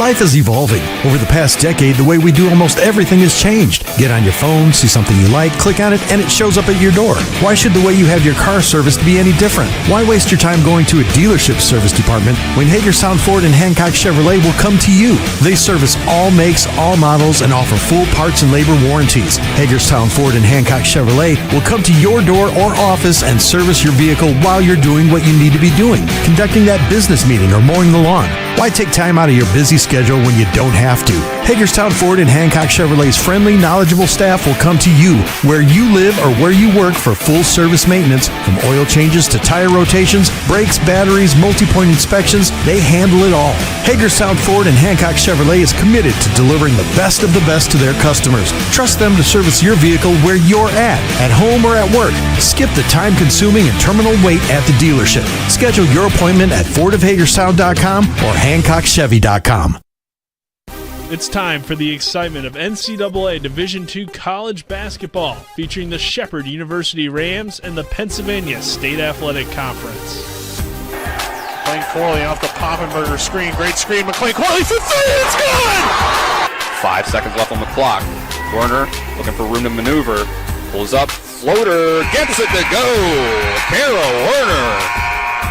Life is evolving. Over the past decade, the way we do almost everything has changed. Get on your phone, see something you like, click on it, and it shows up at your door. Why should the way you have your car serviced be any different? Why waste your time going to a dealership service department when Hagerstown Ford and Hancock Chevrolet will come to you? They service all makes, all models, and offer full parts and labor warranties. Hagerstown Ford and Hancock Chevrolet will come to your door or office and service your vehicle while you're doing what you need to be doing, conducting that business meeting or mowing the lawn. Why take time out of your busy schedule when you don't have to? Hagerstown Ford and Hancock Chevrolet's friendly, knowledgeable staff will come to you where you live or where you work for full service maintenance, from oil changes to tire rotations, brakes, batteries, multi-point inspections. They handle it all. Hagerstown Ford and Hancock Chevrolet is committed to delivering the best of the best to their customers. Trust them to service your vehicle where you're at home or at work. Skip the time-consuming and terminal wait at the dealership. Schedule your appointment at fordofhagerstown.com or hancockchevy.com. It's time for the excitement of NCAA Division II college basketball, featuring the Shepherd University Rams and the Pennsylvania State Athletic Conference. Playing Corley off the Poppenberger screen. Great screen. McLean Corley for three. It's good! 5 seconds left on the clock. Werner looking for room to maneuver. Pulls up. Floater. Gets it to go. Carol Werner.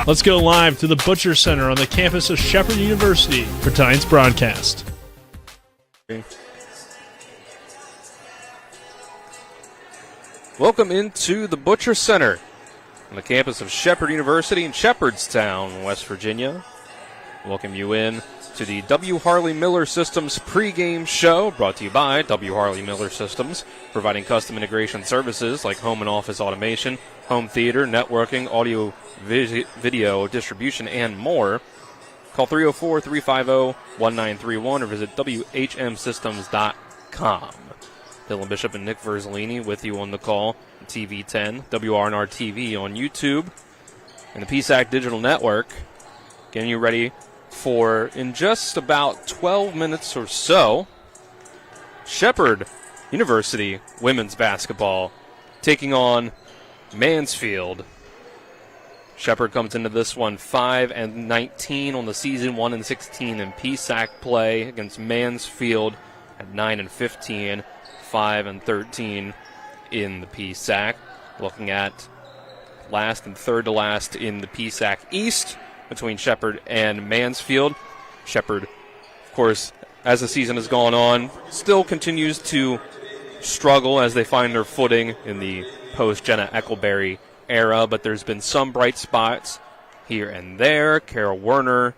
Let's go live to the Butcher Center on the campus of Shepherd University for tonight's broadcast. Welcome into the Butcher Center on the campus of Shepherd University in Shepherdstown, West Virginia. Welcome you in to the W. Harley Miller Systems pregame show, brought to you by W. Harley Miller Systems, providing custom integration services like home and office automation, home theater, networking, audio, video, distribution, and more. Call 304-350-1931 or visit WHMsystems.com. Dylan Bishop and Nick Verzolini with you on the call. TV10, WRNR TV on YouTube, and the PSAC Digital Network. Getting you ready for, in just about 12 minutes or so, Shepherd University women's basketball taking on Mansfield. Shepherd comes into this one 5-19 on the season, 1-16 in PSAC play against Mansfield at 9-15, 5-13 in the PSAC. Looking at last and third to last in the PSAC East between Shepherd and Mansfield. Shepherd, of course, as the season has gone on, still continues to struggle as they find their footing in the post-Jenna Eccleberry era, but there's been some bright spots here and there. Carol Werner,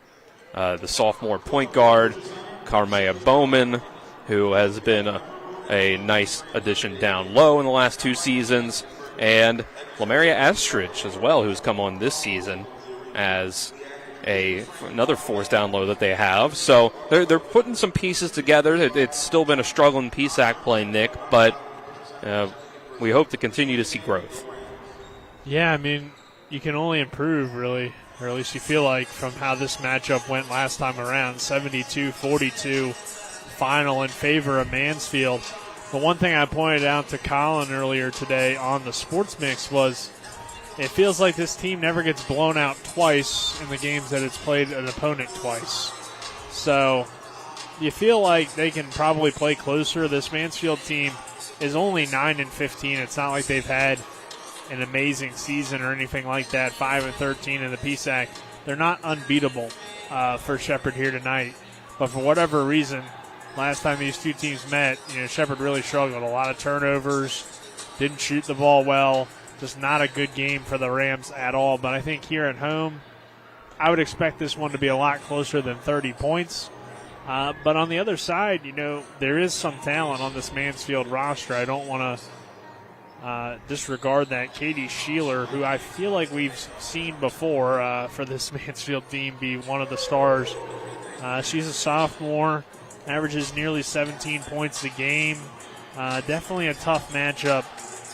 the sophomore point guard, Carmea Bowman, who has been a nice addition down low in the last two seasons, and Lamaria Estridge as well, who's come on this season as another force down low that they have. So they're putting some pieces together. It's still been a struggle in PSAC play, Nick, but we hope to continue to see growth. Yeah, I mean, you can only improve, really, or at least you feel like, from how this matchup went last time around. 72-42 final in favor of Mansfield. The one thing I pointed out to Colin earlier today on the Sports Mix was it feels like this team never gets blown out twice in the games that it's played an opponent twice. So you feel like they can probably play closer. This Mansfield team is only 9-15. It's not like they've had an amazing season or anything like that. 5-13 in the PSAC. They're not unbeatable for Shepherd here tonight. But for whatever reason, last time these two teams met, Shepherd really struggled. A lot of turnovers, didn't shoot the ball well. Just not a good game for the Rams at all. But I think here at home, I would expect this one to be a lot closer than 30 points. But on the other side, there is some talent on this Mansfield roster. I don't want to disregard that. Katie Sheeler, who I feel like we've seen before for this Mansfield team, be one of the stars. She's a sophomore, averages nearly 17 points a game. Definitely a tough matchup.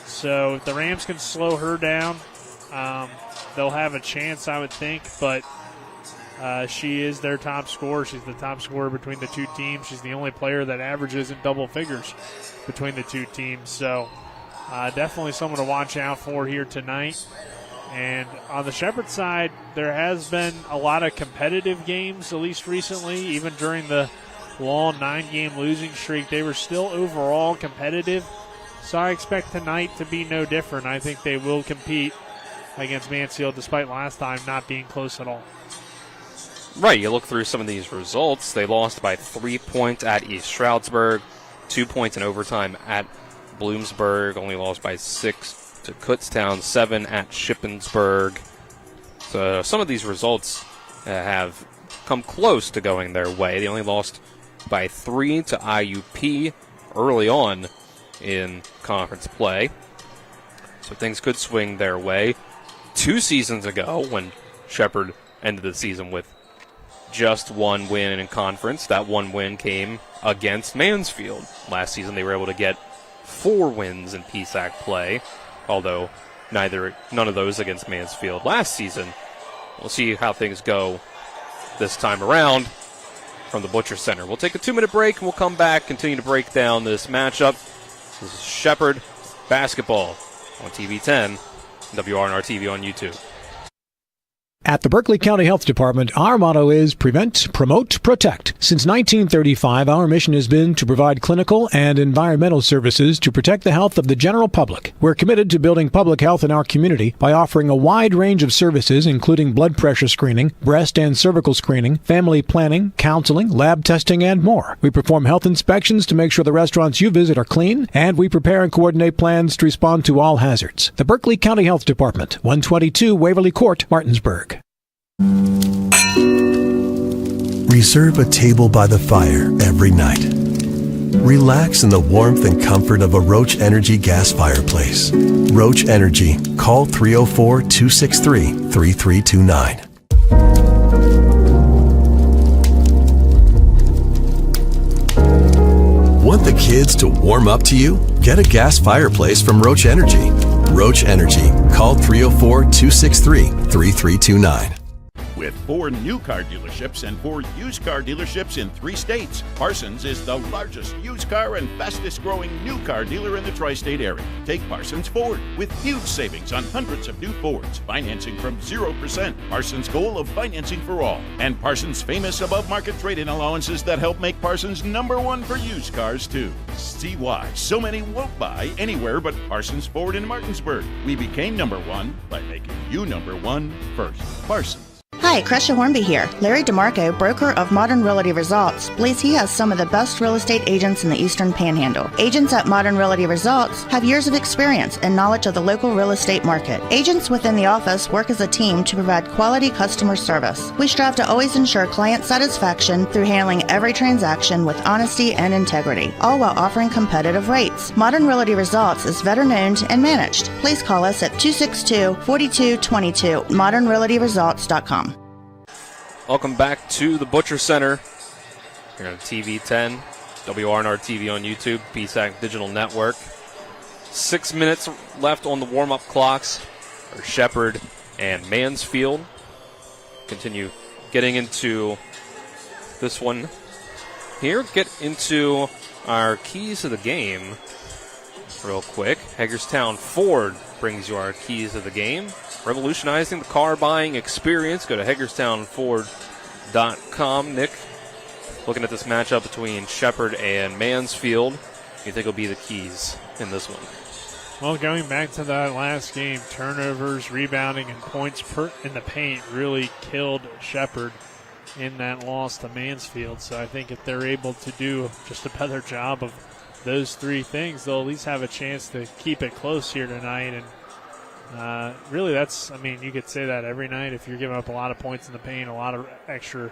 So if the Rams can slow her down, they'll have a chance, I would think. But she is their top scorer. She's the top scorer between the two teams. She's the only player that averages in double figures between the two teams. So definitely someone to watch out for here tonight. And on the Shepherd side, there has been a lot of competitive games, at least recently, even during the long 9-game losing streak. They were still overall competitive, so I expect tonight to be no different. I think they will compete against Mansfield despite last time not being close at all. Right, you look through some of these results. They lost by 3 points at East Stroudsburg, 2 points in overtime at Bloomsburg, only lost by 6 to Kutztown, 7 at Shippensburg. So some of these results have come close to going their way. They only lost by 3 to IUP early on in conference play. So things could swing their way. 2 seasons ago, when Shepherd ended the season with just 1 win in conference, that 1 win came against Mansfield. Last season they were able to get 4 wins in PSAC play, although none of those against Mansfield last season. We'll see how things go this time around from the Butcher Center. We'll take a 2-minute break and we'll come back, continue to break down this matchup. This is Shepherd basketball on TV 10, WRNR TV on YouTube. At the Berkeley County Health Department, our motto is prevent, promote, protect. Since 1935, our mission has been to provide clinical and environmental services to protect the health of the general public. We're committed to building public health in our community by offering a wide range of services, including blood pressure screening, breast and cervical screening, family planning, counseling, lab testing, and more. We perform health inspections to make sure the restaurants you visit are clean, and we prepare and coordinate plans to respond to all hazards. The Berkeley County Health Department, 122 Waverly Court, Martinsburg. Reserve a table by the fire every night. Relax in the warmth and comfort of a Roach Energy gas fireplace. Roach Energy. Call 304-263-3329. Want the kids to warm up to you? Get a gas fireplace from Roach Energy. Roach Energy. Call 304-263-3329. With 4 new car dealerships and 4 used car dealerships in 3 states, Parsons is the largest used car and fastest growing new car dealer in the tri-state area. Take Parsons Ford with huge savings on hundreds of new Fords, financing from 0%, Parsons' goal of financing for all, and Parsons' famous above-market trade-in allowances that help make Parsons #1 for used cars too. See why so many won't buy anywhere but Parsons Ford in Martinsburg. We became #1 by making you #1 first. Parsons. Hi, Crescia Hornby here. Larry DeMarco, broker of Modern Realty Results, believes he has some of the best real estate agents in the Eastern Panhandle. Agents at Modern Realty Results have years of experience and knowledge of the local real estate market. Agents within the office work as a team to provide quality customer service. We strive to always ensure client satisfaction through handling every transaction with honesty and integrity, all while offering competitive rates. Modern Realty Results is veteran-owned and managed. Please call us at 262-4222, modernrealtyresults.com. Welcome back to the Butcher Center here on TV 10, WRNR TV on YouTube, PSAC Digital Network. 6 minutes left on the warm-up clocks for Shepherd and Mansfield. Continue getting into this one here. Get into our keys to the game real quick. Hagerstown Ford brings you our keys to the game. Revolutionizing the car buying experience. Go to HagerstownFord.com. Nick, looking at this matchup between Shepherd and Mansfield, what do you think will be the keys in this one? Well, going back to that last game, turnovers, rebounding, and points in the paint really killed Shepherd in that loss to Mansfield. So I think if they're able to do just a better job of those 3 things, they'll at least have a chance to keep it close here tonight. And really, you could say that every night. If you're giving up a lot of points in the paint, a lot of extra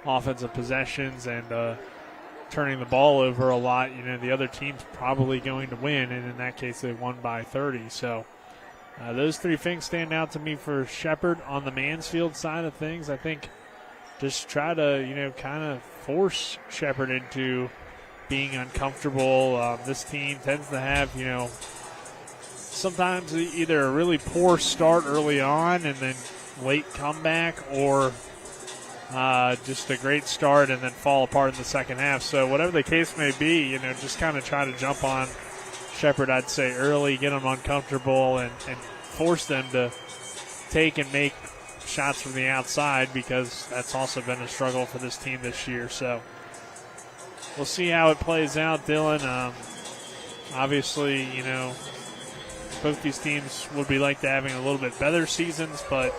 offensive possessions, and turning the ball over a lot, the other team's probably going to win. And in that case, they won by 30. So those 3 things stand out to me for Shepherd. On the Mansfield side of things, I think just try to, kind of force Shepherd into being uncomfortable. This team tends to have, sometimes either a really poor start early on and then late comeback, or just a great start and then fall apart in the second half. So whatever the case may be, just kind of try to jump on Shepherd, I'd say, early, get them uncomfortable, and force them to take and make shots from the outside, because that's also been a struggle for this team this year. So we'll see how it plays out, Dylan. Obviously, both these teams would be like to having a little bit better seasons, but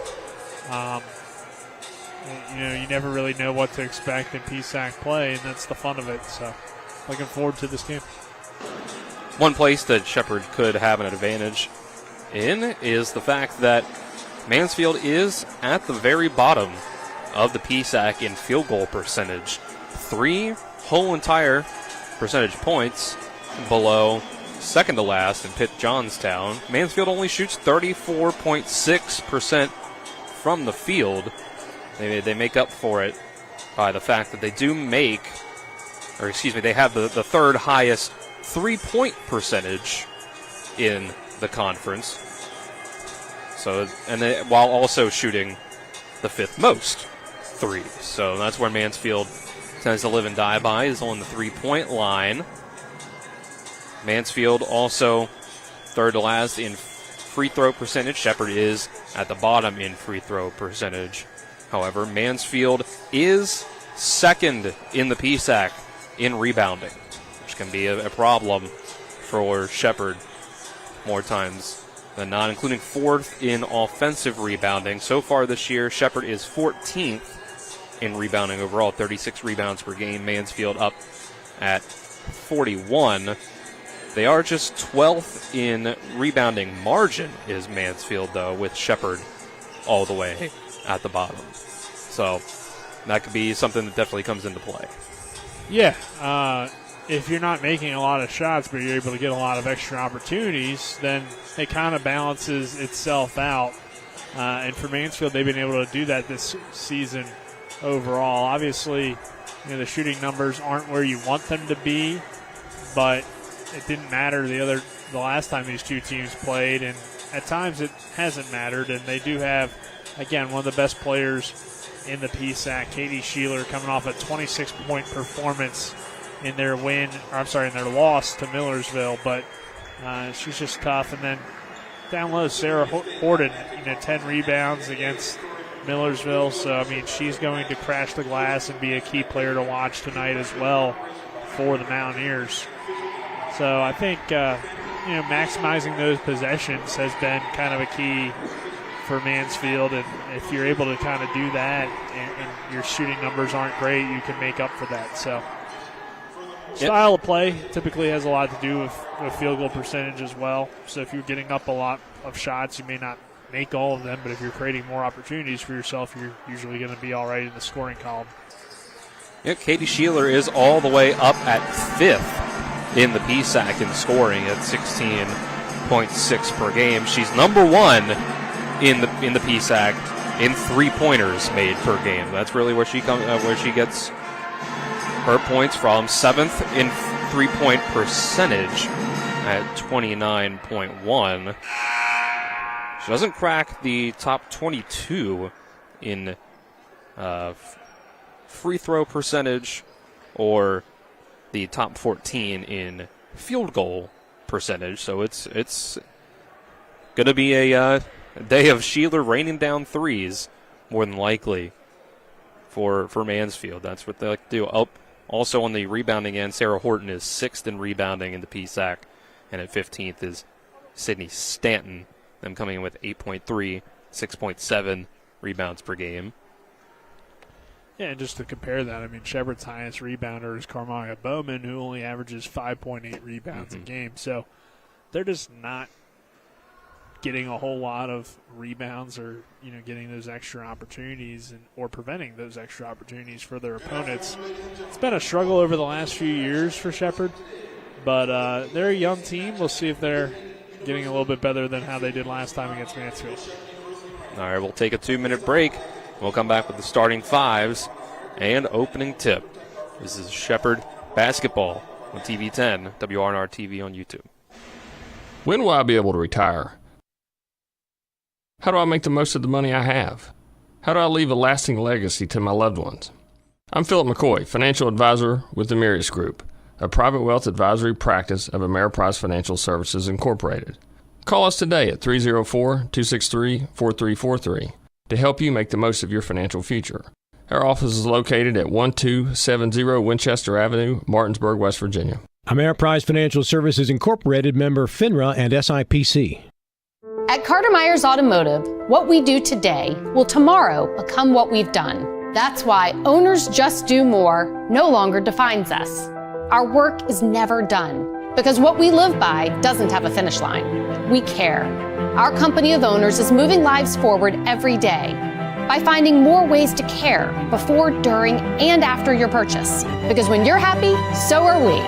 you never really know what to expect in PSAC play, and that's the fun of it. So, looking forward to this game. One place that Shepherd could have an advantage in is the fact that Mansfield is at the very bottom of the PSAC in field goal percentage. 3 whole entire percentage points below second to last in Pitt Johnstown. Mansfield only shoots 34.6% from the field. They make up for it by the fact that they have the third highest 3-point percentage in the conference. So, while also shooting the 5th most threes. So that's where Mansfield tends to live and die by, is on the 3-point line. Mansfield also third to last in free throw percentage. Shepherd is at the bottom in free throw percentage. However, Mansfield is second in the PSAC in rebounding, which can be a problem for Shepherd more times than not, including 4th in offensive rebounding. So far this year, Shepherd is 14th in rebounding overall, 36 rebounds per game. Mansfield up at 41. They are just 12th in rebounding margin is Mansfield, though, with Shepherd all the way at the bottom. So that could be something that definitely comes into play. Yeah, if you're not making a lot of shots, but you're able to get a lot of extra opportunities, then it kind of balances itself out. And for Mansfield, they've been able to do that this season overall. Obviously, the shooting numbers aren't where you want them to be, but it didn't matter the last time these two teams played, and at times it hasn't mattered. And they do have, again, one of the best players in the PSAC, Katie Sheeler, coming off a 26-point performance in their loss to Millersville, but she's just tough. And then down low, Sarah Horton, 10 rebounds against Millersville. So, I mean, she's going to crash the glass and be a key player to watch tonight as well for the Mountaineers. So I think, maximizing those possessions has been kind of a key for Mansfield. And if you're able to kind of do that and your shooting numbers aren't great, you can make up for that. So style of play typically has a lot to do with field goal percentage as well. So if you're getting up a lot of shots, you may not make all of them, but if you're creating more opportunities for yourself, you're usually going to be all right in the scoring column. Yeah, Katie Sheeler is all the way up at 5th in the PSAC in scoring at 16.6 per game. She's number 1 in the PSAC in 3-pointers made per game. That's really where she gets her points from. 7th in 3-point percentage at 29.1. She doesn't crack the top 22 in free throw percentage or the top 14 in field goal percentage. So it's going to be a day of Sheeler raining down threes, more than likely, for Mansfield. That's what they like to do. Also on the rebounding end, Sarah Horton is 6th in rebounding in the PSAC, and at 15th is Sydney Stanton, them coming in with 8.3, 6.7 rebounds per game. Yeah, and just to compare that, I mean, Shepherd's highest rebounder is Carmaya Bowman, who only averages 5.8 rebounds a game. So they're just not getting a whole lot of rebounds or, getting those extra opportunities or preventing those extra opportunities for their opponents. It's been a struggle over the last few years for Shepherd, but they're a young team. We'll see if they're getting a little bit better than how they did last time against Mansfield. All right, we'll take a 2-minute break. We'll come back with the starting fives and opening tip. This is Shepherd basketball on TV 10, WRNR TV on YouTube. When will I be able to retire? How do I make the most of the money I have? How do I leave a lasting legacy to my loved ones? I'm Philip McCoy, financial advisor with the Mirius Group, a private wealth advisory practice of Ameriprise Financial Services Incorporated. Call us today at 304-263-4343 to help you make the most of your financial future. Our office is located at 1270 Winchester Avenue, Martinsburg, West Virginia. Ameriprise Financial Services Incorporated, member FINRA and SIPC. At Carter Myers Automotive, what we do today will tomorrow become what we've done. That's why Owners Just Do More no longer defines us. Our work is never done because what we live by doesn't have a finish line. We care. Our company of owners is moving lives forward every day by finding more ways to care before, during, and after your purchase. Because when you're happy, so are we.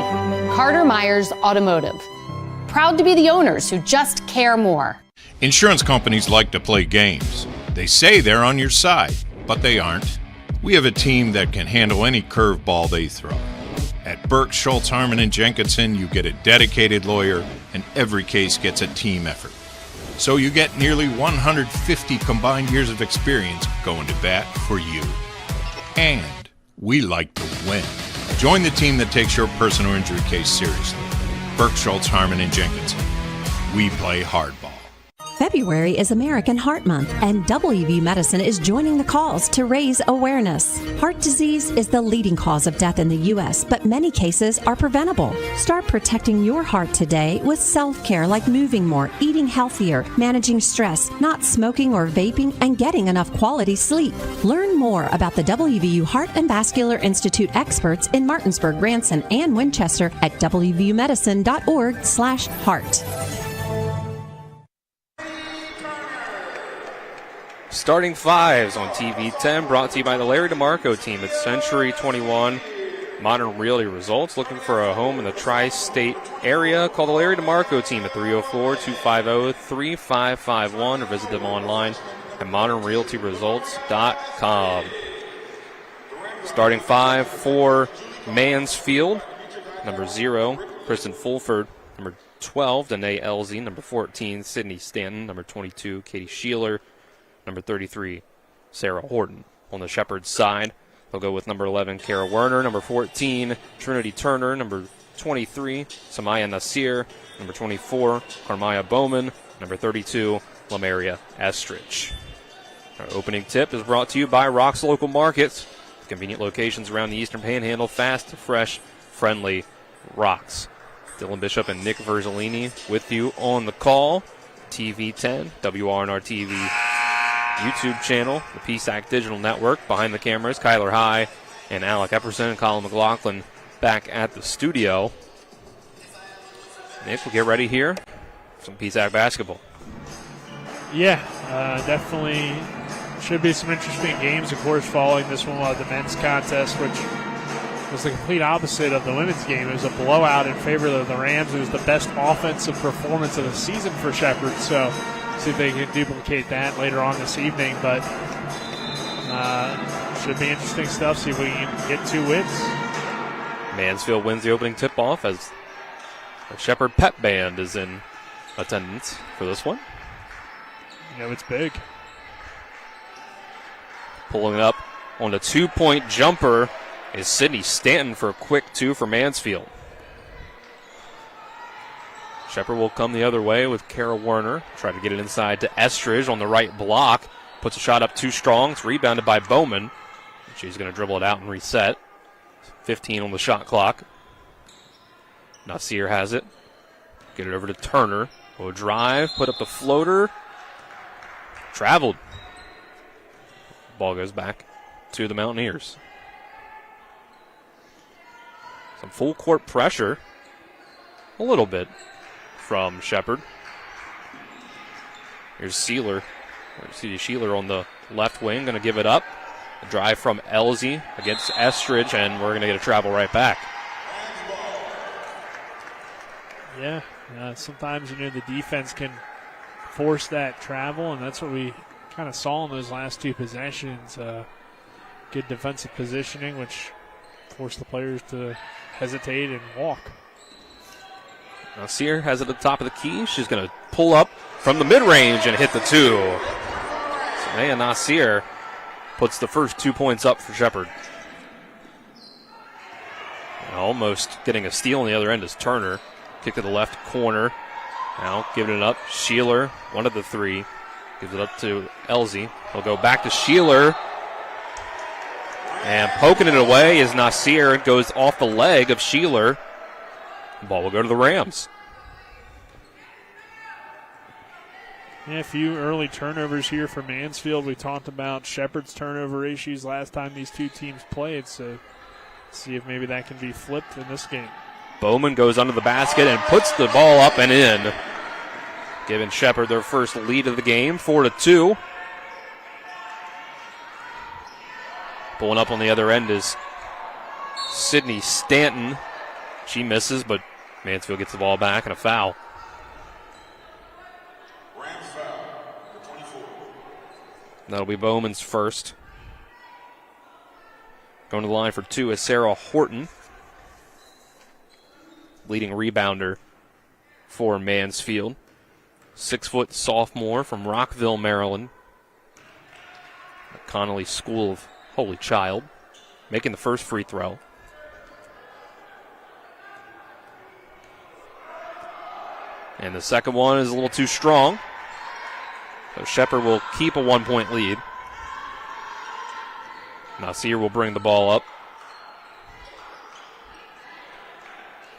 Carter Myers Automotive. Proud to be the owners who just care more. Insurance companies like to play games. They say they're on your side, but they aren't. We have a team that can handle any curveball they throw. At Burke, Schultz, Harmon, and Jenkinson, you get a dedicated lawyer, and every case gets a team effort. So you get nearly 150 combined years of experience going to bat for you. And we like to win. Join the team that takes your personal injury case seriously. Burke, Schultz, Harmon, and Jenkinson. We play hardball. February is American Heart Month, and WV Medicine is joining the calls to raise awareness. Heart disease is the leading cause of death in the U.S., but many cases are preventable. Start protecting your heart today with self-care like moving more, eating healthier, managing stress, not smoking or vaping, and getting enough quality sleep. Learn more about the WVU Heart and Vascular Institute experts in Martinsburg, Branson, and Winchester at wvumedicine.org/heart. Starting fives on TV 10, brought to you by the Larry DeMarco team at Century 21. Modern Realty Results. Looking for a home in the tri-state area? Call the Larry DeMarco team at 304-250-3551 or visit them online at modernrealtyresults.com. Starting five for Mansfield. Number 0, Kristen Fulford. Number 12, Danae Elsie. Number 14, Sydney Stanton. Number 22, Katie Sheeler. Number 33, Sarah Horton. On the Shepherd side, they'll go with number 11, Kara Werner. Number 14, Trinity Turner. Number 23, Samaya Nasir. Number 24, Carmaya Bowman. Number 32, Lamaria Estridge. Our opening tip is brought to you by Rock's Local Markets. Convenient locations around the Eastern Panhandle. Fast, fresh, friendly Rocks. Dylan Bishop and Nick Verzolini with you on the call. TV 10, WRNR TV. YouTube channel, the PSAC Digital Network. Behind the cameras, Kyler High and Alec Epperson and Colin McLaughlin back at the studio. Nick, we'll get ready here for some PSAC basketball. Yeah, definitely should be some interesting games, of course, following this one of the men's contest, which was the complete opposite of the women's game. It was a blowout in favor of the Rams. It was the best offensive performance of the season for Shepherd, so see if they can duplicate that later on this evening. But should be interesting stuff. See if we can get 2 wins. Mansfield wins the opening tip-off as the Shepherd Pep Band is in attendance for this one. You know, it's big. Pulling it up on the 2-point jumper is Sydney Stanton for a quick 2 for Mansfield. Shepherd will come the other way with Kara Werner. Try to get it inside to Estridge on the right block. Puts a shot up too strong. It's rebounded by Bowman. She's going to dribble it out and reset. 15 on the shot clock. Nasir has it. Get it over to Turner. Will drive, put up the floater. Traveled. Ball goes back to the Mountaineers. Some full court pressure. A little bit from Shepherd. Here's Sheeler on the left wing, going to give it up. A drive from Elsie against Estridge, and we're going to get a travel right back. Yeah, sometimes the defense can force that travel, and that's what we kind of saw in those last 2 possessions. Good defensive positioning, which forced the players to hesitate and walk. Nasir has it at the top of the key. She's going to pull up from the mid-range and hit the 2. Samaya Nasir puts the first 2 points up for Shepherd. Almost getting a steal on the other end is Turner. Kick to the left corner. Now giving it up. Sheeler, one of the 3. Gives it up to Elsie. He'll go back to Sheeler. And poking it away is Nasir. It goes off the leg of Sheeler. The ball will go to the Rams. Yeah, a few early turnovers here for Mansfield. We talked about Shepherd's turnover issues last time these two teams played, so see if maybe that can be flipped in this game. Bowman goes under the basket and puts the ball up and in, giving Shepherd their first lead of the game, 4-2. Pulling up on the other end is Sydney Stanton. She misses, but Mansfield gets the ball back and a foul. That'll be Bowman's first. Going to the line for two is Sarah Horton, leading rebounder for Mansfield. 6-foot sophomore from Rockville, Maryland. Connolly School of Holy Child, making the first free throw. And the second one is a little too strong. So Shepherd will keep a 1-point lead. Nasir will bring the ball up.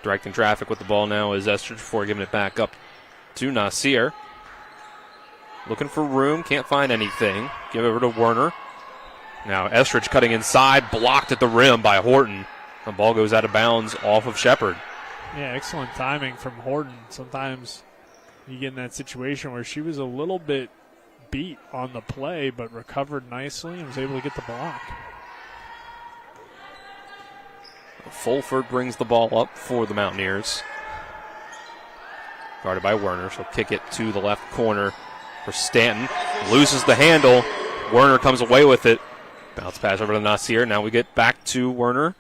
Directing traffic with the ball now is Estridge before giving it back up to Nasir. Looking for room, can't find anything. Give it over to Werner. Now Estridge cutting inside, blocked at the rim by Horton. The ball goes out of bounds off of Shepherd. Yeah, excellent timing from Horton. Sometimes you get in that situation where she was a little bit beat on the play, but recovered nicely and was able to get the block. Fulford brings the ball up for the Mountaineers. Guarded by Werner. She'll kick it to the left corner for Stanton. Loses the handle. Werner comes away with it. Bounce pass over to Nasir. Now we get back to Werner.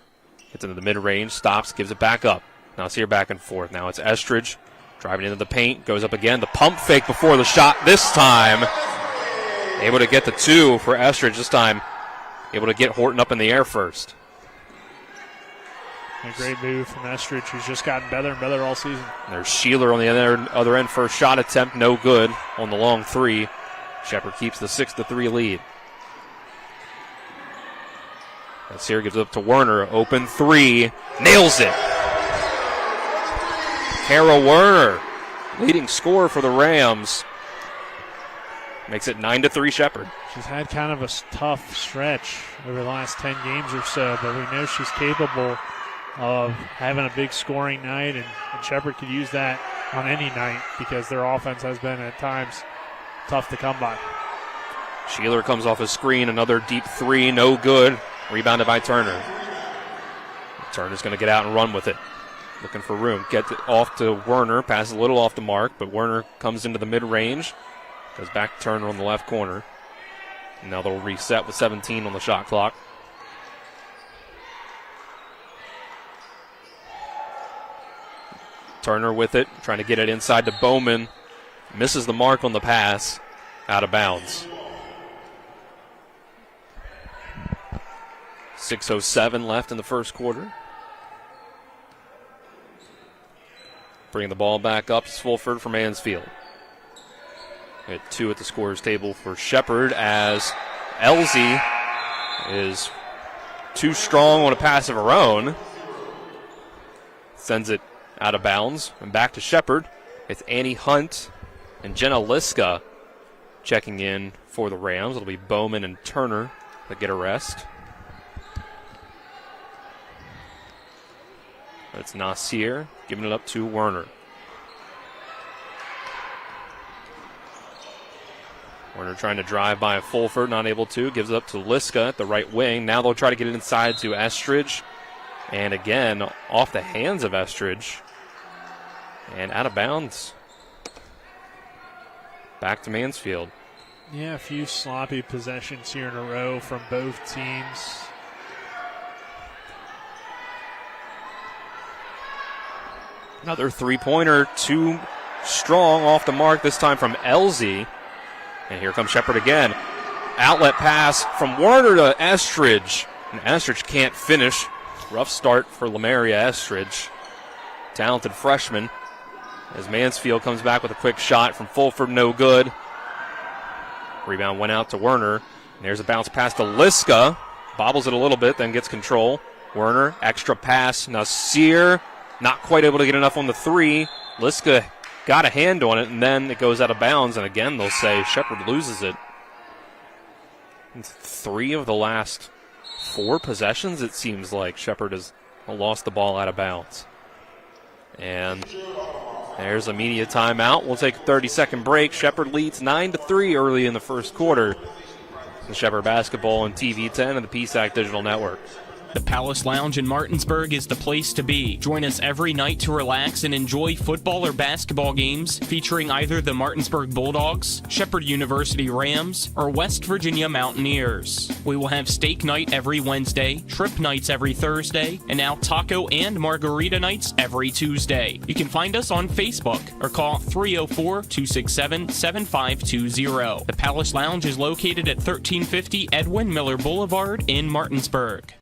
Gets into the mid-range. Stops. Gives it back up. Nasir back and forth. Now it's Estridge. Driving into the paint. Goes up again. The pump fake before the shot this time. Able to get the two for Estridge this time. Able to get Horton up in the air first. A great move from Estridge, who's just gotten better and better all season. There's Sheeler on the other end. First shot attempt, no good on the long three. Shepherd keeps the 6-3 lead. Nasir gives it up to Werner. Open three. Nails it. Kara Werner, leading scorer for the Rams. Makes it 9-3 Shepherd. She's had kind of a tough stretch over the last 10 games or so, but we know she's capable of having a big scoring night, and Shepherd could use that on any night because their offense has been at times tough to come by. Sheeler comes off a screen, another deep three, no good. Rebounded by Turner. Turner's going to get out and run with it. Looking for room. Gets it off to Werner. Passes a little off the mark, but Werner comes into the mid-range. Goes back to Turner on the left corner. And now they'll reset with 17 on the shot clock. Turner with it, trying to get it inside to Bowman. Misses the mark on the pass. Out of bounds. 6:07 left in the first quarter. Bringing the ball back up is Fulford for Mansfield. At 2 at the scorer's table for Shepherd as Elsie is too strong on a pass of her own. Sends it out of bounds and back to Shepherd. It's Annie Hunt and Jenna Liska checking in for the Rams. It'll be Bowman and Turner that get a rest. It's Nasir giving it up to Werner. Werner trying to drive by Fulford, not able to. Gives it up to Liska at the right wing. Now they'll try to get it inside to Estridge. And again, off the hands of Estridge. And out of bounds. Back to Mansfield. Yeah, a few sloppy possessions here in a row from both teams. Another three-pointer, too strong off the mark, this time from Elsie. And here comes Shepherd again. Outlet pass from Werner to Estridge. And Estridge can't finish. Rough start for Lamaria Estridge. Talented freshman. As Mansfield comes back with a quick shot from Fulford, no good. Rebound went out to Werner. And there's a bounce pass to Liska. bobbles it a little bit, then gets control. Werner, extra pass. Nasir, not quite able to get enough on the three. Liska got a hand on it, and then it goes out of bounds. And again, they'll say Shepherd loses it. It's 3 of the last 4 possessions, it seems like Shepherd has lost the ball out of bounds. And there's a media timeout. We'll take a 30-second break. Shepherd leads 9-3 early in the first quarter. The Shepherd Basketball on TV 10 and the PSAC Digital Network. The Palace Lounge in Martinsburg is the place to be. Join us every night to relax and enjoy football or basketball games featuring either the Martinsburg Bulldogs, Shepherd University Rams, or West Virginia Mountaineers. We will have steak night every Wednesday, trip nights every Thursday, and now taco and margarita nights every Tuesday. You can find us on Facebook or call 304-267-7520. The Palace Lounge is located at 1350 Edwin Miller Boulevard in Martinsburg.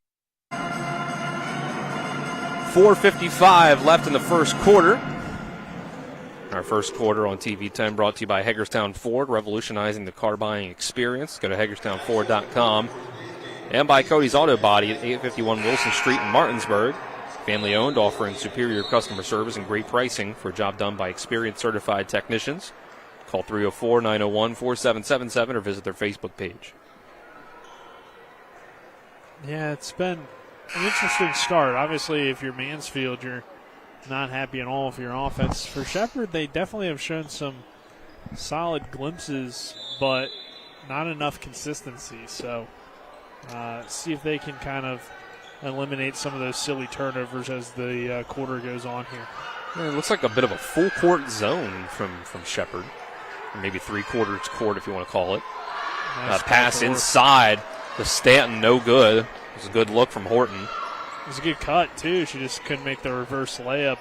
4:55 left in the first quarter. Our first quarter on TV 10 brought to you by Hagerstown Ford, revolutionizing the car buying experience. Go to HagerstownFord.com. And by Cody's Auto Body at 851 Wilson Street in Martinsburg. Family owned, offering superior customer service and great pricing for a job done by experienced certified technicians. Call 304-901-4777 or visit their Facebook page. Yeah, it's been an interesting start. Obviously, if you're Mansfield, you're not happy at all with your offense. For Shepherd, they definitely have shown some solid glimpses, but not enough consistency. So see if they can kind of eliminate some of those silly turnovers as the quarter goes on here. Yeah, it looks like a bit of a full court zone from Shepherd. Maybe three-quarters court if you want to call it. Nice pass inside to Stanton, no good. It was a good look from Horton. It was a good cut, too. She just couldn't make the reverse layup.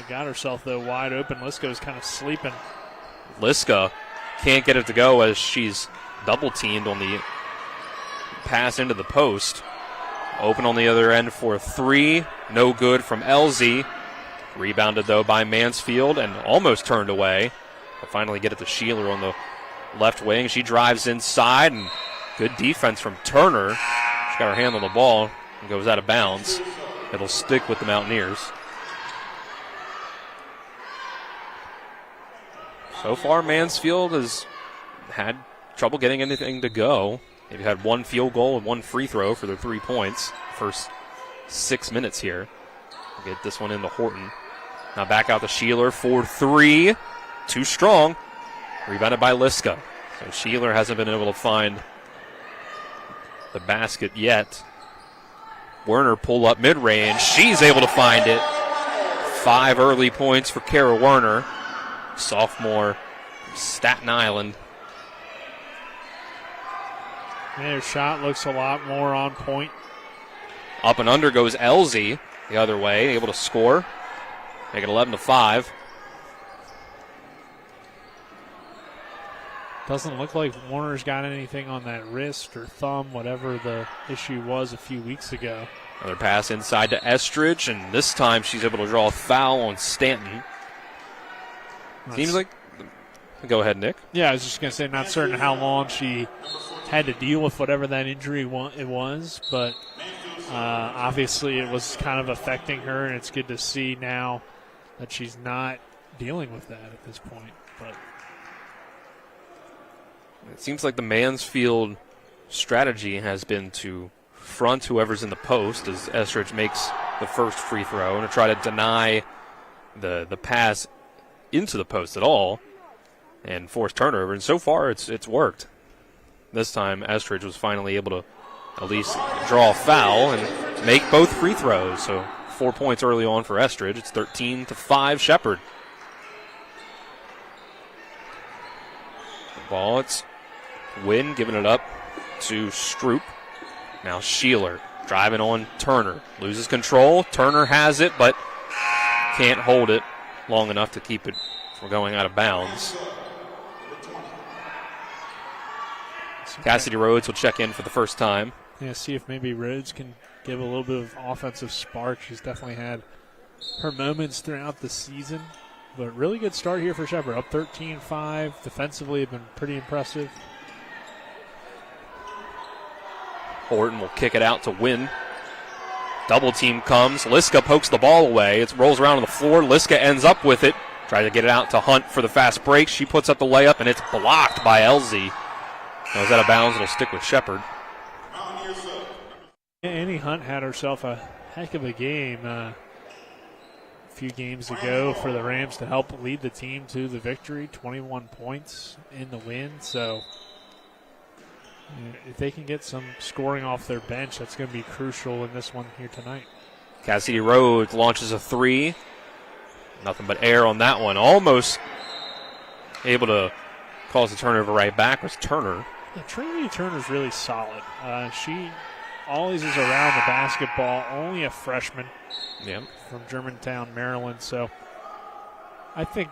Got herself, though, wide open. Liska's kind of sleeping. Liska can't get it to go as she's double-teamed on the pass into the post. Open on the other end for 3. No good from LZ. Rebounded, though, by Mansfield and almost turned away. They'll finally get it to Sheeler on the left wing. She drives inside, and good defense from Turner. She's got her hand on the ball and goes out of bounds. It'll stick with the Mountaineers. So far, Mansfield has had trouble getting anything to go. They've had 1 field goal and 1 free throw for their 3 points. First 6 minutes here. We'll get this one into Horton. Now back out to Sheeler for 3. Too strong. Rebounded by Liska. So Sheeler hasn't been able to find the basket yet. Werner pull up mid-range. She's able to find it. 5 early points for Kara Werner, sophomore, Staten Island. Her shot looks a lot more on point. Up and under goes LZ the other way, able to score. Make it 11-5. Doesn't look like Warner's got anything on that wrist or thumb, whatever the issue was a few weeks ago. Another pass inside to Estridge, and this time she's able to draw a foul on Stanton. Seems like... Go ahead, Nick. Yeah, I was just going to say, not certain how long she had to deal with whatever that injury it was, but obviously it was kind of affecting her, and it's good to see now that she's not dealing with that at this point. But it seems like the Mansfield strategy has been to front whoever's in the post as Estridge makes the first free throw and to try to deny the pass into the post at all and force turnover. And so far it's worked. This time Estridge was finally able to at least draw a foul and make both free throws. So 4 points early on for Estridge. It's 13-5 Shepherd. Ball, it's Wynn giving it up to Stroop. Now Sheeler driving on Turner. Loses control. Turner has it, but can't hold it long enough to keep it from going out of bounds. Cassidy Rhodes will check in for the first time. Yeah, see if maybe Rhodes can give a little bit of offensive spark. She's definitely had her moments throughout the season. But really good start here for Shepherd. Up 13-5. Defensively have been pretty impressive. Horton will kick it out to Wynn. Double team comes. Liska pokes the ball away. It rolls around on the floor. Liska ends up with it. Tries to get it out to Hunt for the fast break. She puts up the layup, and it's blocked by Elsie. Now, is that out of bounds? It'll stick with Shepard. Annie Hunt had herself a heck of a game a few games ago for the Rams to help lead the team to the victory. 21 points in the win. So if they can get some scoring off their bench, that's going to be crucial in this one here tonight. Cassidy Rhodes launches a three. Nothing but air on that one. Almost able to cause the turnover right back was Turner. Yeah, Trinity Turner's really solid. She always is around the basketball, only a freshman from Germantown, Maryland. So I think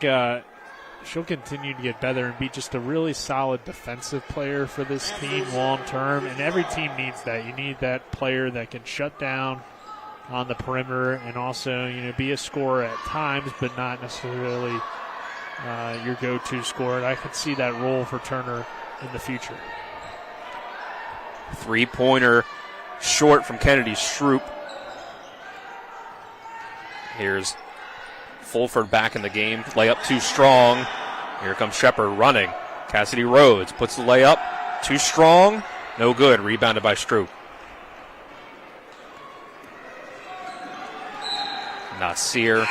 she'll continue to get better and be just a really solid defensive player for this team long term. And every team needs that. You need that player that can shut down on the perimeter and also, be a scorer at times, but not necessarily your go-to scorer. And I could see that role for Turner in the future. Three-pointer short from Kennedy Stroop. Here's Fulford back in the game. Layup too strong. Here comes Shepard running. Cassidy Rhodes puts the layup. Too strong. No good. Rebounded by Stroop. Nasir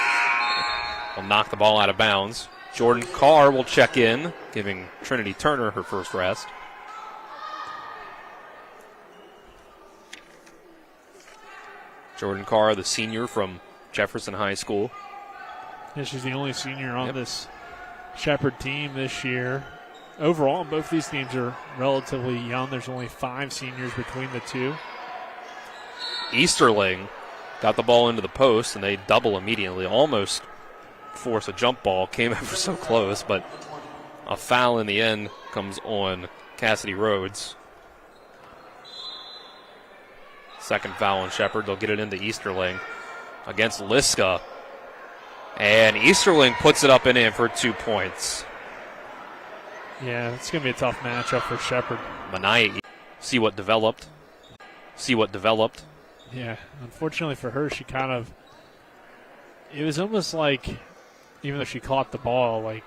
will knock the ball out of bounds. Jordan Carr will check in, giving Trinity Turner her first rest. Jordan Carr, the senior from Jefferson High School. Yeah, she's the only senior on this Shepherd team this year. Overall, both these teams are relatively young. There's only 5 seniors between the two. Easterling got the ball into the post, and they double immediately. Almost force a jump ball. Came ever so close, but a foul in the end comes on Cassidy Rhodes. Second foul on Shepard. They'll get it into Easterling against Liska. And Easterling puts it up and in for 2 points. Yeah, it's going to be a tough matchup for Shepard. Manai, see what developed. Yeah, unfortunately for her, she it was almost like, even though she caught the ball, like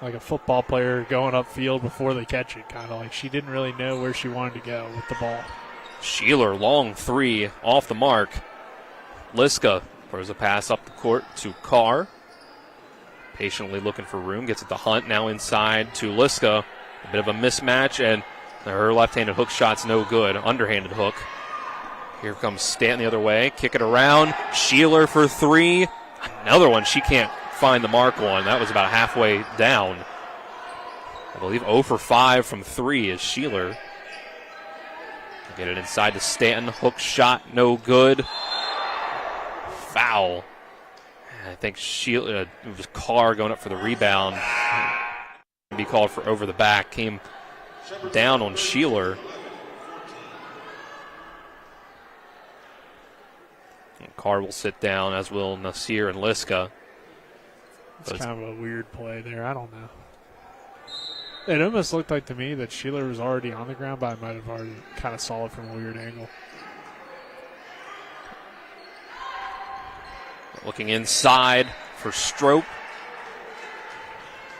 a football player going upfield before they catch it, kind of like she didn't really know where she wanted to go with the ball. Sheeler, long three, off the mark. Liska throws a pass up the court to Carr. Patiently looking for room, gets it to Hunt, now inside to Liska. A bit of a mismatch, and her left-handed hook shot's no good. Underhanded hook. Here comes Stanton the other way, kick it around. Sheeler for three. Another one she can't find the mark on. That was about halfway down. I believe 0 for 5 from 3 is Sheeler. Get it inside to Stanton. Hook shot, no good. Foul. I think Sheeler, it was Carr going up for the rebound. Be called for over the back. Came down on Sheeler. And Carr will sit down, as will Nasir and Liska. It's kind of a weird play there. I don't know. It almost looked like to me that Sheeler was already on the ground, but I might have already kind of saw it from a weird angle. Looking inside for Stroop.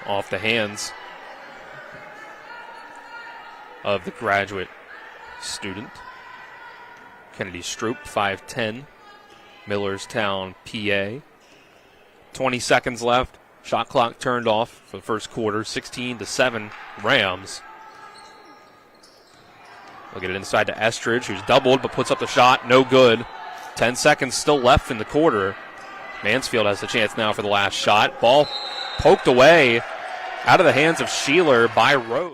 Off the hands of the graduate student. Kennedy Stroop, 5'10", Millerstown, PA. 20 seconds left. Shot clock turned off for the first quarter. 16-7 Rams. They'll get it inside to Estridge, who's doubled but puts up the shot. No good. 10 seconds still left in the quarter. Mansfield has the chance now for the last shot. Ball poked away out of the hands of Sheeler by Rhodes.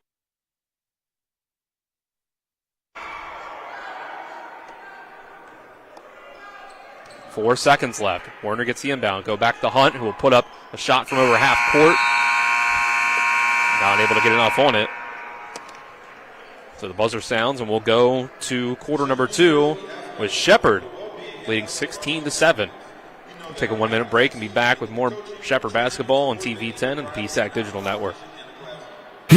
Four seconds left. Warner gets the inbound. Go back to Hunt, who will put up a shot from over half court. Not able to get enough on it. So the buzzer sounds, and we'll go to quarter number 2 with Shepard leading 16-7. We'll take a 1-minute break and be back with more Shepherd basketball on TV 10 and the PSAC Digital Network.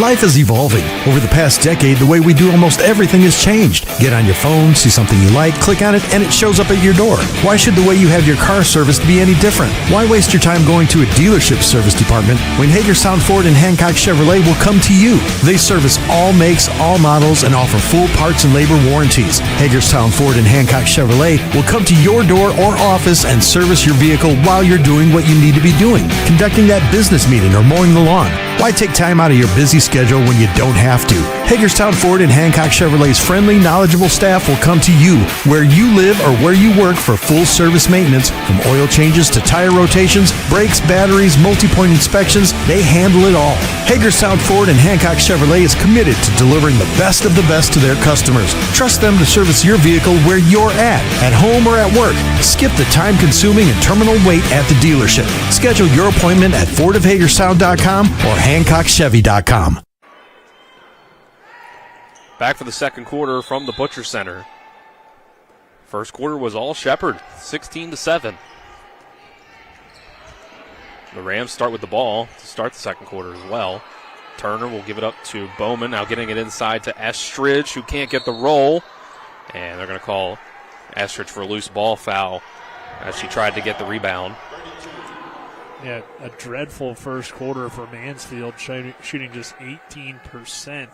Life is evolving. Over the past decade, the way we do almost everything has changed. Get on your phone, see something you like, click on it, and it shows up at your door. Why should the way you have your car serviced be any different? Why waste your time going to a dealership service department when Hagerstown Ford and Hancock Chevrolet will come to you? They service all makes, all models, and offer full parts and labor warranties. Hagerstown Ford and Hancock Chevrolet will come to your door or office and service your vehicle while you're doing what you need to be doing, conducting that business meeting or mowing the lawn. Why take time out of your busy schedule when you don't have to? Hagerstown Ford and Hancock Chevrolet's friendly, knowledgeable staff will come to you where you live or where you work for full service maintenance, from oil changes to tire rotations, brakes, batteries, multi-point inspections. They handle it all. Hagerstown Ford and Hancock Chevrolet is committed to delivering the best of the best to their customers. Trust them to service your vehicle where you're at home or at work. Skip the time-consuming and terminal wait at the dealership. Schedule your appointment at fordofhagerstown.com or hancockchevy.com. Back for the second quarter from the Butcher Center. First quarter was all Shepherd, 16-7. The Rams start with the ball to start the second quarter as well. Turner will give it up to Bowman, now getting it inside to Estridge, who can't get the roll. And they're going to call Estridge for a loose ball foul as she tried to get the rebound. Yeah, a dreadful first quarter for Mansfield, shooting just 18%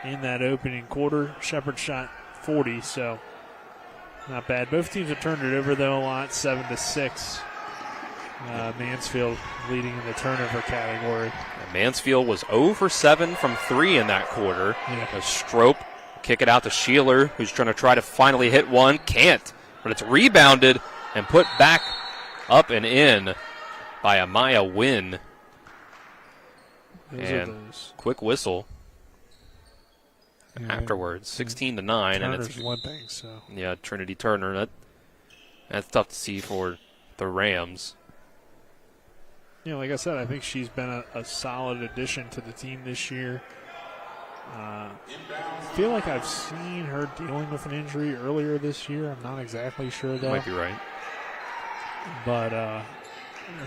in that opening quarter. Shepherd shot 40, so not bad. Both teams have turned it over, though, a lot, 7-6. Mansfield leading in the turnover category. Mansfield was 0 for 7 from 3 in that quarter. Yeah. Strope kick it out to Sheeler, who's trying to finally hit one. Can't, but it's rebounded and put back up and in by Amaya Wynn. And quick whistle afterwards, 16-9, and it's limping. So yeah, Trinity Turner. That's tough to see for the Rams. Like I said, I think she's been a solid addition to the team this year. I feel like I've seen her dealing with an injury earlier this year. I'm not exactly sure, though. You might be right. But or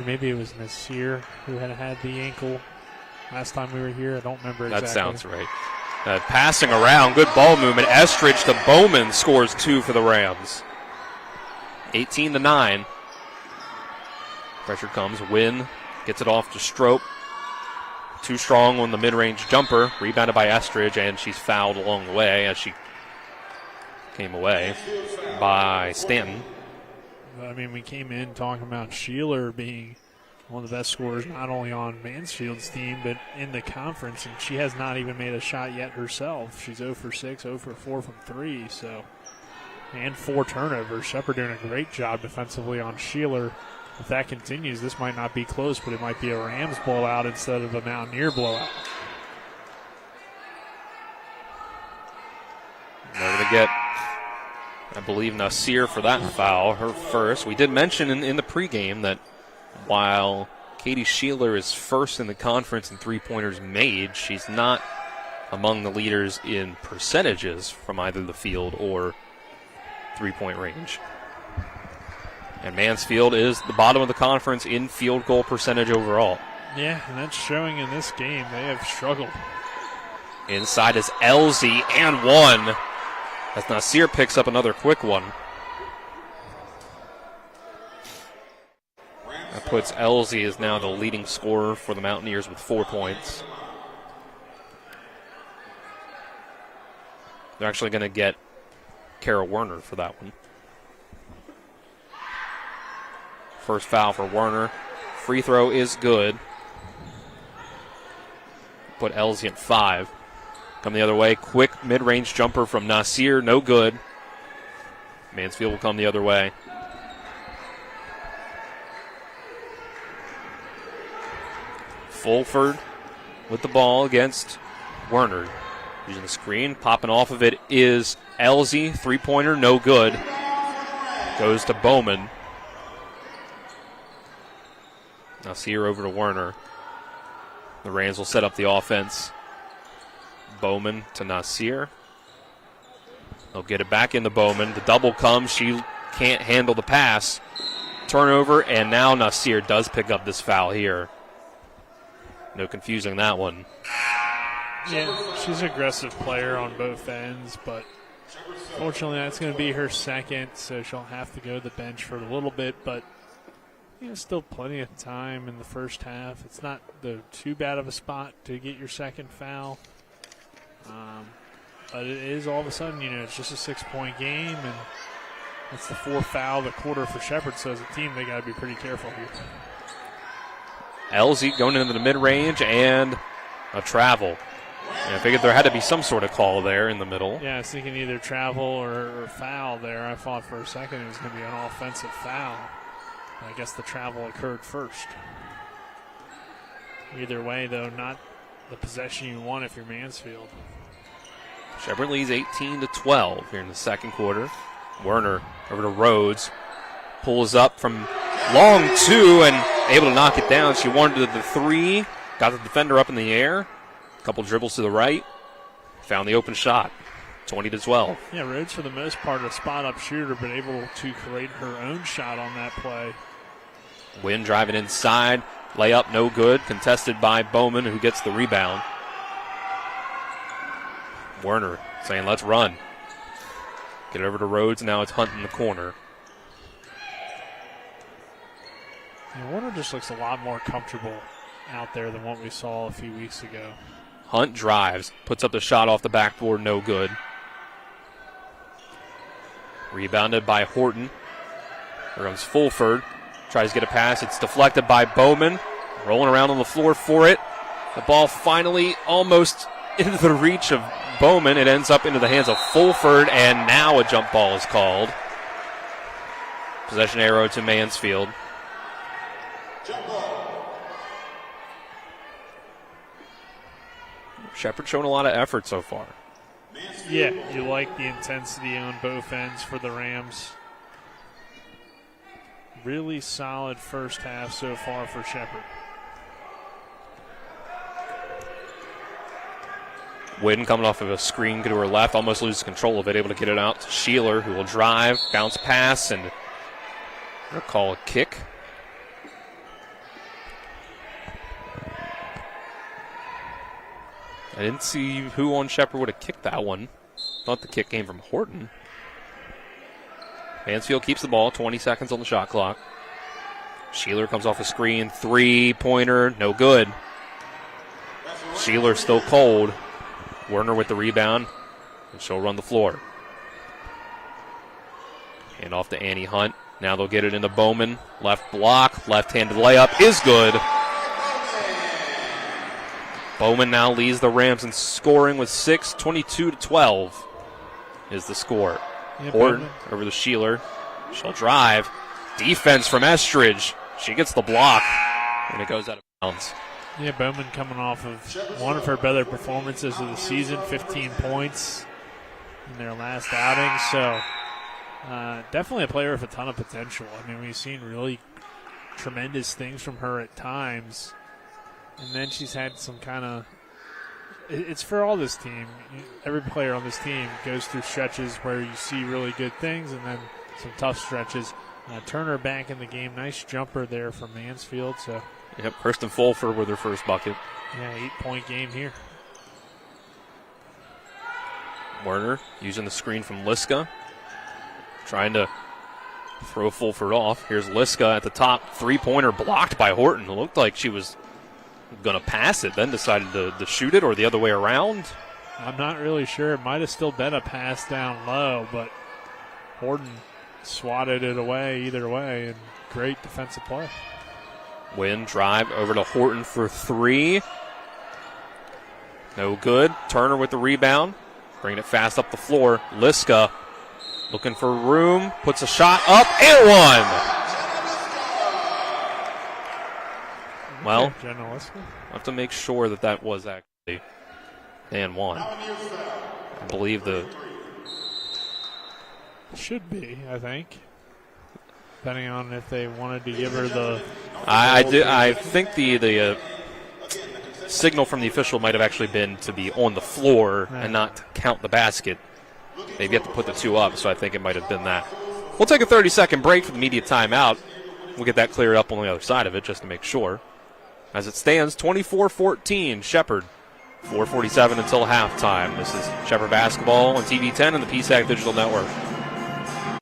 maybe it was Nasir who had the ankle last time we were here. I don't remember exactly. That sounds right. Passing around, good ball movement. Estridge to Bowman scores 2 for the Rams. 18-9. Pressure comes. Wynn gets it off to Strope. Too strong on the mid-range jumper. Rebounded by Estridge, and she's fouled along the way as she came away by Stanton. I mean, we came in talking about Sheeler being one of the best scorers not only on Mansfield's team but in the conference, and she has not even made a shot yet herself. She's 0 for 6, 0 for 4 from 3, and 4 turnovers. Shepherd doing a great job defensively on Sheeler. If that continues, this might not be close, but it might be a Rams blowout instead of a Mountaineer blowout. They're going to get, I believe, Nasir for that foul, her first. We did mention in the pregame that while Katie Sheeler is first in the conference in three-pointers made, she's not among the leaders in percentages from either the field or three-point range. And Mansfield is the bottom of the conference in field goal percentage overall. Yeah, and that's showing in this game. They have struggled. Inside is Elsie, and one. As Nasir picks up another quick one. That puts Elsie as now the leading scorer for the Mountaineers with 4 points. They're actually going to get Kara Werner for that one. First foul for Werner. Free throw is good. Put Elsie at 5. Come the other way. Quick mid-range jumper from Nasir. No good. Mansfield will come the other way. Fulford with the ball against Werner. Using the screen. Popping off of it is Elsie. Three-pointer. No good. Goes to Bowman. Nasir over to Werner. The Rams will set up the offense. Bowman to Nasir. They'll get it back into Bowman. The double comes. She can't handle the pass. Turnover, and now Nasir does pick up this foul here. No confusing that one. Yeah, she's an aggressive player on both ends, but fortunately that's going to be her second, so she'll have to go to the bench for a little bit, but still plenty of time in the first half. It's not too bad of a spot to get your second foul. But it is all of a sudden, it's just a 6-point game, and it's the fourth foul of the quarter for Shepherd, so as a team they got to be pretty careful here. Elsie going into the mid-range and a travel. And I figured there had to be some sort of call there in the middle. Yeah, I was thinking either travel or foul there. I thought for a second it was going to be an offensive foul. I guess the travel occurred first. Either way, though, not the possession you want if you're Mansfield. Shepherd leads 18-12 here in the second quarter. Werner over to Rhodes. Pulls up from long two and able to knock it down. She wanted the three. Got the defender up in the air. A couple dribbles to the right. Found the open shot. 20-12. Yeah, Rhodes for the most part a spot-up shooter, but able to create her own shot on that play. Wynn driving inside. Layup no good. Contested by Bowman, who gets the rebound. Werner saying, let's run. Get it over to Rhodes. Now it's Hunt in the corner. Yeah, Werner just looks a lot more comfortable out there than what we saw a few weeks ago. Hunt drives. Puts up the shot off the backboard. No good. Rebounded by Horton. Here comes Fulford. Tries to get a pass. It's deflected by Bowman. Rolling around on the floor for it. The ball finally almost into the reach of Bowman. It ends up into the hands of Fulford, and now a jump ball is called. Possession arrow to Mansfield. Shepherd showing a lot of effort so far. Yeah, you like the intensity on both ends for the Rams. Really solid first half so far for Shepherd. Wynn coming off of a screen to her left, almost loses control of it, able to get it out to Sheeler, who will drive, bounce pass, and they'll call a kick. I didn't see who on Shepherd would have kicked that one. Thought the kick came from Horton. Mansfield keeps the ball, 20 seconds on the shot clock. Sheeler comes off a screen, three-pointer, no good. Sheeler still cold. Werner with the rebound, and she'll run the floor. Hand off to Annie Hunt. Now they'll get it into Bowman. Left block, left-handed layup is good. Bowman now leads the Rams in scoring with 6, 22-12 is the score. Yeah, Horton over to Sheeler. She'll drive. Defense from Estridge. She gets the block, and it goes out of bounds. Yeah, Bowman coming off of one of her better performances of the season, 15 points in their last outing. So definitely a player with a ton of potential. I mean, we've seen really tremendous things from her at times. And then she's had some kind of – it's for all this team. Every player on this team goes through stretches where you see really good things and then some tough stretches. Turner back in the game. Nice jumper there from Mansfield. So. Yep, Kirsten Fulford with her first bucket. Yeah, 8-point game here. Werner using the screen from Liska. Trying to throw Fulford off. Here's Liska at the top. Three-pointer blocked by Horton. It looked like she was going to pass it, then decided to shoot it, or the other way around. I'm not really sure. It might have still been a pass down low, but Horton swatted it away either way, and great defensive play. Wynn drive over to Horton for three. No good. Turner with the rebound. Bringing it fast up the floor. Liska looking for room. Puts a shot up and one. Well, I have to make sure that was actually and one. I believe should be, I think. Depending on if they wanted to give her the. I think the signal from the official might have actually been to be on the floor and not count the basket. They've yet to put the two up, so I think it might have been that. We'll take a 30-second break for the media timeout. We'll get that cleared up on the other side of it just to make sure. As it stands, 24-14, Shepherd 4:47 until halftime. This is Shepherd Basketball on TV 10 and the PSAC Digital Network.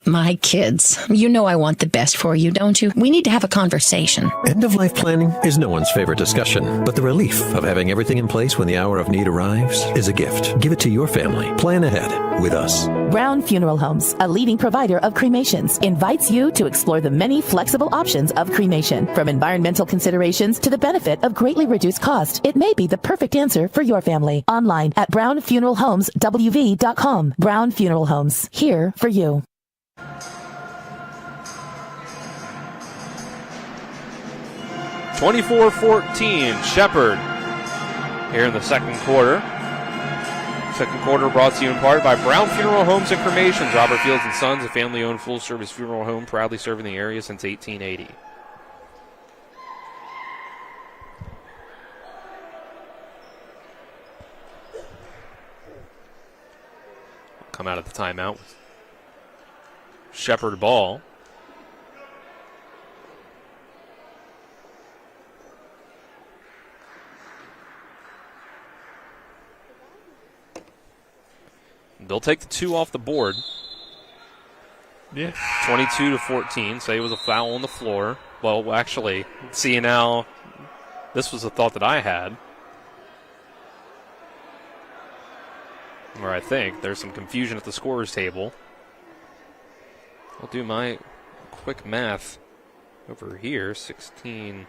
My kids, you know I want the best for you, don't you? We need to have a conversation. End-of-life planning is no one's favorite discussion, but the relief of having everything in place when the hour of need arrives is a gift. Give it to your family. Plan ahead with us. Brown Funeral Homes, a leading provider of cremations, invites you to explore the many flexible options of cremation. From environmental considerations to the benefit of greatly reduced cost, it may be the perfect answer for your family. Online at brownfuneralhomeswv.com. Brown Funeral Homes, here for you. 24-14, Shepherd here in the second quarter. Second quarter brought to you in part by Brown Funeral Homes and Cremations. Robert Fields & Sons, a family-owned full-service funeral home proudly serving the area since 1880. Come out of the timeout with Shepherd ball. They'll take the 2 off the board. Yeah. 22-14. Say it was a foul on the floor. Well, actually, see now, this was a thought that I had. Or I think there's some confusion at the scorer's table. I'll do my quick math over here. 16-22.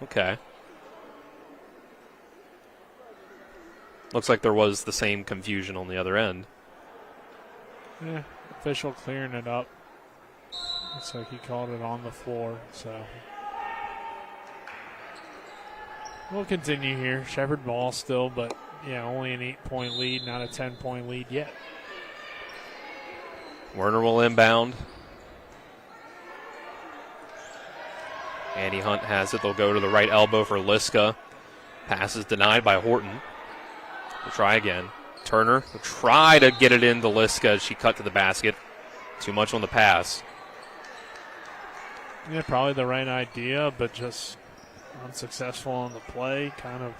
Okay. Looks like there was the same confusion on the other end. Yeah, official clearing it up. Looks like he called it on the floor, so. We'll continue here. Shepherd ball still, but yeah, only an 8-point lead, not a 10-point lead yet. Werner will inbound. Andy Hunt has it. They'll go to the right elbow for Liska. Pass is denied by Horton. We'll try again. Turner will try to get it into Liska. She cut to the basket. Too much on the pass. Yeah, probably the right idea, but just unsuccessful on the play. Kind of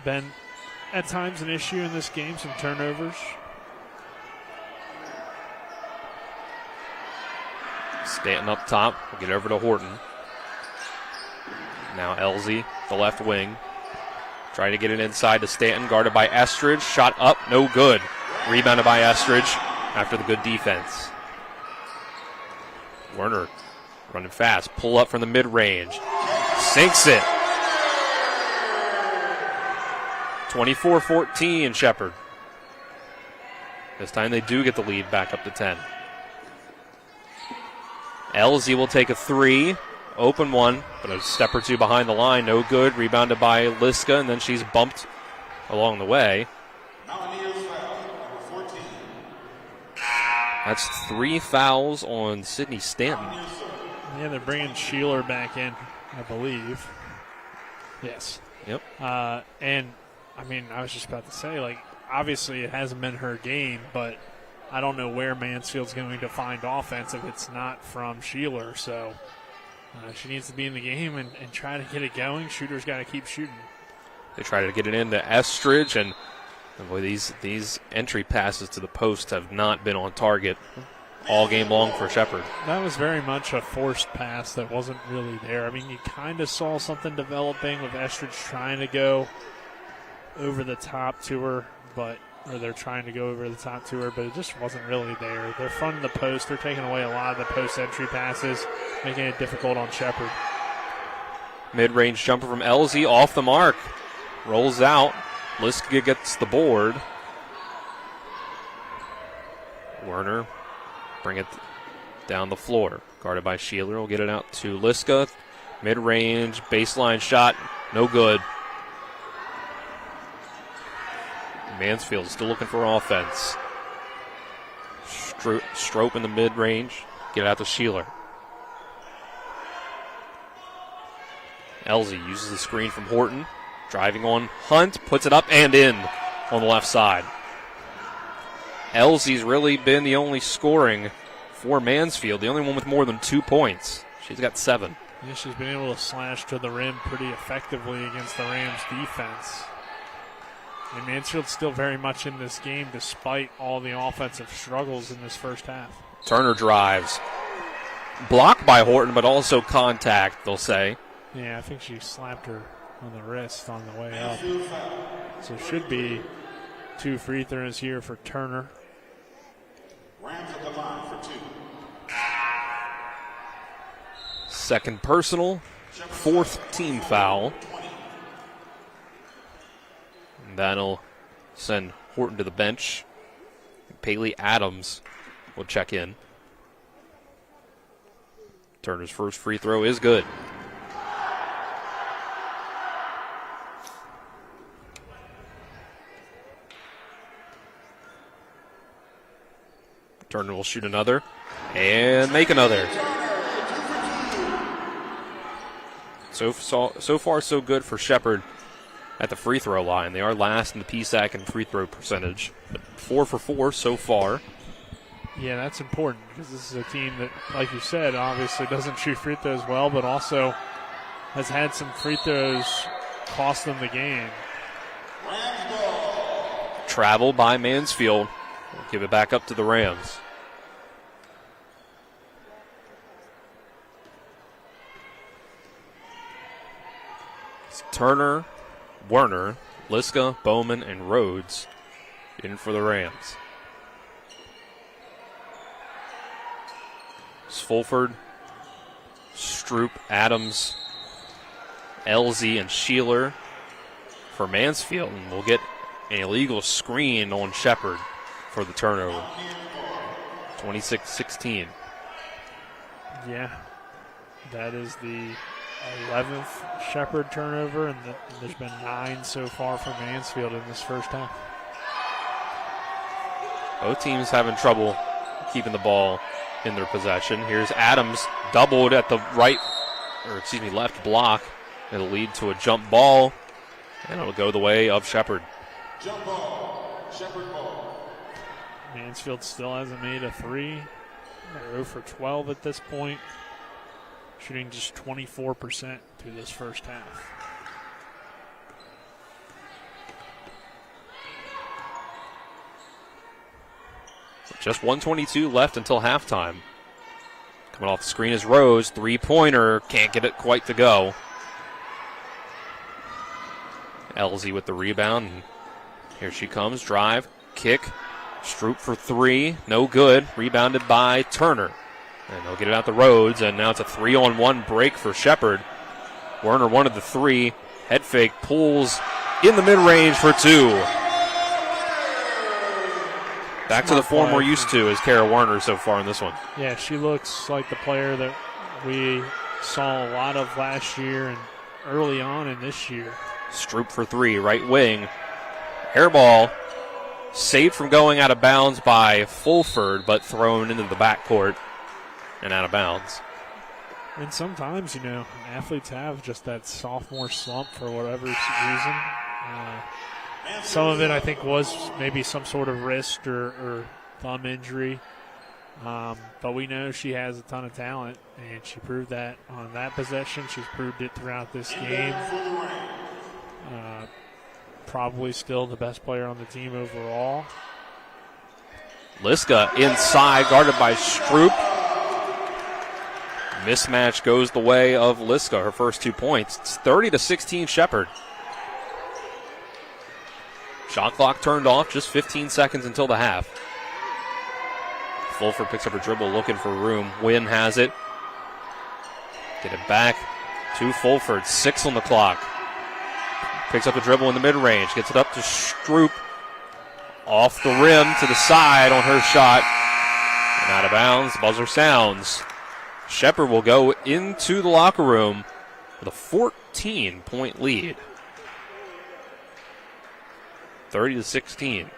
been at times an issue in this game, some turnovers. Stanton up top. We'll get over to Horton. Now Elsie, the left wing. Trying to get it inside to Stanton, guarded by Estridge. Shot up, no good. Rebounded by Estridge after the good defense. Werner running fast. Pull up from the mid-range. Sinks it. 24-14, Shepherd. This time they do get the lead back up to 10. Elsie will take a 3. Open one, but a step or two behind the line. No good. Rebounded by Liska, and then she's bumped along the way. That's 3 fouls on Sydney Stanton. Yeah, they're bringing Sheeler back in, I believe. Yes. Yep. And, I mean, I was just about to say, like, obviously it hasn't been her game, but I don't know where Mansfield's going to find offense if it's not from Sheeler, so she needs to be in the game and try to get it going. Shooter's got to keep shooting. They try to get it into Estridge, and boy, these entry passes to the post have not been on target all game long for Shepherd. That was very much a forced pass that wasn't really there. I mean, you kind of saw something developing with Estridge trying to go over the top to her, but they're trying to go over the top to her, but it just wasn't really there. They're fronting the post. They're taking away a lot of the post entry passes, making it difficult on Shepherd. Mid-range jumper from Elsie off the mark. Rolls out. Liska gets the board. Werner bring it down the floor. Guarded by Sheeler. Will get it out to Liska. Mid-range baseline shot. No good. Mansfield still looking for offense. Strope in the mid-range. Get it out to Sheeler. Elsie uses the screen from Horton. Driving on Hunt. Puts it up and in on the left side. Elsie's really been the only scoring for Mansfield. The only one with more than 2 points. She's got 7. Yeah, she's been able to slash to the rim pretty effectively against the Rams defense. And Mansfield's still very much in this game despite all the offensive struggles in this first half. Turner drives. Blocked by Horton, but also contact, they'll say. Yeah, I think she slapped her on the wrist on the way up. So should be 2 free throws here for Turner. Rams at the line for 2. Second personal, 4th team foul. And that'll send Horton to the bench. Paley Adams will check in. Turner's first free throw is good. Turner will shoot another and make another. So far, so good for Shepherd at the free throw line. They are last in the PSAC in free throw percentage, but 4 for 4 so far. Yeah, that's important because this is a team that, like you said, obviously doesn't shoot free throws well, but also has had some free throws cost them the game. Travel by Mansfield. We'll give it back up to the Rams. It's Turner, Werner, Liska, Bowman, and Rhodes in for the Rams. It's Fulford, Stroop, Adams, Elzy, and Sheeler for Mansfield. And we'll get an illegal screen on Shepherd for the turnover. 26-16. Yeah, that is the 11th Shepherd turnover, and there's been 9 so far for Mansfield in this first half. Both teams having trouble keeping the ball in their possession. Here's Adams doubled at the left block. It'll lead to a jump ball, and it'll go the way of Shepherd. Jump ball. Shepherd ball. Mansfield still hasn't made a 3. They're 0 for 12 at this point, shooting just 24% through this first half. Just 1:22 left until halftime. Coming off the screen is Rose. 3-pointer. Can't get it quite to go. Elzy with the rebound. And here she comes. Drive. Kick. Stroop for 3. No good. Rebounded by Turner. And they'll get it out the Rhodes. And now it's a 3-on-1 break for Shepherd. Werner wanted the 3. Head fake. Pulls in the mid-range for 2. Back to the form we're used to is Kara Werner so far in this one. Yeah, she looks like the player that we saw a lot of last year and early on in this year. Stroop for 3, right wing. Air ball saved from going out of bounds by Fulford, but thrown into the backcourt and out of bounds. And sometimes, athletes have just that sophomore slump for whatever reason. Some of it, I think, was maybe some sort of wrist or thumb injury. But we know she has a ton of talent, and she proved that on that possession. She's proved it throughout this game. Probably still the best player on the team overall. Liska inside, guarded by Stroop. Mismatch goes the way of Liska, her first 2 points. It's 30-16 Shepherd. Shot clock turned off, just 15 seconds until the half. Fulford picks up her dribble, looking for room. Wynn has it. Get it back to Fulford, 6 on the clock. Picks up the dribble in the mid-range, gets it up to Stroop. Off the rim to the side on her shot. And out of bounds, buzzer sounds. Shepherd will go into the locker room with a 14-point lead. 30-16.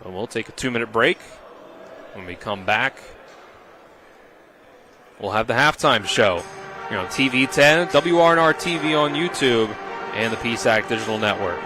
So we'll take a 2-minute break. When we come back, we'll have the halftime show here on TV 10, WRNR TV on YouTube, and the PSAC Digital Network.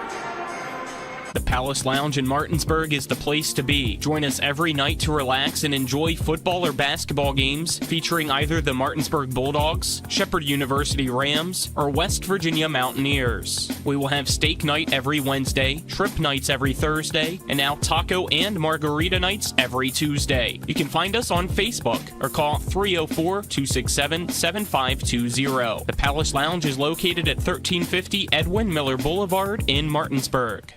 The Palace Lounge in Martinsburg is the place to be. Join us every night to relax and enjoy football or basketball games featuring either the Martinsburg Bulldogs, Shepherd University Rams, or West Virginia Mountaineers. We will have steak night every Wednesday, trip nights every Thursday, and now taco and margarita nights every Tuesday. You can find us on Facebook or call 304-267-7520. The Palace Lounge is located at 1350 Edwin Miller Boulevard in Martinsburg.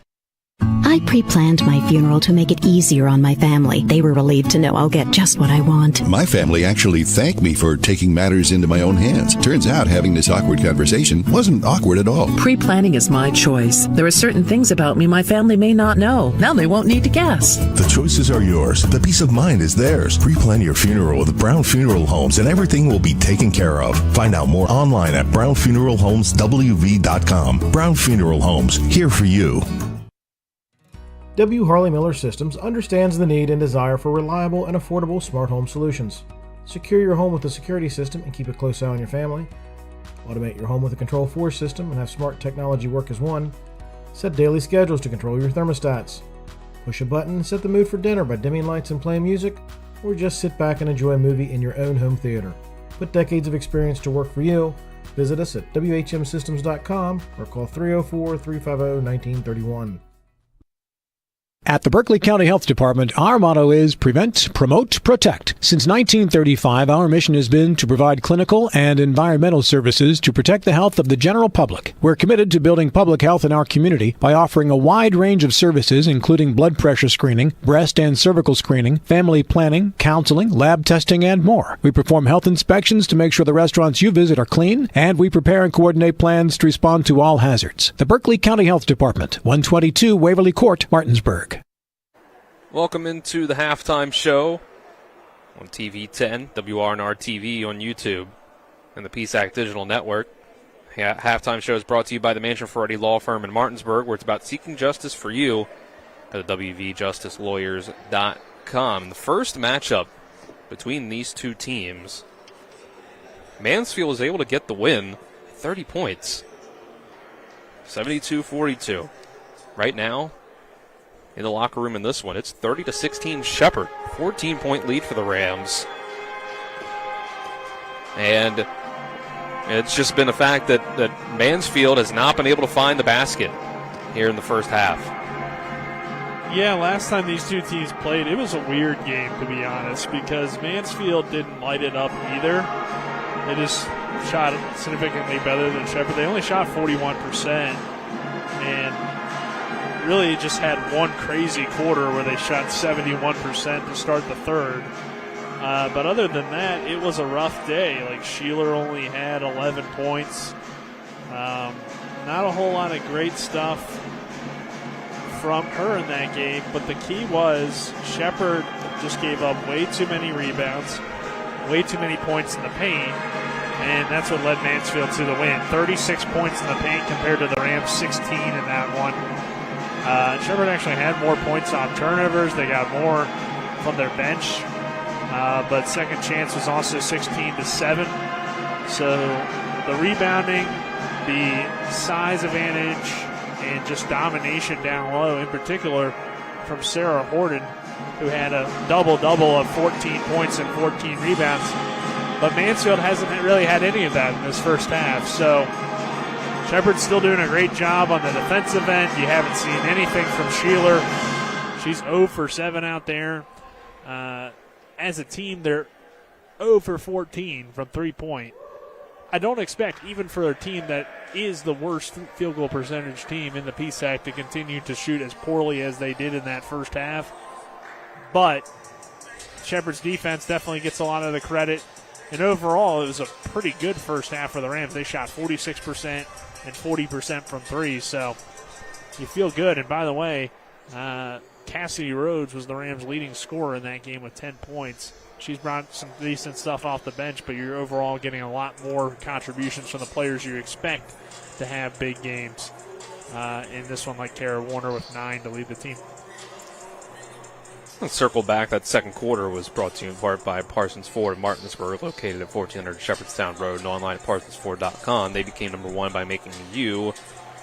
I pre-planned my funeral to make it easier on my family. They were relieved to know I'll get just what I want. My family actually thanked me for taking matters into my own hands. Turns out having this awkward conversation wasn't awkward at all. Pre-planning is my choice. There are certain things about me my family may not know. Now they won't need to guess. The choices are yours. The peace of mind is theirs. Pre-plan your funeral with Brown Funeral Homes and everything will be taken care of. Find out more online at brownfuneralhomeswv.com. Brown Funeral Homes, here for you. W. Harley Miller Systems understands the need and desire for reliable and affordable smart home solutions. Secure your home with a security system and keep a close eye on your family. Automate your home with a Control4 system and have smart technology work as one. Set daily schedules to control your thermostats. Push a button and set the mood for dinner by dimming lights and playing music, or just sit back and enjoy a movie in your own home theater. Put decades of experience to work for you. Visit us at WHMsystems.com or call 304-350-1931. At the Berkeley County Health Department, our motto is Prevent, Promote, Protect. Since 1935, our mission has been to provide clinical and environmental services to protect the health of the general public. We're committed to building public health in our community by offering a wide range of services, including blood pressure screening, breast and cervical screening, family planning, counseling, lab testing, and more. We perform health inspections to make sure the restaurants you visit are clean, and we prepare and coordinate plans to respond to all hazards. The Berkeley County Health Department, 122 Waverly Court, Martinsburg. Welcome into the halftime show on TV 10, WRNR TV on YouTube, and the PSAC Digital Network. Halftime show is brought to you by the Mansion Ferretti Law Firm in Martinsburg, where it's about seeking justice for you at WVJusticeLawyers.com. The first matchup between these two teams, Mansfield was able to get the win, 30 points, 72-42. Right now, in the locker room in this one, it's 30-16 Shepherd, 14-point lead for the Rams. And it's just been a fact that Mansfield has not been able to find the basket here in the first half. Yeah, last time these two teams played, it was a weird game, to be honest, because Mansfield didn't light it up either. They just shot significantly better than Shepherd. They only shot 41%, and really just had one crazy quarter where they shot 71% to start the third. But other than that, it was a rough day. Like, Sheeler only had 11 points. Not a whole lot of great stuff from her in that game, but the key was Shepherd just gave up way too many rebounds, way too many points in the paint, and that's what led Mansfield to the win. 36 points in the paint compared to the Rams' 16 in that one. Shepherd actually had more points on turnovers. They got more from their bench. But second chance was also 16-7. So the rebounding, the size advantage, and just domination down low, in particular from Sarah Horton, who had a double-double of 14 points and 14 rebounds. But Mansfield hasn't really had any of that in this first half. So Shepherd's still doing a great job on the defensive end. You haven't seen anything from Sheeler. She's 0 for 7 out there. As a team, they're 0 for 14 from three-point. I don't expect, even for a team that is the worst field goal percentage team in the PSAC, to continue to shoot as poorly as they did in that first half. But Shepherd's defense definitely gets a lot of the credit. And overall, it was a pretty good first half for the Rams. They shot 46% and 40% from three, so you feel good. And by the way, Cassidy Rhodes was the Rams' leading scorer in that game with 10 points. She's brought some decent stuff off the bench, but you're overall getting a lot more contributions from the players you expect to have big games. In this one, like Tara Warner with 9 to lead the team. Let's circle back. That second quarter was brought to you in part by Parsons Ford in Martinsburg, located at 1400 Shepherdstown Road and online at parsonsford.com. They became number one by making you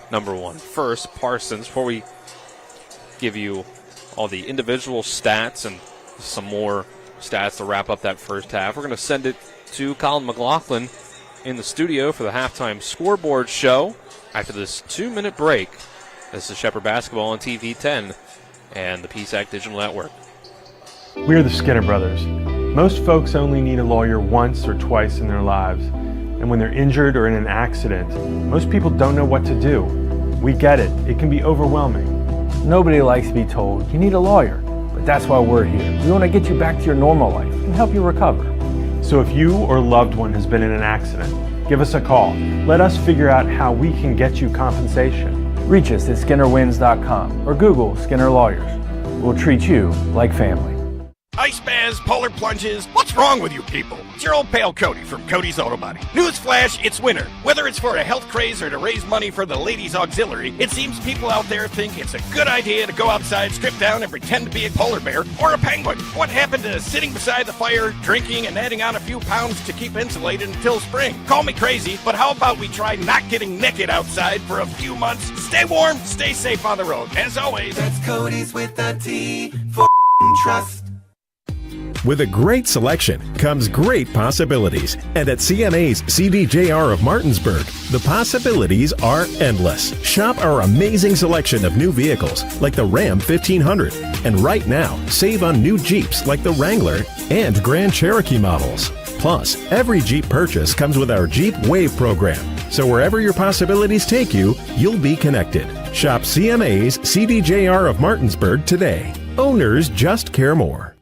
number one first. Parsons, before we give you all the individual stats and some more stats to wrap up that first half. We're going to send it to Colin McLaughlin in the studio for the halftime scoreboard show after this 2-minute break. This is Shepherd Basketball on TV 10 and the PSAC Digital Network. We are the Skinner Brothers. Most folks only need a lawyer once or twice in their lives. And when they're injured or in an accident, most people don't know what to do. We get it. It can be overwhelming. Nobody likes to be told you need a lawyer, but that's why we're here. We want to get you back to your normal life and help you recover. So if you or a loved one has been in an accident, give us a call. Let us figure out how we can get you compensation. Reach us at SkinnerWins.com or Google Skinner Lawyers. We'll treat you like family. Ice baths, polar plunges, what's wrong with you people? It's your old pal Cody from Cody's Auto Body. Newsflash, it's winter. Whether it's for a health craze or to raise money for the ladies' auxiliary, it seems people out there think it's a good idea to go outside, strip down, and pretend to be a polar bear or a penguin. What happened to sitting beside the fire, drinking, and adding on a few pounds to keep insulated until spring? Call me crazy, but how about we try not getting naked outside for a few months? Stay warm, stay safe on the road. As always, that's Cody's with a T for trust. With a great selection comes great possibilities. And at CMA's CDJR of Martinsburg, the possibilities are endless. Shop our amazing selection of new vehicles like the Ram 1500. And right now, save on new Jeeps like the Wrangler and Grand Cherokee models. Plus, every Jeep purchase comes with our Jeep Wave program. So wherever your possibilities take you, you'll be connected. Shop CMA's CDJR of Martinsburg today. Owners just care more.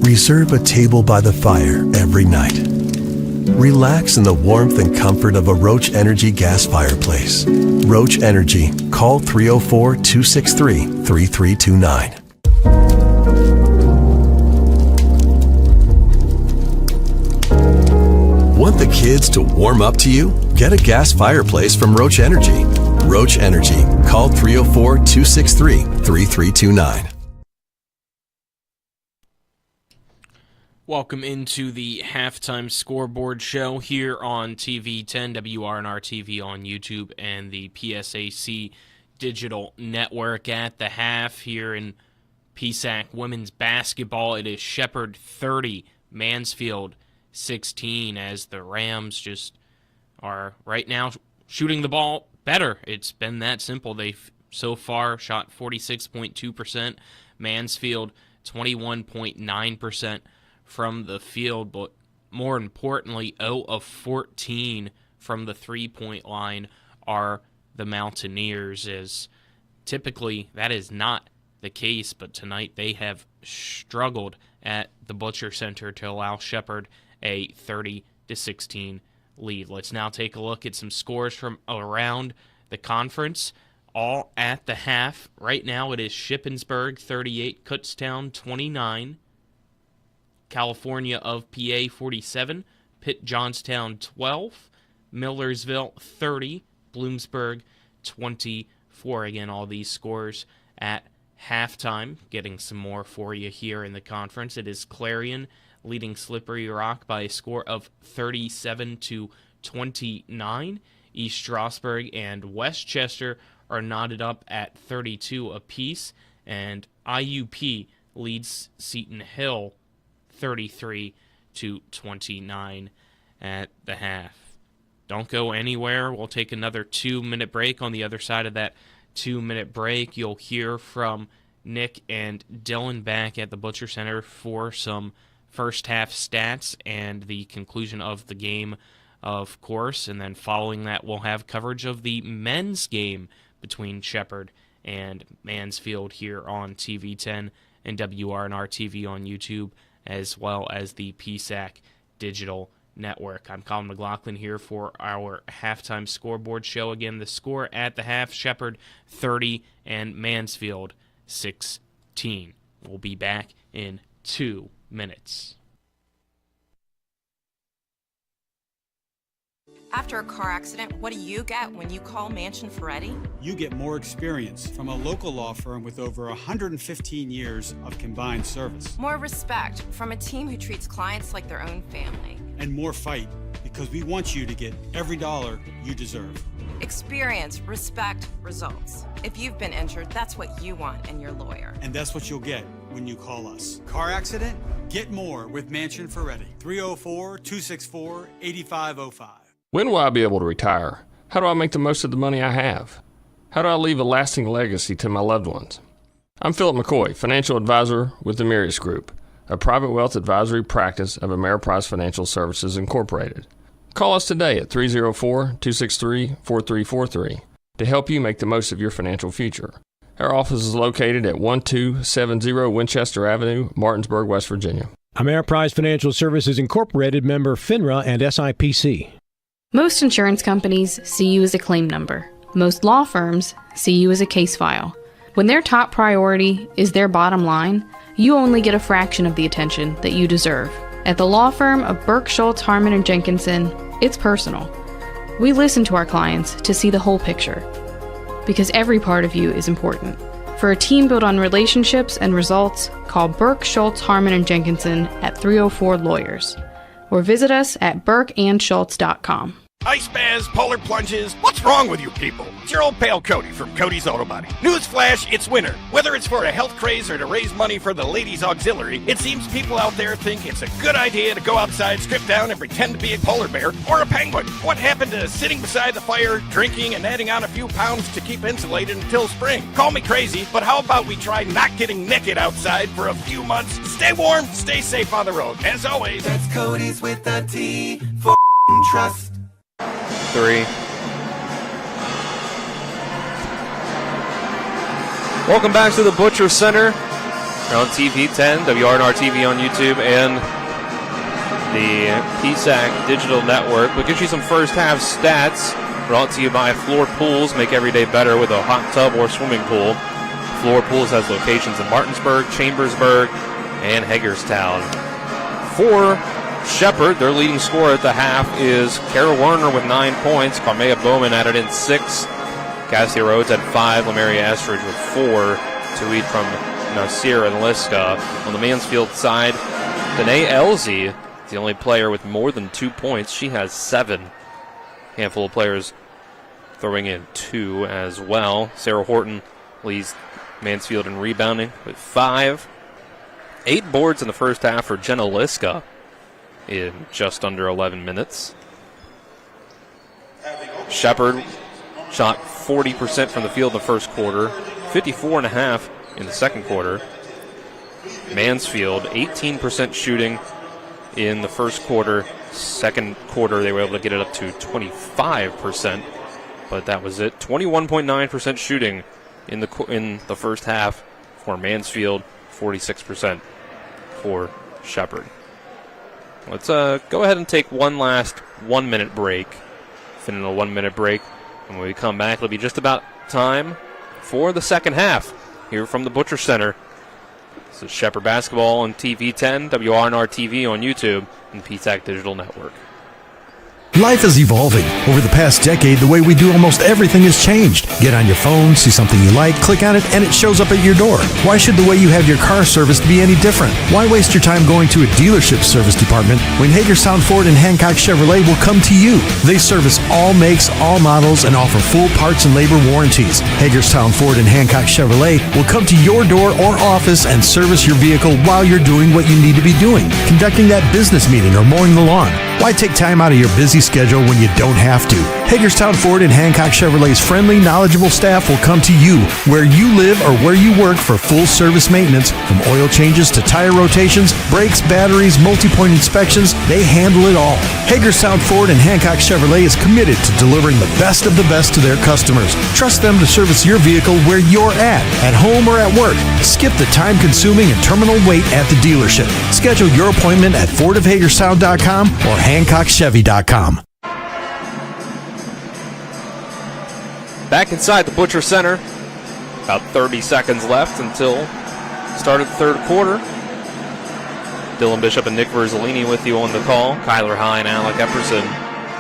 Reserve a table by the fire every night. Relax in the warmth and comfort of a Roach Energy gas fireplace. Roach Energy. Call 304-263-3329. Want the kids to warm up to you? Get a gas fireplace from Roach Energy. Roach Energy. Call 304-263-3329. Welcome into the halftime scoreboard show here on TV 10, WRNR TV on YouTube, and the PSAC Digital Network. At the half here in PSAC women's basketball, it is Shepherd 30, Mansfield 16, as the Rams just are right now shooting the ball better. It's been that simple. They've so far shot 46.2%, Mansfield 21.9% from the field, but more importantly, 0 of 14 from the three-point line are the Mountaineers, as typically that is not the case, but tonight they have struggled at the Butcher Center to allow Shepherd a 30-16 lead. Let's now take a look at some scores from around the conference, all at the half. Right now it is Shippensburg 38, Kutztown 29, California of PA 47, Pitt Johnstown 12, Millersville 30, Bloomsburg 24. Again, all these scores at halftime. Getting some more for you here in the conference. It is Clarion leading Slippery Rock by a score of 37-29. East Strasburg and Westchester are knotted up at 32 apiece, and IUP leads Seton Hill 33-29 at the half. Don't go anywhere. We'll take another 2-minute break. On the other side of that 2-minute break, you'll hear from Nick and Dylan back at the Butcher Center for some first half stats and the conclusion of the game, of course. And then following that, we'll have coverage of the men's game between Shepherd and Mansfield here on TV 10 and WRNR TV on YouTube, as well as the PSAC Digital Network. I'm Colin McLaughlin here for our halftime scoreboard show. Again, the score at the half, Shepherd 30 and Mansfield 16. We'll be back in 2 minutes. After a car accident, what do you get when you call Mansion Ferretti? You get more experience from a local law firm with over 115 years of combined service. More respect from a team who treats clients like their own family. And more fight, because we want you to get every dollar you deserve. Experience, respect, results. If you've been injured, that's what you want in your lawyer. And that's what you'll get when you call us. Car accident? Get more with Mansion Ferretti. 304-264-8505. When will I be able to retire? How do I make the most of the money I have? How do I leave a lasting legacy to my loved ones? I'm Philip McCoy, financial advisor with the Mirius Group, a private wealth advisory practice of Ameriprise Financial Services Incorporated. Call us today at 304-263-4343 to help you make the most of your financial future. Our office is located at 1270 Winchester Avenue, Martinsburg, West Virginia. Ameriprise Financial Services Incorporated, member FINRA and SIPC. Most insurance companies see you as a claim number. Most law firms see you as a case file. When their top priority is their bottom line, you only get a fraction of the attention that you deserve. At the law firm of Burke, Schultz, Harmon & Jenkinson, it's personal. We listen to our clients to see the whole picture, because every part of you is important. For a team built on relationships and results, call Burke, Schultz, Harmon & Jenkinson at 304-LAWYERS, or visit us at burkeandschultz.com. Ice baths, polar plunges, what's wrong with you people? It's your old pal Cody from Cody's Auto Body. Newsflash, it's winter. Whether it's for a health craze or to raise money for the ladies' auxiliary, it seems people out there think it's a good idea to go outside, strip down, and pretend to be a polar bear or a penguin. What happened to sitting beside the fire, drinking, and adding on a few pounds to keep insulated until spring? Call me crazy, but how about we try not getting naked outside for a few months? Stay warm, stay safe on the road. As always, that's Cody's with a T for trust. 3. Welcome back to the Butcher Center. We're on TV 10, WRNR TV on YouTube, and the PSAC Digital Network. We'll get you some first half stats brought to you by Floor Pools. Make every day better with a hot tub or swimming pool. Floor Pools has locations in Martinsburg, Chambersburg, and Hagerstown. For Shepherd, their leading scorer at the half is Kara Werner with 9 points. Carmea Bowman added in 6. Cassie Rhodes had 5. Lamaria Estridge with 4. To eat from Nasir and Liska. On the Mansfield side, Danae Elzy, the only player with more than 2 points. She has 7. Handful of players throwing in 2 as well. Sarah Horton leads Mansfield in rebounding with 5. 8 boards in the first half for Jenna Liska in just under 11 minutes. Shepherd shot 40% from the field in the first quarter, 54.5% in the second quarter. Mansfield, 18% shooting in the first quarter. Second quarter, they were able to get it up to 25%, but that was it. 21.9% shooting in the first half for Mansfield, 46% for Shepherd. Let's go ahead and take one last 1 minute break. Finish a 1 minute break. And when we come back, it'll be just about time for the second half here from the Butcher Center. This is Shepherd Basketball on TV 10, WRNR TV on YouTube, and PSAC Digital Network. Life is evolving. Over the past decade, the way we do almost everything has changed. Get on your phone, see something you like, click on it, and it shows up at your door. Why should the way you have your car serviced be any different? Why waste your time going to a dealership service department when Hagerstown Ford and Hancock Chevrolet will come to you? They service all makes, all models, and offer full parts and labor warranties. Hagerstown Ford and Hancock Chevrolet will come to your door or office and service your vehicle while you're doing what you need to be doing, conducting that business meeting or mowing the lawn. Why take time out of your busy schedule when you don't have to? Hagerstown Ford and Hancock Chevrolet's friendly, knowledgeable staff will come to you where you live or where you work for full service maintenance, from oil changes to tire rotations, brakes, batteries, multi-point inspections. They handle it all. Hagerstown Ford and Hancock Chevrolet is committed to delivering the best of the best to their customers. Trust them to service your vehicle where you're at home or at work. Skip the time-consuming and terminal wait at the dealership. Schedule your appointment at fordofhagerstown.com or HancockChevy.com. Back inside the Butcher Center. About 30 seconds left until start of the third quarter. Dylan Bishop and Nick Verzolini with you on the call. Kyler High and Alec Epperson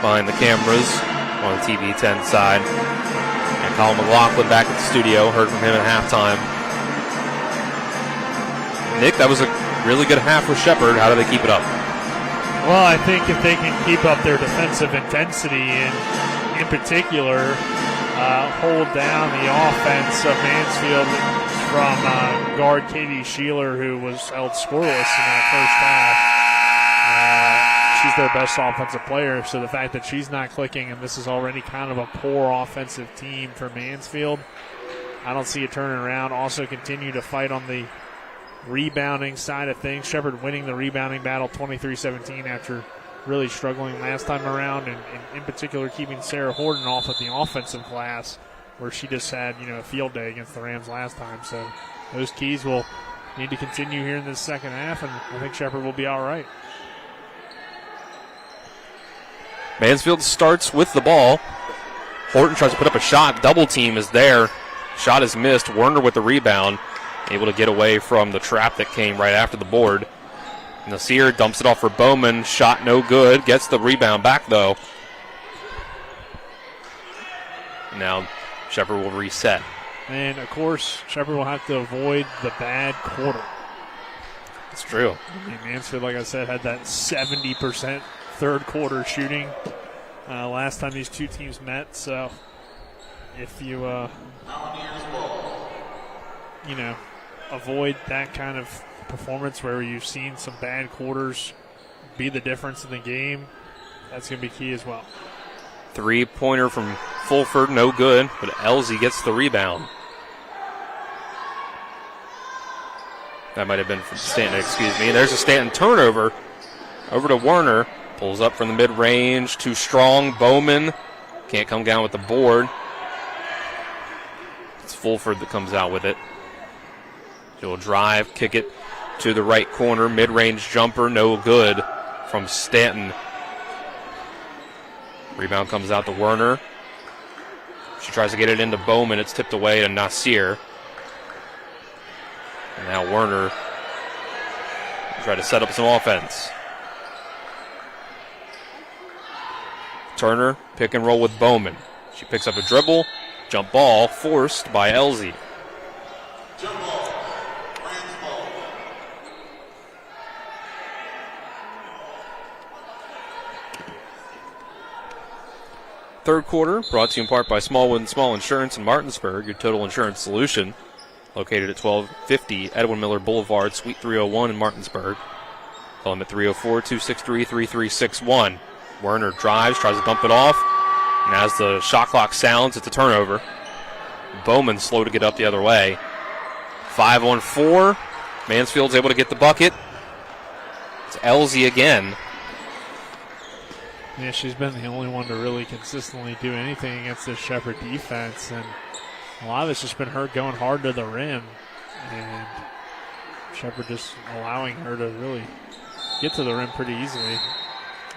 behind the cameras on the TV 10 side. And Colin McLaughlin back at the studio. Heard from him at halftime. Nick, that was a really good half for Shepherd. How do they keep it up? Well, I think if they can keep up their defensive intensity and in particular, hold down the offense of Mansfield from guard Katie Sheeler, who was held scoreless in that first half. She's their best offensive player, so the fact that she's not clicking and this is already kind of a poor offensive team for Mansfield, I don't see it turning around. Also continue to fight on the rebounding side of things. Shepherd winning the rebounding battle 23-17 after really struggling last time around, and in particular keeping Sarah Horton off of the offensive glass, where she just had a field day against the Rams last time. So those keys will need to continue here in this second half, and I think Shepherd will be all right. Mansfield starts with the ball. Horton tries to put up a shot. Double team is there. Shot is missed. Werner with the rebound, able to get away from the trap that came right after the board. Nasir dumps it off for Bowman. Shot no good. Gets the rebound back, though. Now Shepherd will reset. And, of course, Shepherd will have to avoid the bad quarter. It's true. I mean, Mansfield, like I said, had that 70% third quarter shooting last time these two teams met. So if you, avoid that kind of performance where you've seen some bad quarters be the difference in the game, that's going to be key as well. Three-pointer from Fulford, no good, but Elsie gets the rebound. That might have been from Stanton, excuse me. There's a Stanton turnover. Over to Werner. Pulls up from the mid-range. Too strong. Bowman can't come down with the board. It's Fulford that comes out with it. He'll drive, kick it to the right corner. Mid-range jumper, no good from Stanton. Rebound comes out to Werner. She tries to get it into Bowman. It's tipped away to Nasir. And now Werner try to set up some offense. Turner, pick and roll with Bowman. She picks up a dribble. Jump ball forced by Elsie. Third quarter, brought to you in part by Smallwood & Small Insurance in Martinsburg, your total insurance solution. Located at 1250 Edwin Miller Boulevard, Suite 301 in Martinsburg. Call him at 304-263-3361. Werner drives, tries to dump it off. And as the shot clock sounds, it's a turnover. Bowman slow to get up the other way. 5-on-4. Mansfield's able to get the bucket. It's Elsie again. Yeah, she's been the only one to really consistently do anything against this Shepherd defense, and a lot of it's just been her going hard to the rim, and Shepherd just allowing her to really get to the rim pretty easily.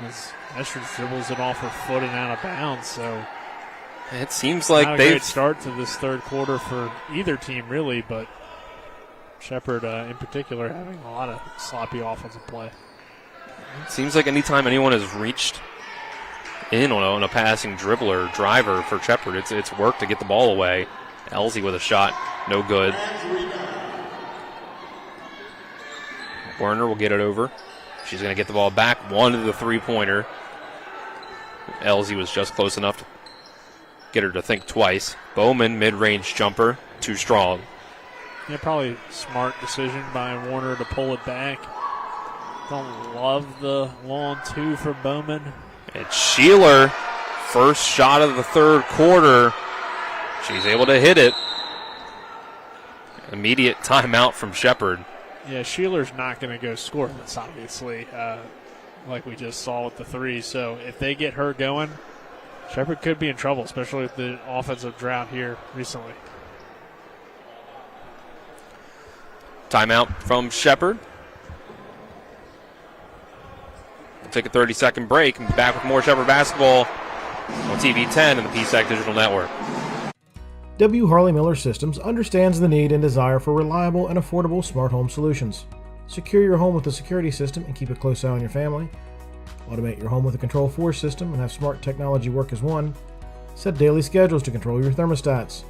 As Estridge dribbles it off her foot and out of bounds, so it seems like not a great start to this third quarter for either team, really, but Shepherd in particular having a lot of sloppy offensive play. It seems like anytime anyone has reached in on a passing dribbler driver for Shepherd, it's work to get the ball away. Elsie with a shot, no good. Werner will get it over. She's going to get the ball back. One to the three-pointer. Elsie was just close enough to get her to think twice. Bowman, mid-range jumper, too strong. Yeah, probably smart decision by Warner to pull it back. Don't love the long two for Bowman. It's Sheeler, first shot of the third quarter. She's able to hit it. Immediate timeout from Shepherd. Yeah, Sheeler's not going to go scoreless, obviously, like we just saw with the three. So if they get her going, Shepherd could be in trouble, especially with the offensive drought here recently. Timeout from Shepherd. We'll take a 30-second break and be back with more Shepherd basketball on TV 10 and the PSAC Digital Network. W. Harley Miller Systems understands the need and desire for reliable and affordable smart home solutions. Secure your home with a security system and keep a close eye on your family. Automate your home with a Control 4 system and have smart technology work as one. Set daily schedules to control your thermostats.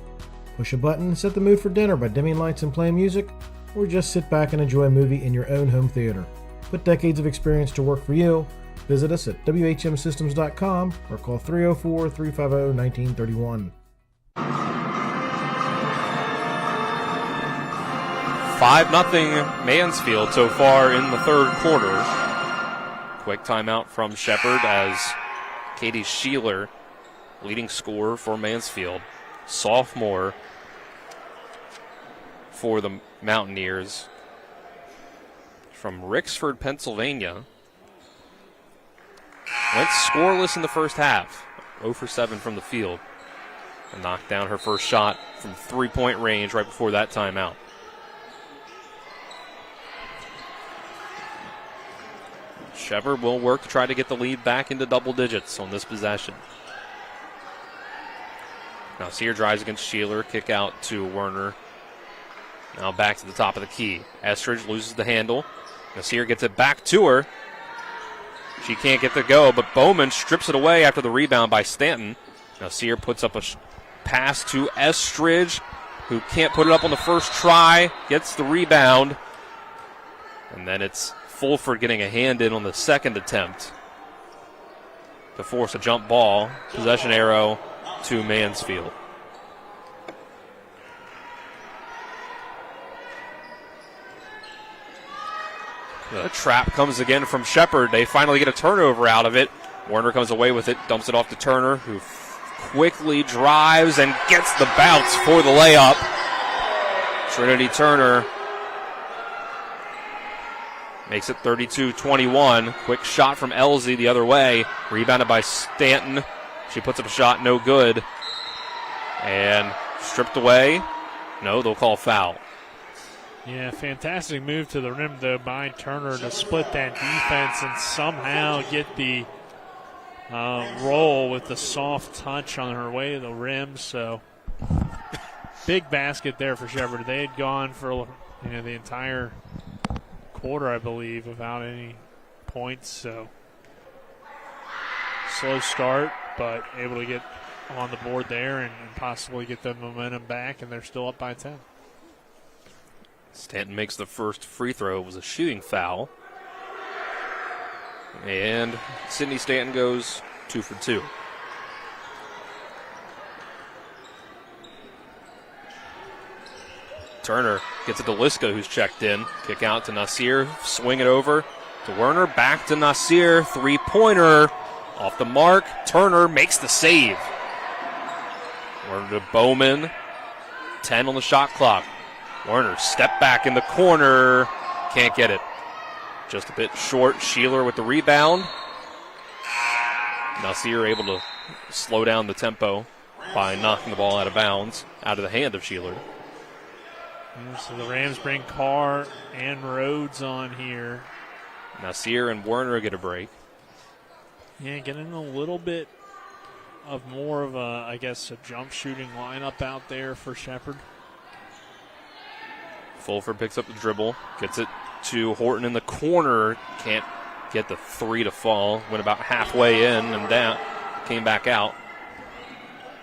Push a button and set the mood for dinner by dimming lights and playing music, or just sit back and enjoy a movie in your own home theater. Put decades of experience to work for you. Visit us at whmsystems.com or call 304-350-1931. 5-0 Mansfield so far in the third quarter. Quick timeout from Shepherd as Katie Sheeler, leading scorer for Mansfield, sophomore for the Mountaineers from Rixford, Pennsylvania. Went scoreless in the first half, 0 for 7 from the field, and knocked down her first shot from three-point range right before that timeout. Shepherd will work to try to get the lead back into double digits on this possession. Now Sear drives against Sheeler, kick out to Werner. Now back to the top of the key. Estridge loses the handle. Nasir gets it back to her. She can't get the go, but Bowman strips it away after the rebound by Stanton. Nasir puts up a pass to Estridge, who can't put it up on the first try, gets the rebound. And then it's Fulford getting a hand in on the second attempt to force a jump ball. Possession arrow to Mansfield. The trap comes again from Shepherd. They finally get a turnover out of it. Werner comes away with it, dumps it off to Turner, who quickly drives and gets the bounce for the layup. Trinity Turner makes it 32-21. Quick shot from Elsie the other way. Rebounded by Stanton. She puts up a shot, no good. And stripped away. No, they'll call foul. Yeah, fantastic move to the rim, though, by Turner to split that defense and somehow get the roll with the soft touch on her way to the rim. So, big basket there for Shepherd. They had gone for the entire quarter, I believe, without any points. So, slow start, but able to get on the board there and possibly get the momentum back, and they're still up by 10. Stanton makes the first free throw. It was a shooting foul. And Sydney Stanton goes 2 for 2. Turner gets it to Liska, who's checked in. Kick out to Nasir. Swing it over to Werner. Back to Nasir. Three-pointer. Off the mark. Turner makes the save. Werner to Bowman. 10 on the shot clock. Werner step back in the corner. Can't get it. Just a bit short. Sheeler with the rebound. Nasir able to slow down the tempo by knocking the ball out of bounds, out of the hand of Sheeler. So the Rams bring Carr and Rhodes on here. Nasir and Werner get a break. Yeah, getting a little bit of more of a jump shooting lineup out there for Shepherd. Fulford picks up the dribble, gets it to Horton in the corner. Can't get the three to fall. Went about halfway in and down. Came back out.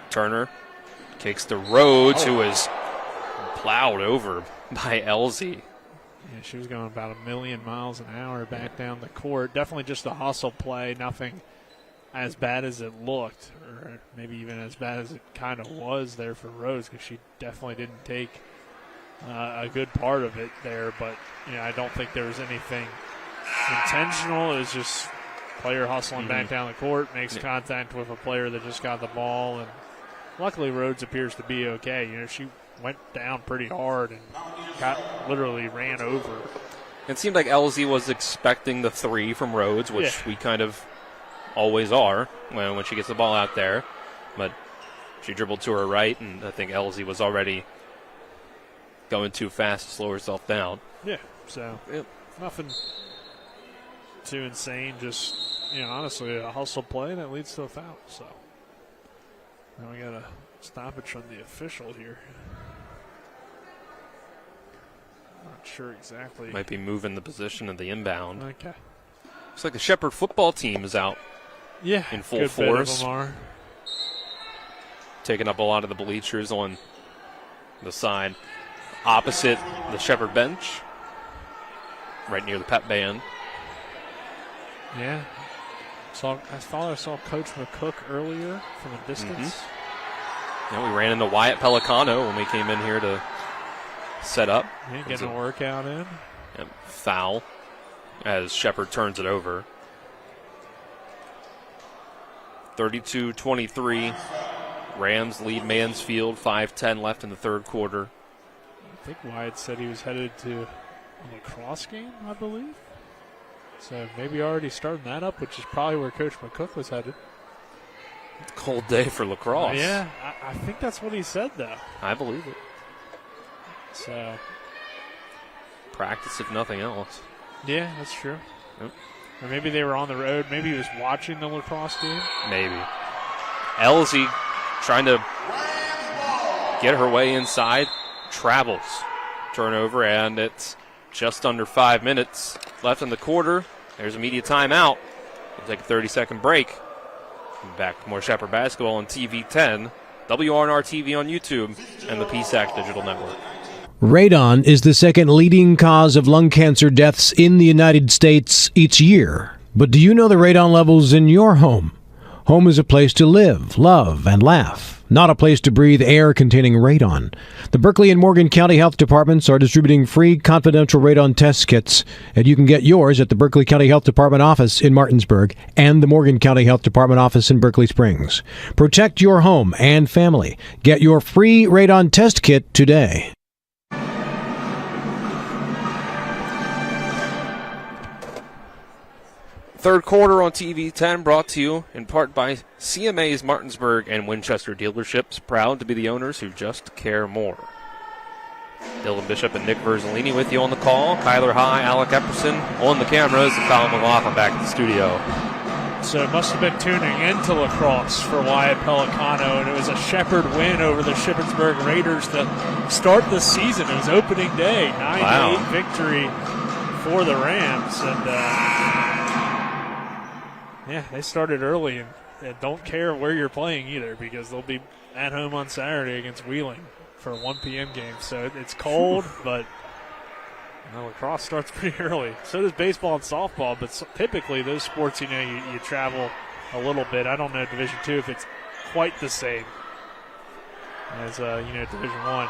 Turner kicks to Rhodes, who is plowed over by Elsie. Yeah, she was going about 1,000,000 miles an hour back down the court. Definitely just a hustle play. Nothing as bad as it looked, or maybe even as bad as it kind of was there for Rhodes, because she definitely didn't take a good part of it there. But I don't think there was anything intentional. It was just player hustling back down the court, makes contact with a player that just got the ball, and luckily Rhodes appears to be okay. She went down pretty hard and literally ran over. It seemed like Elsie was expecting the three from Rhodes, which we kind of always are when she gets the ball out there. But she dribbled to her right, and I think Elsie was already going too fast to slow herself down. Yeah, so nothing too insane. Just, honestly, a hustle play that leads to a foul. So now we got a stoppage from the official here. Not sure exactly. Might be moving the position of the inbound. Okay. Looks like the Shepherd football team is out. Yeah, in full good force. Bit of them are. Taking up a lot of the bleachers on the side opposite the Shepherd bench, right near the pep band. Yeah. I thought I saw Coach McCook earlier from a distance. Yeah, we ran into Wyatt Pelicano when we came in here to set up. Yeah, getting a workout in. Yep, foul as Shepard turns it over. 32-23. Rams lead Mansfield. 5:10 left in the third quarter. I think Wyatt said he was headed to a lacrosse game, I believe. So maybe already starting that up, which is probably where Coach McCook was headed. Cold day for lacrosse. Yeah, I think that's what he said, though. I believe it. So practice, if nothing else. Yeah, that's true. Yep. Or maybe they were on the road. Maybe he was watching the lacrosse game. Maybe. Elsie trying to get her way inside. Travels. Turnover, and it's just under 5 minutes left in the quarter. There's a media timeout. We'll take a 30-second break. Back to more Shepherd basketball on TV 10, WRNR TV on YouTube, and the PSAC Digital Network. Radon is the second leading cause of lung cancer deaths in the United States each year. But do you know the radon levels in your home? Home is a place to live, love, and laugh, not a place to breathe air containing radon. The Berkeley and Morgan County Health Departments are distributing free confidential radon test kits, and you can get yours at the Berkeley County Health Department office in Martinsburg and the Morgan County Health Department office in Berkeley Springs. Protect your home and family. Get your free radon test kit today. Third quarter on TV 10 brought to you in part by CMA's Martinsburg and Winchester dealerships, proud to be the owners who just care more. Dylan Bishop and Nick Verzolini with you on the call. Kyler High, Alec Epperson on the cameras, and Colin McLaughlin back at the studio. So it must have been tuning into lacrosse for Wyatt Pelicano, and it was a Shepherd win over the Shippensburg Raiders to start the season. It was opening day, 9-8 victory for the Rams, and yeah, they started early and don't care where you're playing either, because they'll be at home on Saturday against Wheeling for a 1 p.m. game. So it's cold, but lacrosse starts pretty early. So does baseball and softball, but typically those sports, you travel a little bit. I don't know Division II if it's quite the same as Division I.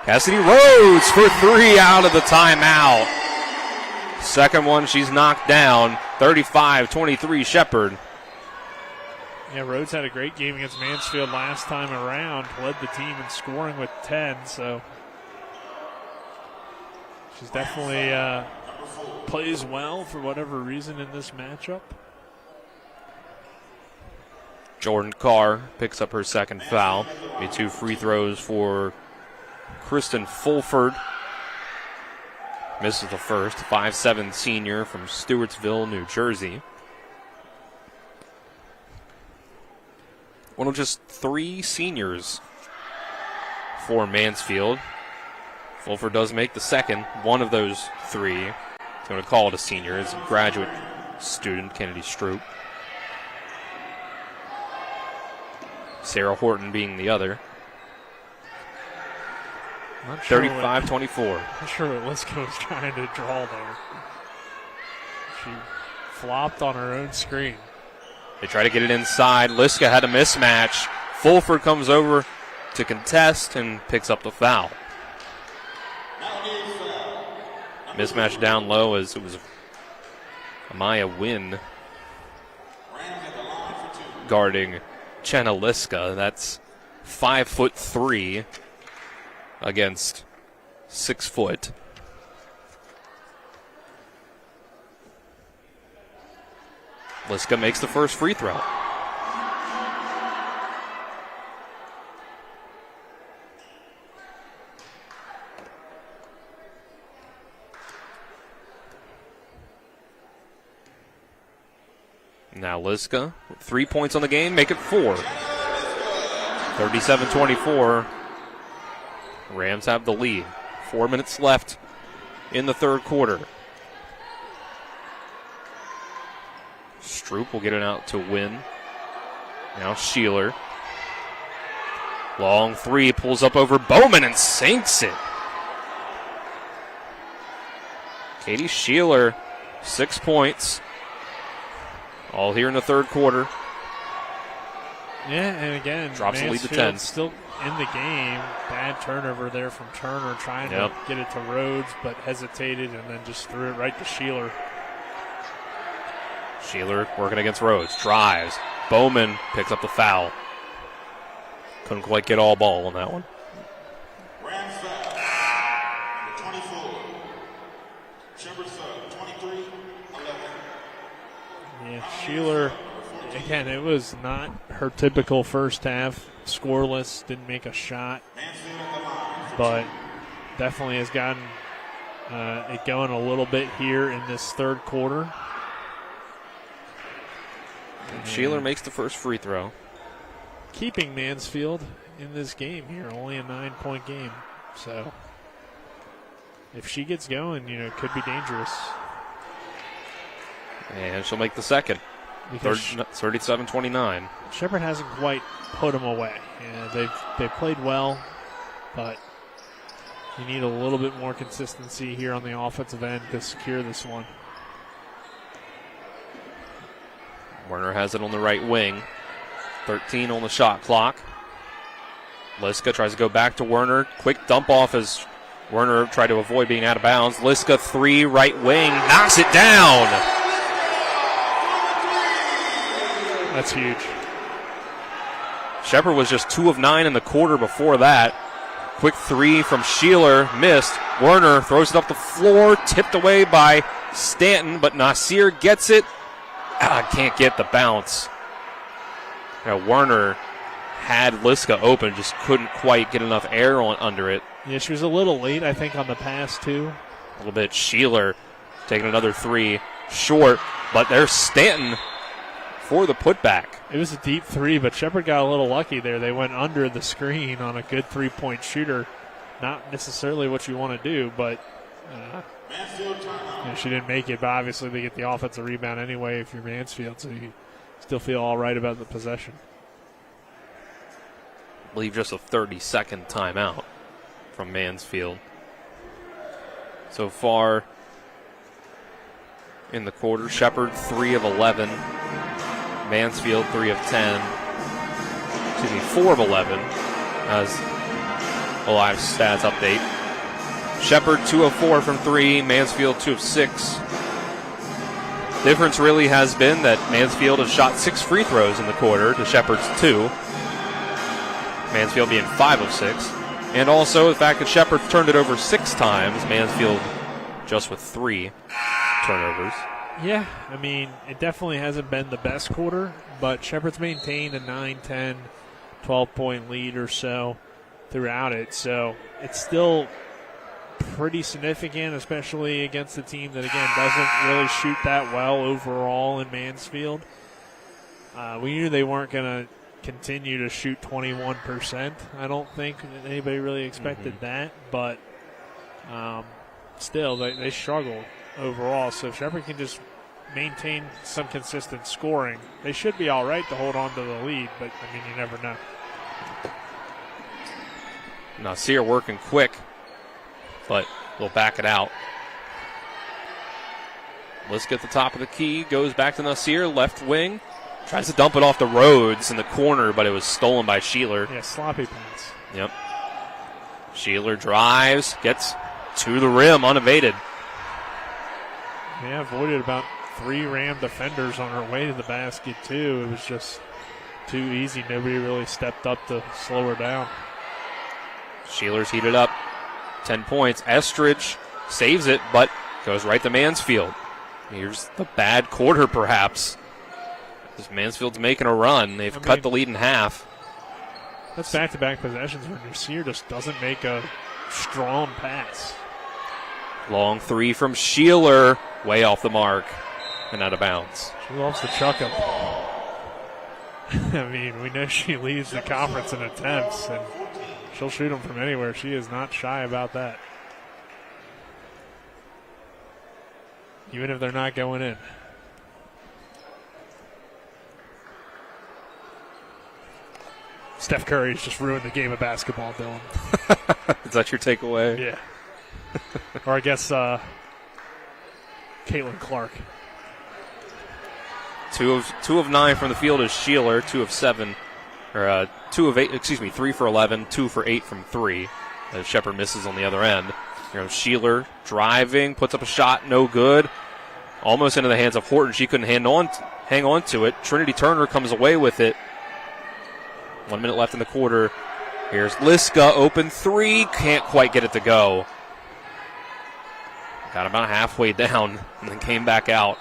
Cassidy Rhodes for 3 out of the timeout. Second one, she's knocked down. 35-23 Shepherd. Yeah, Rhodes had a great game against Mansfield last time around. Led the team in scoring with 10, so she's definitely plays well for whatever reason in this matchup. Jordan Carr picks up her second foul. 2 free throws for Kristen Fulford. Misses the first. 5'7" senior from Stewartsville, New Jersey. One of just 3 seniors for Mansfield. Fulford does make the second. One of those 3, I'm going to call it a senior, is a graduate student, Kennedy Stroop. Sarah Horton being the other. 35-24. Not sure what Liska was trying to draw there. She flopped on her own screen. They try to get it inside. Liska had a mismatch. Fulford comes over to contest and picks up the foul. Mismatch down low as it was Amaya Wynn guarding Chenna Liska. That's 5'3" against 6 foot. Liska makes the first free throw. Now Liska, 3 points on the game, make it 4. 37-24. Rams have the lead. 4 minutes left in the third quarter. Stroop will get it out to Wynn. Now Sheeler. Long 3, pulls up over Bowman and sinks it. Katie Sheeler, 6 points. All here in the third quarter. Yeah, and again, drops the lead to 10. Mansfield still in the game. Bad turnover there from Turner, trying to get it to Rhodes, but hesitated and then just threw it right to Sheeler. Sheeler working against Rhodes. Drives. Bowman picks up the foul. Couldn't quite get all ball on that one. Yeah, Sheeler, again, it was not her typical first half. Scoreless, didn't make a shot, but definitely has gotten it going a little bit here in this third quarter. Sheeler makes the first free throw. Keeping Mansfield in this game here, only a 9-point game. So if she gets going, it could be dangerous. And she'll make the second. 37-29. Shepherd hasn't quite put them away. Yeah, they've played well, but you need a little bit more consistency here on the offensive end to secure this one. Werner has it on the right wing. 13 on the shot clock. Liska tries to go back to Werner. Quick dump off as Werner tried to avoid being out of bounds. Liska 3, right wing, knocks it down. That's huge. Shepherd was just 2 of 9 in the quarter before that. Quick 3 from Sheeler, missed. Werner throws it up the floor, tipped away by Stanton, but Nasir gets it. Can't get the bounce. Werner had Liska open, just couldn't quite get enough air under it. Yeah, she was a little late, I think, on the pass, too. A little bit. Sheeler taking another 3 short, but there's Stanton for the putback. It was a deep 3, but Shepherd got a little lucky there. They went under the screen on a good 3-point shooter. Not necessarily what you want to do, but she didn't make it. But obviously they get the offensive rebound anyway if you're Mansfield, so you still feel all right about the possession. I believe just a 30-second timeout from Mansfield. So far in the quarter, Shepherd 3 of 11. Mansfield 3 of 10. 4 of 11 as a live stats update. Shepherd 2 of 4 from 3. Mansfield 2 of 6. Difference really has been that Mansfield has shot 6 free throws in the quarter to Shepherd's 2. Mansfield being 5 of 6. And also the fact that Shepherd turned it over 6 times. Mansfield just with 3 turnovers. Yeah, I mean, it definitely hasn't been the best quarter, but Shepherd's maintained a 9, 10, 12-point lead or so throughout it. So it's still pretty significant, especially against a team that, again, doesn't really shoot that well overall in Mansfield. We knew they weren't going to continue to shoot 21%. I don't think anybody really expected that, but still, they struggled overall. So if Shepherd can just maintain some consistent scoring, they should be all right to hold on to the lead, but, I mean, you never know. Nasir working quick, but they'll back it out. Let's get the top of the key, goes back to Nasir, left wing, tries to dump it off the Rhodes in the corner, but it was stolen by Sheeler. Yeah, sloppy pass. Yep. Sheeler drives, gets to the rim unevaded. Yeah, avoided about 3 Ram defenders on her way to the basket, too. It was just too easy. Nobody really stepped up to slow her down. Sheeler's heated up. 10 points. Estridge saves it, but goes right to Mansfield. Here's the bad quarter, perhaps. As Mansfield's making a run. They've cut the lead in half. That's back-to-back possessions where Nasir just doesn't make a strong pass. Long 3 from Sheeler. Way off the mark and out of bounds. She loves to chuck him. I mean, we know she leads the conference in attempts, and she'll shoot them from anywhere. She is not shy about that. Even if they're not going in. Steph Curry's just ruined the game of basketball, Dylan. Is that your takeaway? Yeah. Or I guess Caitlin Clark. Two of 9 from the field is Sheeler. 2 of 7, or 2 of 8. Excuse me, 3 for 11. 2 for 8 from 3. As Shepherd misses on the other end. Here comes Sheeler driving, puts up a shot, no good. Almost into the hands of Horton. She couldn't hang on to it. Trinity Turner comes away with it. 1 minute left in the quarter. Here's Liska, open 3, can't quite get it to go. Got about halfway down and then came back out.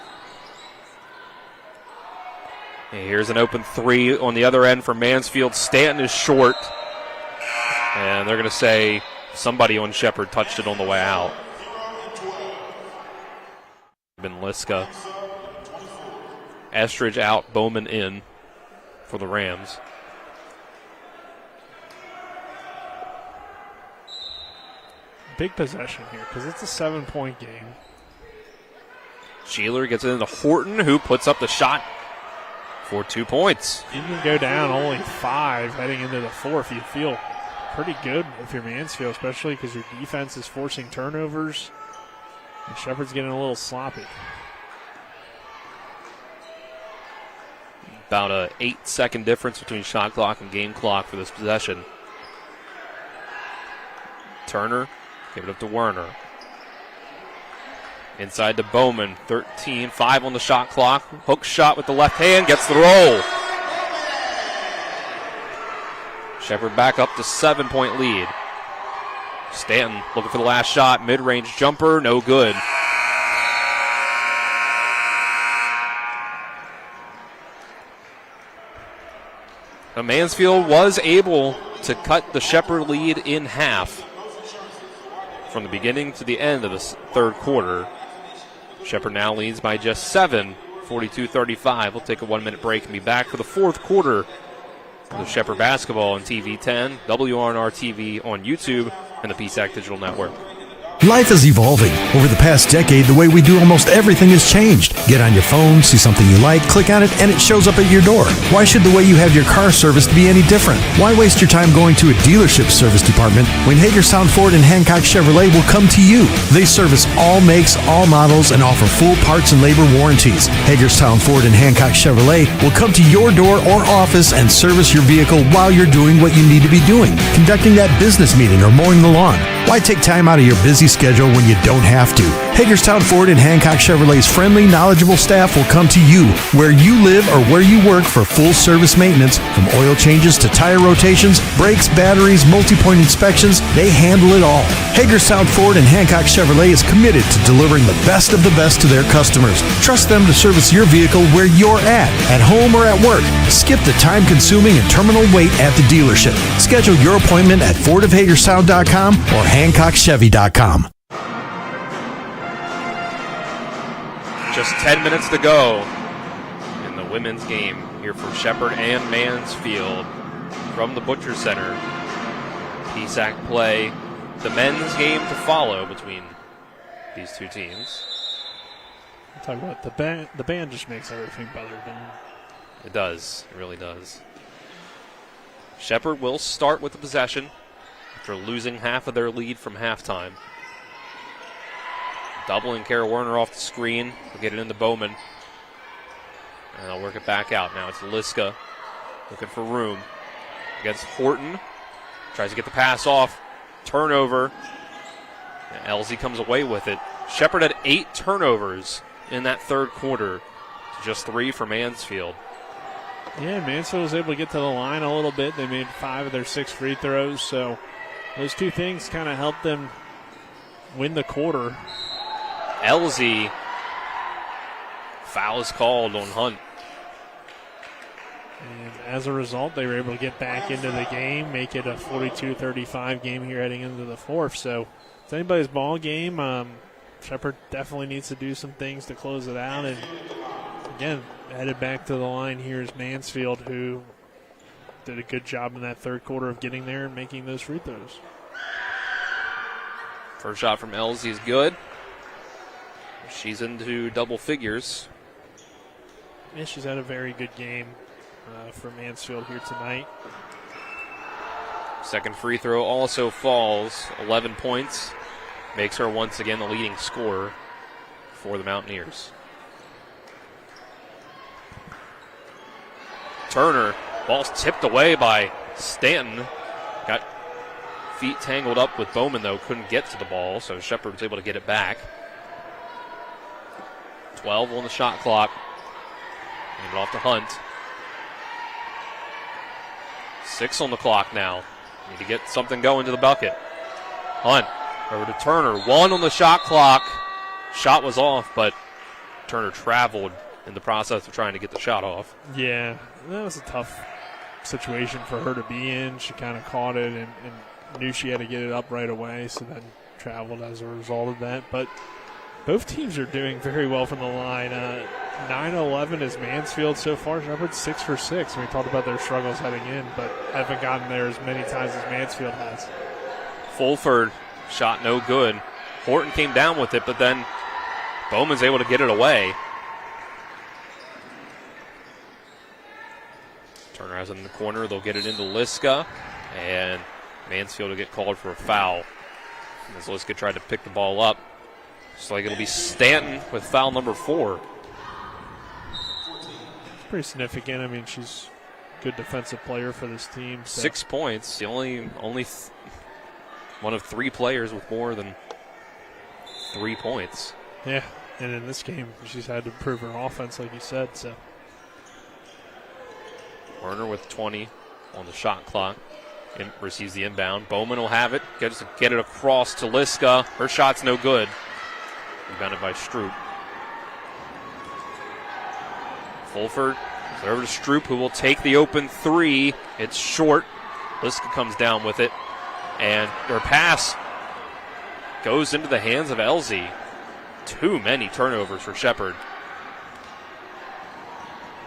And here's an open 3 on the other end for Mansfield. Stanton is short. And they're going to say somebody on Shepherd touched it on the way out. Been Liska. Estridge out, Bowman in for the Rams. Big possession here because it's a 7-point game. Sheeler gets it into Horton, who puts up the shot for 2 points. You can go down only 5 heading into the fourth. You feel pretty good if you're Mansfield, especially because your defense is forcing turnovers. And Shepherd's getting a little sloppy. About a 8-second difference between shot clock and game clock for this possession. Turner, give it up to Werner. Inside to Bowman, 13-5 on the shot clock. Hook shot with the left hand, gets the roll. Shepherd back up to 7-point lead. Stanton looking for the last shot, mid-range jumper, no good. Now Mansfield was able to cut the Shepherd lead in half from the beginning to the end of the third quarter. Shepherd now leads by just 7, 42-35. We'll take a 1-minute break and be back for the fourth quarter of Shepherd basketball on TV 10, WRNR TV on YouTube, and the PSAC Digital Network. Life is evolving. Over the past decade, the way we do almost everything has changed. Get on your phone, see something you like, click on it, and it shows up at your door. Why should the way you have your car serviced be any different? Why waste your time going to a dealership service department when Hagerstown Ford and Hancock Chevrolet will come to you? They service all makes, all models, and offer full parts and labor warranties. Hagerstown Ford and Hancock Chevrolet will come to your door or office and service your vehicle while you're doing what you need to be doing, conducting that business meeting or mowing the lawn. Why take time out of your busy schedule when you don't have to? Hagerstown Ford and Hancock Chevrolet's friendly, knowledgeable staff will come to you where you live or where you work for full service maintenance, from oil changes to tire rotations, brakes, batteries, multi-point inspections. They handle it all. Hagerstown Ford and Hancock Chevrolet is committed to delivering the best of the best to their customers. Trust them to service your vehicle where you're at home or at work. Skip the time-consuming and terminal wait at the dealership. Schedule your appointment at fordofhagerstown.com or hancockchevy.com. Just 10 minutes to go in the women's game here from Shepherd and Mansfield from the Butcher Center. PSAC play, the men's game to follow between these two teams. I'll tell you what, the band just makes everything better, doesn't it? It does. It really does. Shepherd will start with the possession after losing half of their lead from halftime. Doubling Kara Werner off the screen. We'll get it into Bowman. And they'll work it back out. Now it's Liska looking for room against Horton. Tries to get the pass off. Turnover. And Elsie comes away with it. Shepherd had 8 turnovers in that third quarter. Just 3 for Mansfield. Yeah, Mansfield was able to get to the line a little bit. They made 5 of their 6 free throws. So those two things kind of helped them win the quarter. Elsie, foul is called on Hunt. And as a result, they were able to get back into the game, make it a 42-35 game here heading into the fourth. So it's anybody's ball game. Shepherd definitely needs to do some things to close it out. And again, headed back to the line here is Mansfield, who did a good job in that third quarter of getting there and making those free throws. First shot from Elsie is good. She's into double figures. Yeah, she's had a very good game for Mansfield here tonight. Second free throw also falls. 11 points. Makes her once again the leading scorer for the Mountaineers. Turner. Ball's tipped away by Stanton. Got feet tangled up with Bowman, though. Couldn't get to the ball, so Shepard was able to get it back. 12 on the shot clock. Hand it off to Hunt. 6 on the clock now. Need to get something going to the bucket. Hunt over to Turner. 1 on the shot clock. Shot was off, but Turner traveled in the process of trying to get the shot off. Yeah, that was a tough situation for her to be in. She kind of caught it and knew she had to get it up right away, so then traveled as a result of that. But both teams are doing very well from the line. 9-11 is Mansfield so far. Shepherd's 6 for 6. We talked about their struggles heading in, but haven't gotten there as many times as Mansfield has. Fulford shot no good. Horton came down with it, but then Bowman's able to get it away. Turner has it in the corner. They'll get it into Liska, and Mansfield will get called for a foul. As Liska tried to pick the ball up. Looks like it'll be Stanton with foul number 4. It's pretty significant. I mean, she's a good defensive player for this team. So. 6 points. The only one of 3 players with more than 3 points. Yeah, and in this game, she's had to improve her offense, like you said. So Werner with 20 on the shot clock. Receives the inbound. Bowman will have it. Get it across to Liska. Her shot's no good. Rebounded by Stroop. Fulford over to Stroop, who will take the open 3. It's short. Liska comes down with it. And her pass goes into the hands of Elsie. Too many turnovers for Shepard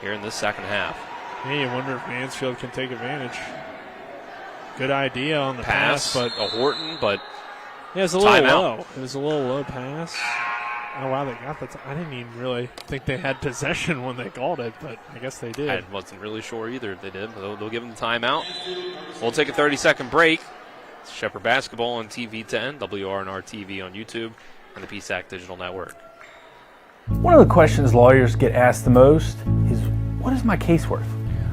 here in this second half. Yeah, you wonder if Mansfield can take advantage. Good idea on the pass, but a Horton, but yeah, it was a little low. It was a little low pass. Oh wow, they got that. I didn't even really think they had possession when they called it, but I guess they did. I wasn't really sure either if they did. They'll give them the timeout. We'll take a 30-second break. It's Shepherd Basketball on TV 10, WRNR TV on YouTube, and the PSAC Digital Network. One of the questions lawyers get asked the most is, what is my case worth?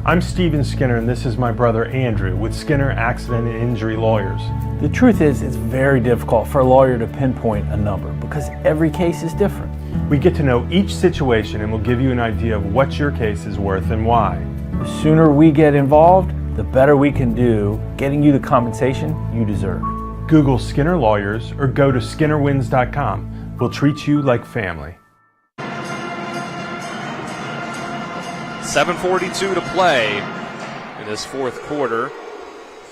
I'm Steven Skinner, and this is my brother Andrew with Skinner Accident and Injury Lawyers. The truth is, it's very difficult for a lawyer to pinpoint a number because every case is different. We get to know each situation and we'll give you an idea of what your case is worth and why. The sooner we get involved, the better we can do getting you the compensation you deserve. Google Skinner Lawyers or go to skinnerwins.com. We'll treat you like family. 7:42 to play in this fourth quarter.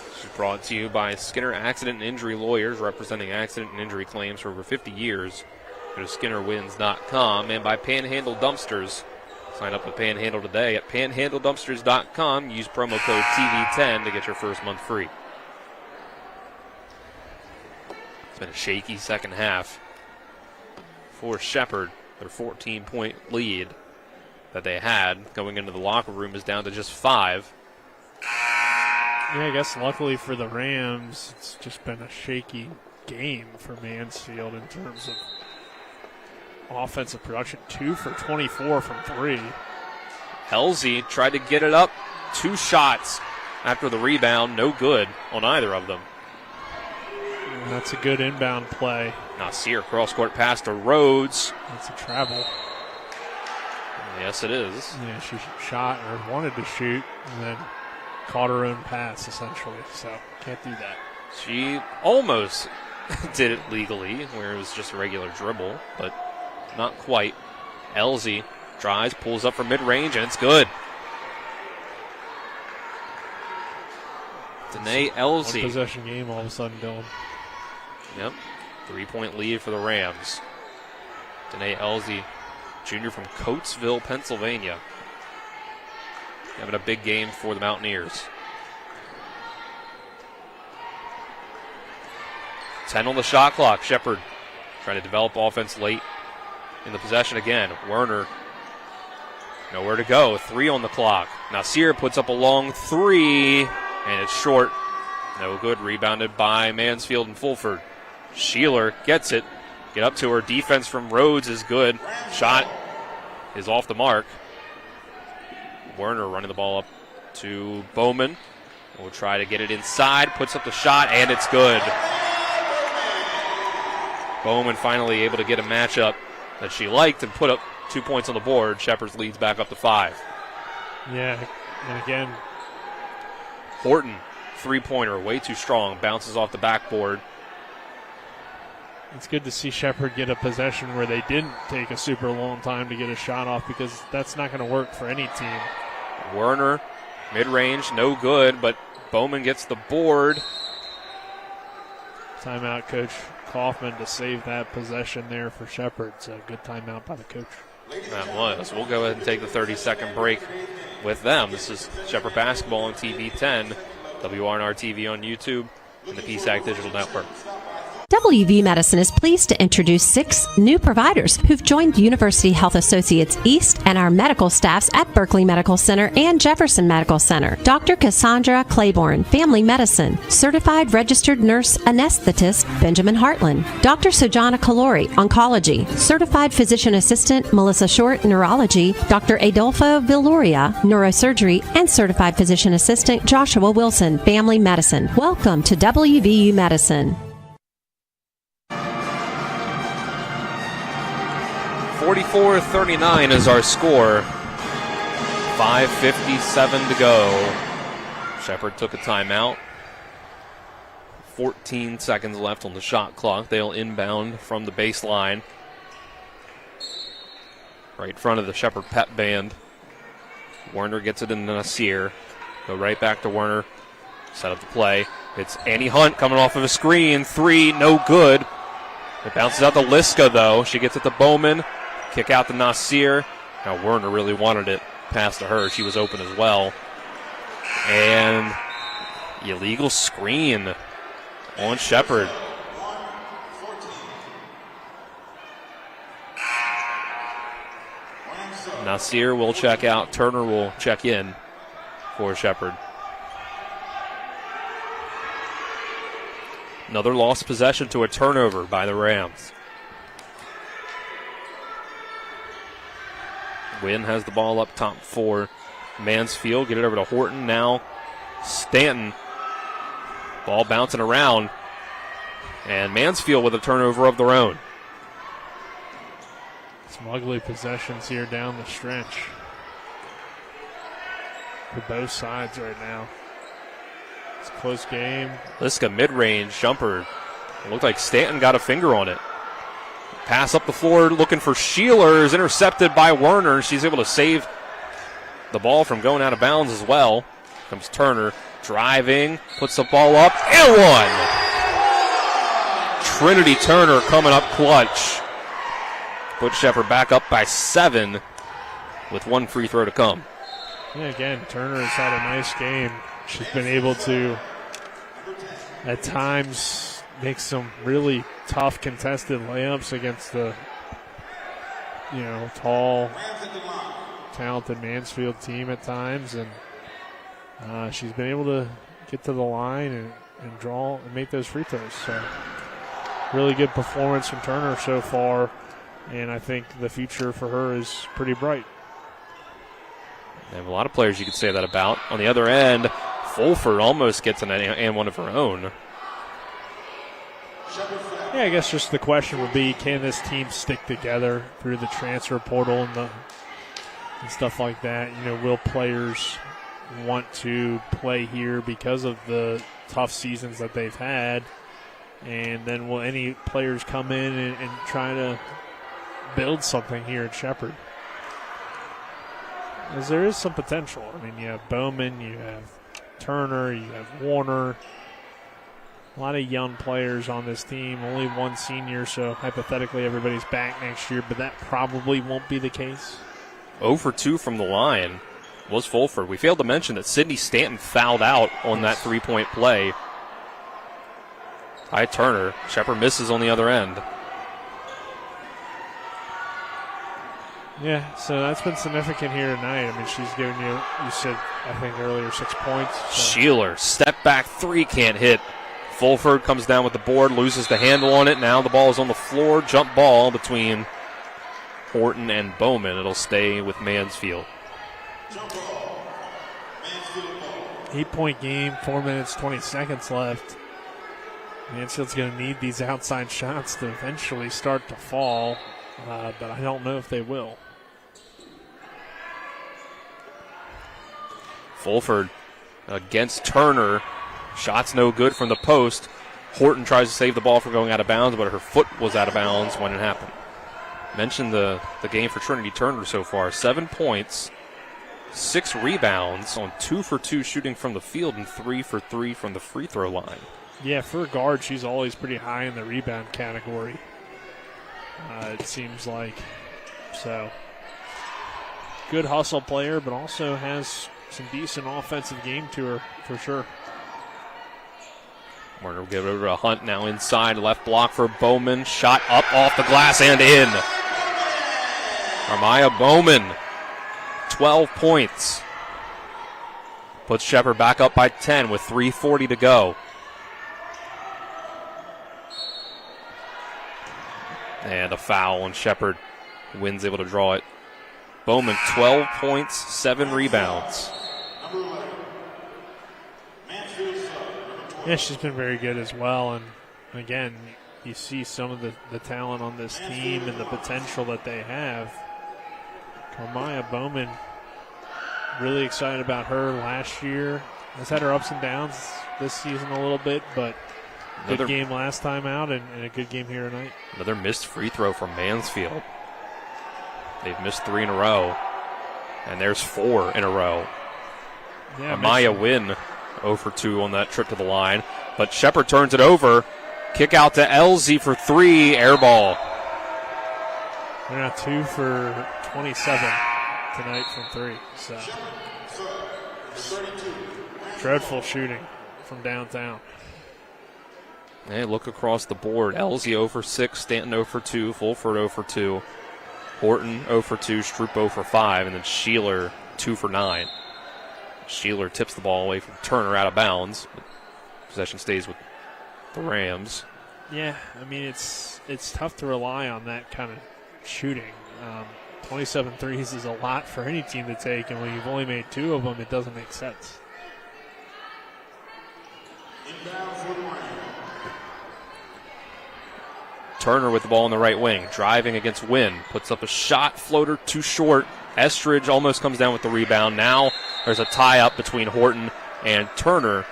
This is brought to you by Skinner Accident and Injury Lawyers, representing accident and injury claims for over 50 years. Go to skinnerwins.com, and by Panhandle Dumpsters. Sign up with Panhandle today at panhandledumpsters.com. Use promo code TV10 to get your first month free. It's been a shaky second half for Shepard. Their 14-point lead that they had going into the locker room is down to just 5. Yeah, I guess luckily for the Rams, it's just been a shaky game for Mansfield in terms of offensive production. 2 for 24 from 3. Elsie tried to get it up. 2 shots after the rebound. No good on either of them. And that's a good inbound play. Nasir cross-court pass to Rhodes. That's a travel. Yes, it is. Yeah, she shot or wanted to shoot and then caught her own pass, essentially. So, can't do that. She almost did it legally, where it was just a regular dribble, but not quite. Elsie drives, pulls up from mid-range, and it's good. Danae Elsie. One possession game all of a sudden, Dylan. Yep. 3-point lead for the Rams. Danae Elsie, junior from Coatesville, Pennsylvania. Having a big game for the Mountaineers. 10 on the shot clock. Shepard trying to develop offense late in the possession again. Werner, nowhere to go. 3 on the clock. Nasir puts up a long 3, and it's short. No good. Rebounded by Mansfield and Fulford. Sheeler gets it. Get up to her. Defense from Rhodes is good. Shot is off the mark. Werner running the ball up to Bowman. Will try to get it inside, puts up the shot, and it's good. Bowman finally able to get a matchup that she liked and put up 2 points on the board. Shepherd's leads back up to 5. Yeah, and again, Horton, three-pointer, way too strong, bounces off the backboard. it's good to see Shepherd get a possession where they didn't take a super long time to get a shot off, because that's not going to work for any team. Werner, mid-range, no good, but Bowman gets the board. Timeout, Coach Kaufman, to save that possession there for Shepherd. It's a good timeout by the coach. That was. We'll go ahead and take the 30-second break with them. This is Shepherd Basketball on TV 10, WRNR TV on YouTube, and the PSAC Digital Network. WV Medicine is pleased to introduce 6 new providers who've joined University Health Associates East and our medical staffs at Berkeley Medical Center and Jefferson Medical Center. Dr. Cassandra Claiborne, Family Medicine. Certified Registered Nurse Anesthetist Benjamin Hartland. Dr. Sojana Kalori, Oncology. Certified Physician Assistant Melissa Short, Neurology. Dr. Adolfo Villoria, Neurosurgery. And Certified Physician Assistant Joshua Wilson, Family Medicine. Welcome to WVU Medicine. 44-39 is our score. 5:57 to go. Shepherd took a timeout. 14 seconds left on the shot clock. They'll inbound from the baseline. Right in front of the Shepherd pep band. Werner gets it in Nasir. Go right back to Werner. Set up the play. It's Annie Hunt coming off of a screen. 3, no good. It bounces out to Liska, though. She gets it to Bowman. Kick out to Nasir. Now Werner really wanted it. Pass to her. She was open as well. And illegal screen on Shepherd. Nasir will check out. Turner will check in for Shepherd. Another lost possession to a turnover by the Rams. Wynn has the ball up top for Mansfield. Get it over to Horton. Now Stanton. Ball bouncing around. And Mansfield with a turnover of their own. Some ugly possessions here down the stretch for both sides right now. It's a close game. Liska mid-range jumper. It looked like Stanton got a finger on it. Pass up the floor looking for Sheeler is intercepted by Werner. She's able to save the ball from going out of bounds as well. Comes Turner driving, puts the ball up, and one. Trinity Turner coming up clutch. Put Shepherd back up by 7 with one free throw to come. Yeah, again, Turner has had a nice game. She's been able to, at times, make some really tough contested layups against the, tall, talented Mansfield team at times, and she's been able to get to the line and draw and make those free throws. So, really good performance from Turner so far, and I think the future for her is pretty bright. They have a lot of players you could say that about. On the other end, Fulford almost gets an and one of her own. Yeah, I guess just the question would be, can this team stick together through the transfer portal and stuff like that? Will players want to play here because of the tough seasons that they've had? And then will any players come in and try to build something here at Shepherd? Because there is some potential. I mean, you have Bowman, you have Turner, you have Warner. A lot of young players on this team. Only one senior, so hypothetically everybody's back next year, but that probably won't be the case. 0 for 2 from the line was Fulford. We failed to mention that Sydney Stanton fouled out on that three-point play. Ty Turner. Shepherd misses on the other end. Yeah, so that's been significant here tonight. I mean, she's given you said, I think earlier, 6 points. So. Sheeler, step back three, can't hit. Fulford comes down with the board, loses the handle on it. Now the ball is on the floor. Jump ball between Horton and Bowman. It'll stay with Mansfield. Jump ball. Mansfield 8-point game, 4 minutes, 20 seconds left. Mansfield's going to need these outside shots to eventually start to fall, but I don't know if they will. Fulford against Turner. Shot's no good from the post. Horton tries to save the ball from going out of bounds, but her foot was out of bounds when it happened. Mentioned the game for Trinity Turner so far. 7 points, 6 rebounds on 2 for 2 shooting from the field and 3 for 3 from the free throw line. Yeah, for a guard, she's always pretty high in the rebound category, it seems like. So, good hustle player, but also has some decent offensive game to her, for sure. Warner will give it over to Hunt now inside. Left block for Bowman. Shot up off the glass and in. Armaya Bowman, 12 points. Puts Shepherd back up by 10 with 3:40 to go. And a foul, and Shepherd wins, able to draw it. Bowman, 12 points, 7 rebounds. Yeah, she's been very good as well. And again, you see some of the talent on this team and the potential that they have. Carmaya Bowman, really excited about her last year. Has had her ups and downs this season a little bit, but good game last time out and a good game here tonight. Another missed free throw from Mansfield. They've missed 3 in a row, and there's 4 in a row. Yeah, Amaya Wynn 0 for 2 on that trip to the line, but Shepherd turns it over. Kick out to Elsie for 3, air ball. They're now 2 for 27 tonight from 3. So dreadful shooting from downtown. Hey, look across the board. Elsie 0 for 6, Stanton 0 for 2, Fulford 0 for 2, Horton 0 for 2, Stroop 0 for 5, and then Sheeler 2 for 9. Sheeler tips the ball away from Turner out of bounds. Possession stays with the Rams. Yeah, I mean, it's tough to rely on that kind of shooting. 27 threes is a lot for any team to take, and when you've only made 2 of them, it doesn't make sense. Turner with the ball in the right wing, driving against Wynn, puts up a shot, floater too short. Estridge almost comes down with the rebound. Now there's a tie-up between Horton and Turner.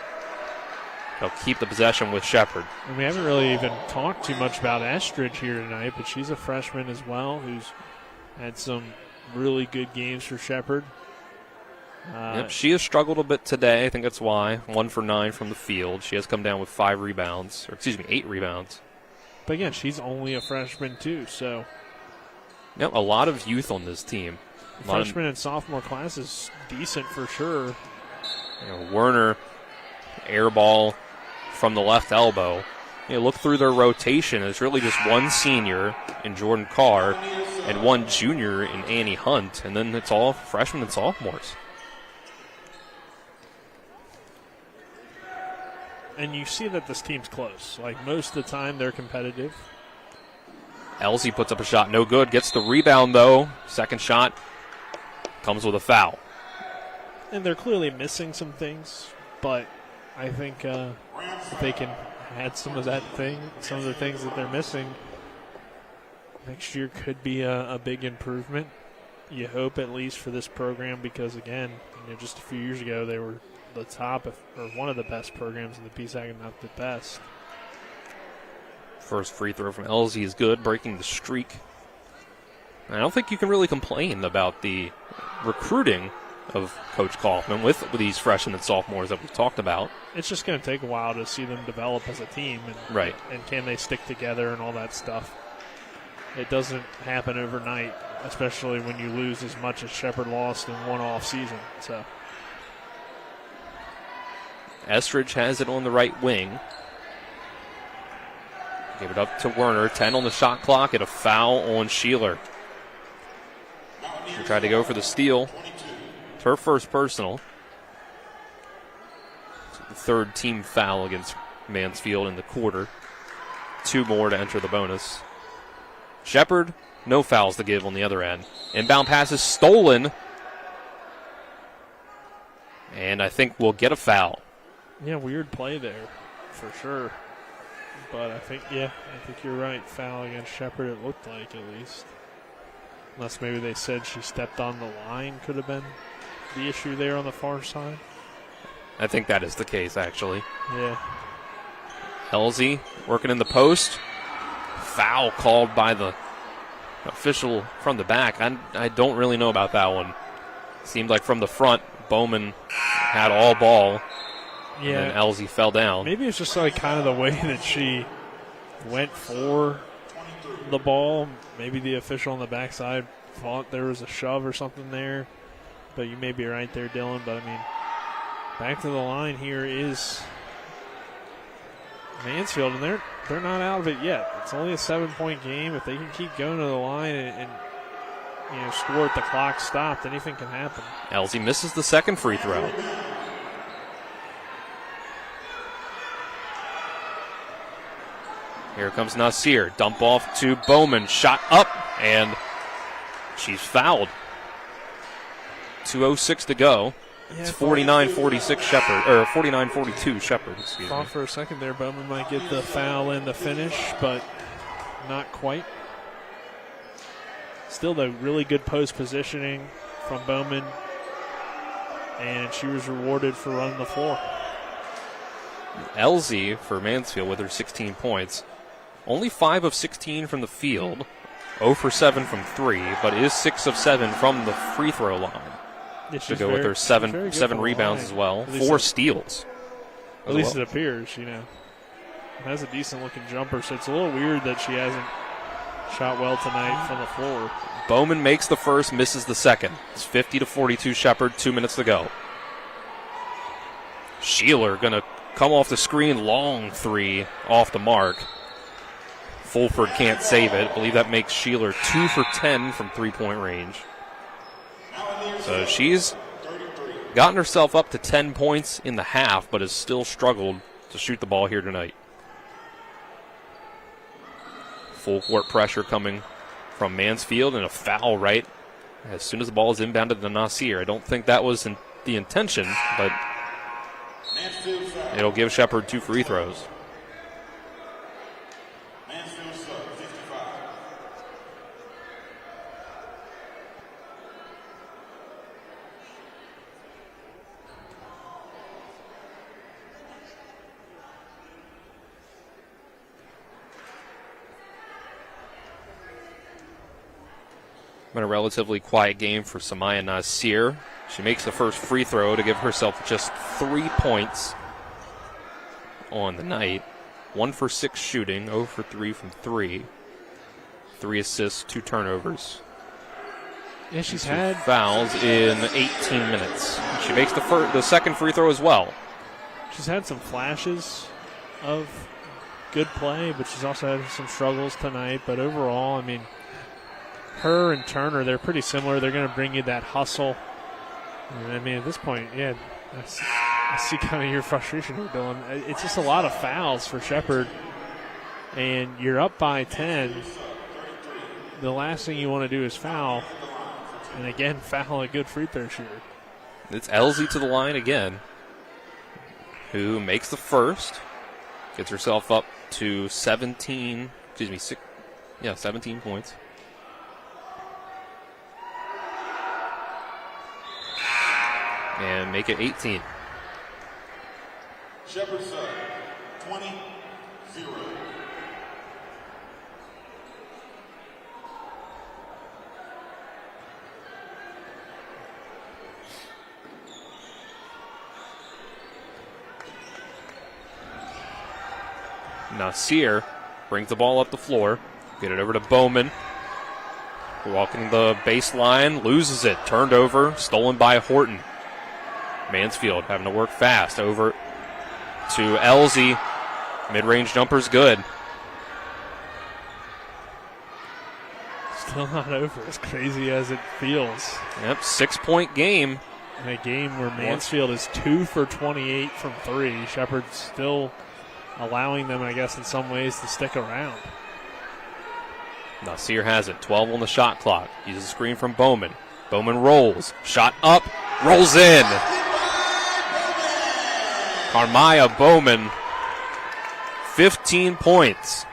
They'll keep the possession with Shepherd. And we haven't really even talked too much about Estridge here tonight, but she's a freshman as well who's had some really good games for Shepherd. Yep, she has struggled a bit today. I think that's why. 1 for 9 from the field. She has come down with 8 rebounds. But again, she's only a freshman too, so. Yep, a lot of youth on this team. Freshman and sophomore class is decent for sure. Werner, air ball from the left elbow. Look through their rotation. It's really just one senior in Jordan Carr and one junior in Annie Hunt, and then it's all freshmen and sophomores. And you see that this team's close. Like, most of the time, they're competitive. Elsie puts up a shot, no good. Gets the rebound, though. Second shot comes with a foul. And they're clearly missing some things, but I think if they can add some of the things that they're missing, next year could be a big improvement. You hope, at least for this program, because, again, just a few years ago, they were the top or one of the best programs in the PSAC, and not the best. First free throw from Elsie is good, breaking the streak. I don't think you can really complain about the recruiting of Coach Kaufman with these freshmen and sophomores that we've talked about. It's just going to take a while to see them develop as a team, and, right? And can they stick together and all that stuff. It doesn't happen overnight, especially when you lose as much as Shepherd lost in one off season. So Estridge has it on the right wing. Give it up to Werner. 10 on the shot clock and a foul on Sheeler. She tried to go for the steal. It's her first personal. It's the third team foul against Mansfield in the quarter. 2 more to enter the bonus. Shepherd, no fouls to give on the other end. Inbound pass is stolen. And I think we'll get a foul. Yeah, weird play there, for sure. But I think you're right. Foul against Shepherd, it looked like, at least. Unless maybe they said she stepped on the line, could have been the issue there on the far side. I think that is the case, actually. Yeah. Elsie working in the post. Foul called by the official from the back. I don't really know about that one. Seemed like from the front, Bowman had all ball. Yeah. And then Elsie fell down. Maybe it's just like kind of the way that she went for the ball. Maybe the official on the backside thought there was a shove or something there. But you may be right there, Dylan. But, I mean, back to the line here is Mansfield, and they're not out of it yet. It's only a 7-point game. If they can keep going to the line and score at the clock stopped, anything can happen. Elsie misses the second free throw. Here comes Nasir. Dump off to Bowman. Shot up, and she's fouled. 2:06 to go. It's 49-46 Shepherd, or 49-42 Shepherd. Thought for a second there Bowman might get the foul in the finish, but not quite. Still, though, really good post positioning from Bowman, and she was rewarded for running the floor. Elsie for Mansfield with her 16 points. Only 5 of 16 from the field, 0 for 7 from 3, but is 6 of 7 from the free throw line. Yeah, to go with her seven rebounds as well, 4 steals. At least it appears, has a decent looking jumper, so it's a little weird that she hasn't shot well tonight from the floor. Bowman makes the first, misses the second. It's 50-42 Shepherd, 2 minutes to go. Sheeler going to come off the screen, long three off the mark. Fulford can't save it. I believe that makes Sheeler 2 for 10 from 3-point range. So she's gotten herself up to 10 points in the half, but has still struggled to shoot the ball here tonight. Full court pressure coming from Mansfield, and a foul right as soon as the ball is inbounded to Nasir. I don't think that was the intention, but it'll give Shepherd 2 free throws. Been a relatively quiet game for Samaya Nasir. She makes the first free throw to give herself just 3 points on the night. 1 for 6 shooting, 0 for 3 from 3. 3 assists, 2 turnovers. Yeah, she's had fouls in 18 minutes. She makes the second free throw as well. She's had some flashes of good play, but she's also had some struggles tonight. But overall, I mean, her and Turner, they're pretty similar. They're going to bring you that hustle. And I mean, at this point, yeah, I see kind of your frustration here, Dylan. It's just a lot of fouls for Shepherd, and you're up by 10. The last thing you want to do is foul, and again, foul a good free throw shooter. It's Elsie to the line again, who makes the first, gets herself up to 17 points. And make it 18. Shepherd's side, 20-0. Nasir brings the ball up the floor. Get it over to Bowman. Walking the baseline, loses it. Turned over, stolen by Horton. Mansfield having to work fast. Over to Elsie. Mid-range jumper's good. Still not over, as crazy as it feels. Yep, 6-point game. In a game where Mansfield is 2 for 28 from 3. Shepherd's still allowing them, I guess, in some ways to stick around. Nasir has it. 12 on the shot clock. Uses a screen from Bowman. Bowman rolls. Shot up. Rolls in. Carmaya Bowman, 15 points.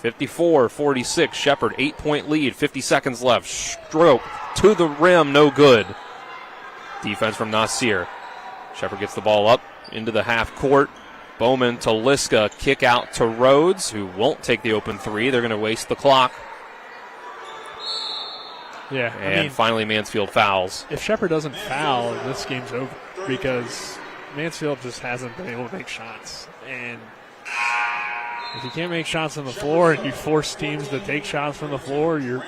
54-46. Shepherd, 8-point lead. 50 seconds left. Stroke to the rim, no good. Defense from Nasir. Shepherd gets the ball up into the half court. Bowman to Liska. Kick out to Rhodes, who won't take the open three. They're going to waste the clock. Yeah, And finally Mansfield fouls. If Shepherd doesn't foul, this game's over because Mansfield just hasn't been able to make shots. And if you can't make shots on the floor and you force teams to take shots from the floor, you're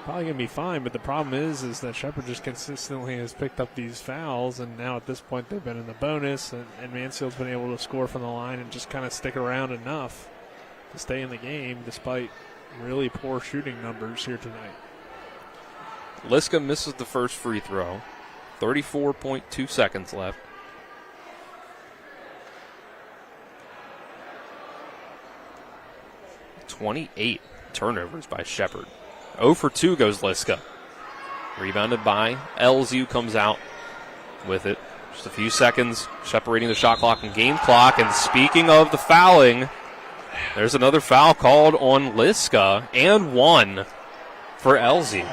probably going to be fine. But the problem is that Shepherd just consistently has picked up these fouls, and now at this point they've been in the bonus, and Mansfield's been able to score from the line and just kind of stick around enough to stay in the game despite really poor shooting numbers here tonight. Liska misses the first free throw. 34.2 seconds left. .28 turnovers by Shepherd. 0 for 2 goes Liska. Rebounded by Elzu, comes out with it. Just a few seconds separating the shot clock and game clock. And speaking of the fouling, there's another foul called on Liska and one for Elzu.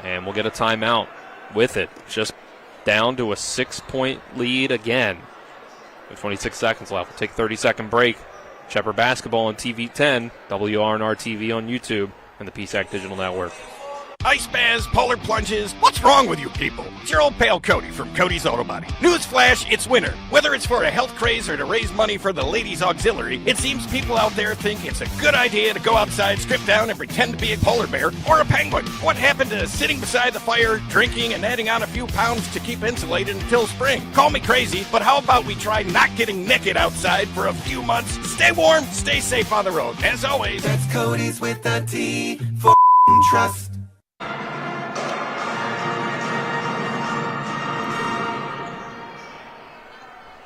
And we'll get a timeout with it. Just down to a 6-point lead again. With 26 seconds left. We'll take a 30-second break. Shepherd basketball on TV 10, WRNR TV on YouTube, and the PSAC Digital Network. Ice baths, polar plunges. What's wrong with you people? It's your old pal Cody from Cody's Auto Body. Newsflash, it's winter. Whether it's for a health craze or to raise money for the ladies' auxiliary, it seems people out there think it's a good idea to go outside, strip down, and pretend to be a polar bear or a penguin. What happened to sitting beside the fire, drinking, and adding on a few pounds to keep insulated until spring? Call me crazy, but how about we try not getting naked outside for a few months? Stay warm, stay safe on the road. As always, That's Cody's with a T for trust.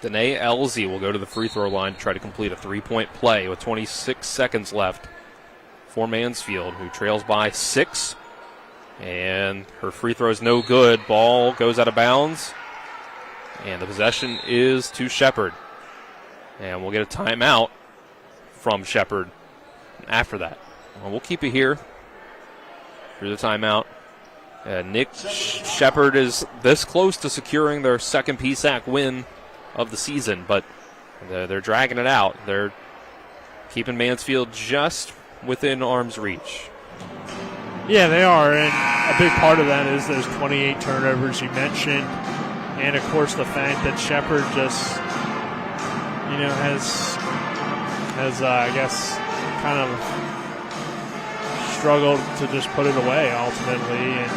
Danae Elzy will go to the free throw line to try to complete a 3-point play with 26 seconds left for Mansfield, who trails by 6. And her free throw is no good. Ball goes out of bounds. And the possession is to Shepherd. And we'll get a timeout from Shepherd after that. Well, we'll keep it here through the timeout. Nick Shepherd is this close to securing their second PSAC win of the season, but they're dragging it out. They're keeping Mansfield just within arm's reach. Yeah, they are, and a big part of that is those 28 turnovers you mentioned, and of course the fact that Shepherd just, has I guess, kind of struggled to just put it away ultimately, and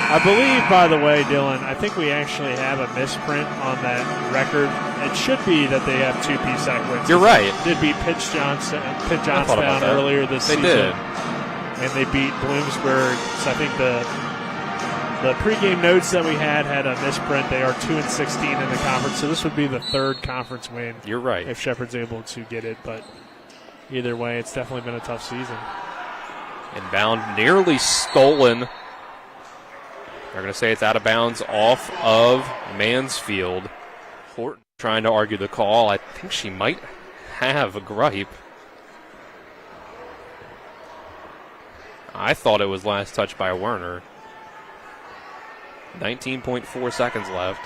I believe, by the way, Dylan, I think we actually have a misprint on that record. It should be that they have 2 PSAC wins. You're right. They did beat Pitt Johnstown earlier this season. They did. And they beat Bloomsburg. So I think the pregame notes that we had a misprint. They are 2-16 in the conference. So this would be the 3rd conference win. You're right. If Shepherd's able to get it. But either way, it's definitely been a tough season. Inbound, nearly stolen. They're going to say it's out of bounds off of Mansfield. Horton trying to argue the call. I think she might have a gripe. I thought it was last touched by Werner. 19.4 seconds left.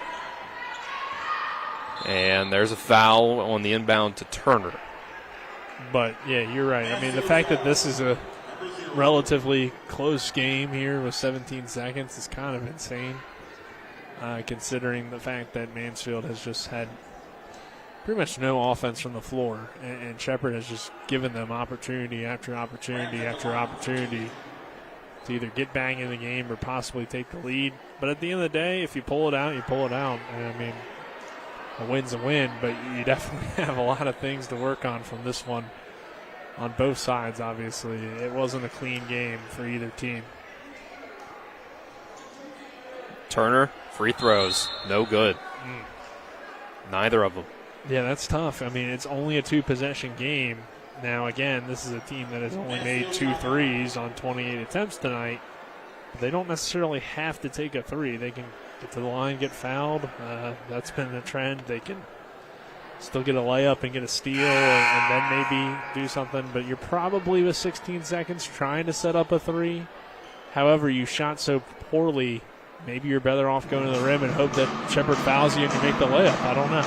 And there's a foul on the inbound to Turner. But, yeah, you're right. I mean, the fact that this is a relatively close game here with 17 seconds is kind of insane, considering the fact that Mansfield has just had pretty much no offense from the floor, and Shepherd has just given them opportunity after opportunity after opportunity to either get back in the game or possibly take the lead. But at the end of the day, if you pull it out, you pull it out. And I mean, a win's a win, but you definitely have a lot of things to work on from this one. On both sides, obviously. It wasn't a clean game for either team. Turner, free throws, no good. Neither of them. Yeah, that's tough. I mean, it's only a 2-possession game. Now, again, this is a team that has only made 2 threes on 28 attempts tonight. They don't necessarily have to take a three. They can get to the line, get fouled. That's been the trend. They can still get a layup and get a steal and then maybe do something. But you're probably with 16 seconds trying to set up a three. However, you shot so poorly, maybe you're better off going to the rim and hope that Shepherd fouls you and you make the layup. I don't know.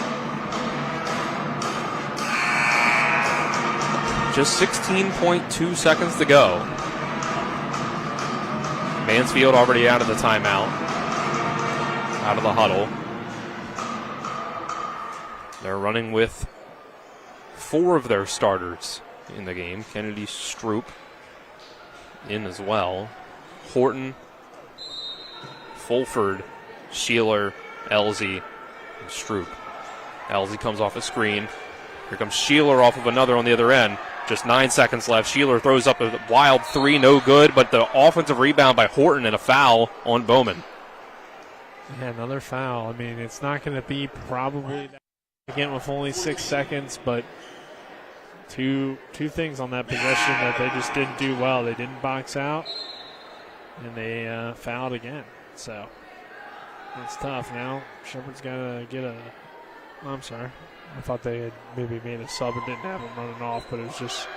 Just 16.2 seconds to go. Mansfield already out of the timeout, out of the huddle. They're running with 4 of their starters in the game. Kennedy Stroop in as well. Horton, Fulford, Sheeler, Elzy, and Stroop. Elzy comes off a screen. Here comes Sheeler off of another on the other end. Just 9 seconds left. Sheeler throws up a wild three, no good, but the offensive rebound by Horton and a foul on Bowman. Yeah, another foul. I mean, it's not going to be probably that again with only 6 seconds, but two things on that possession that they just didn't do well. They didn't box out, and they fouled again. So that's tough. Now Shepherd's got to get a – I'm sorry. I thought they had maybe made a sub and didn't have him running off, but it was just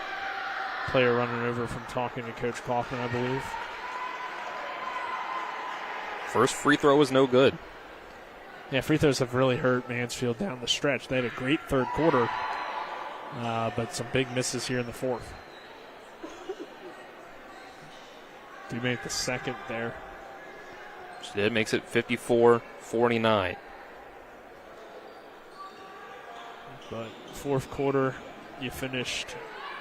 player running over from talking to Coach Kaufman, I believe. First free throw was no good. Yeah, free throws have really hurt Mansfield down the stretch. They had a great third quarter, but some big misses here in the fourth. Do make the second there. She did. Makes it 54-49. But fourth quarter, you finished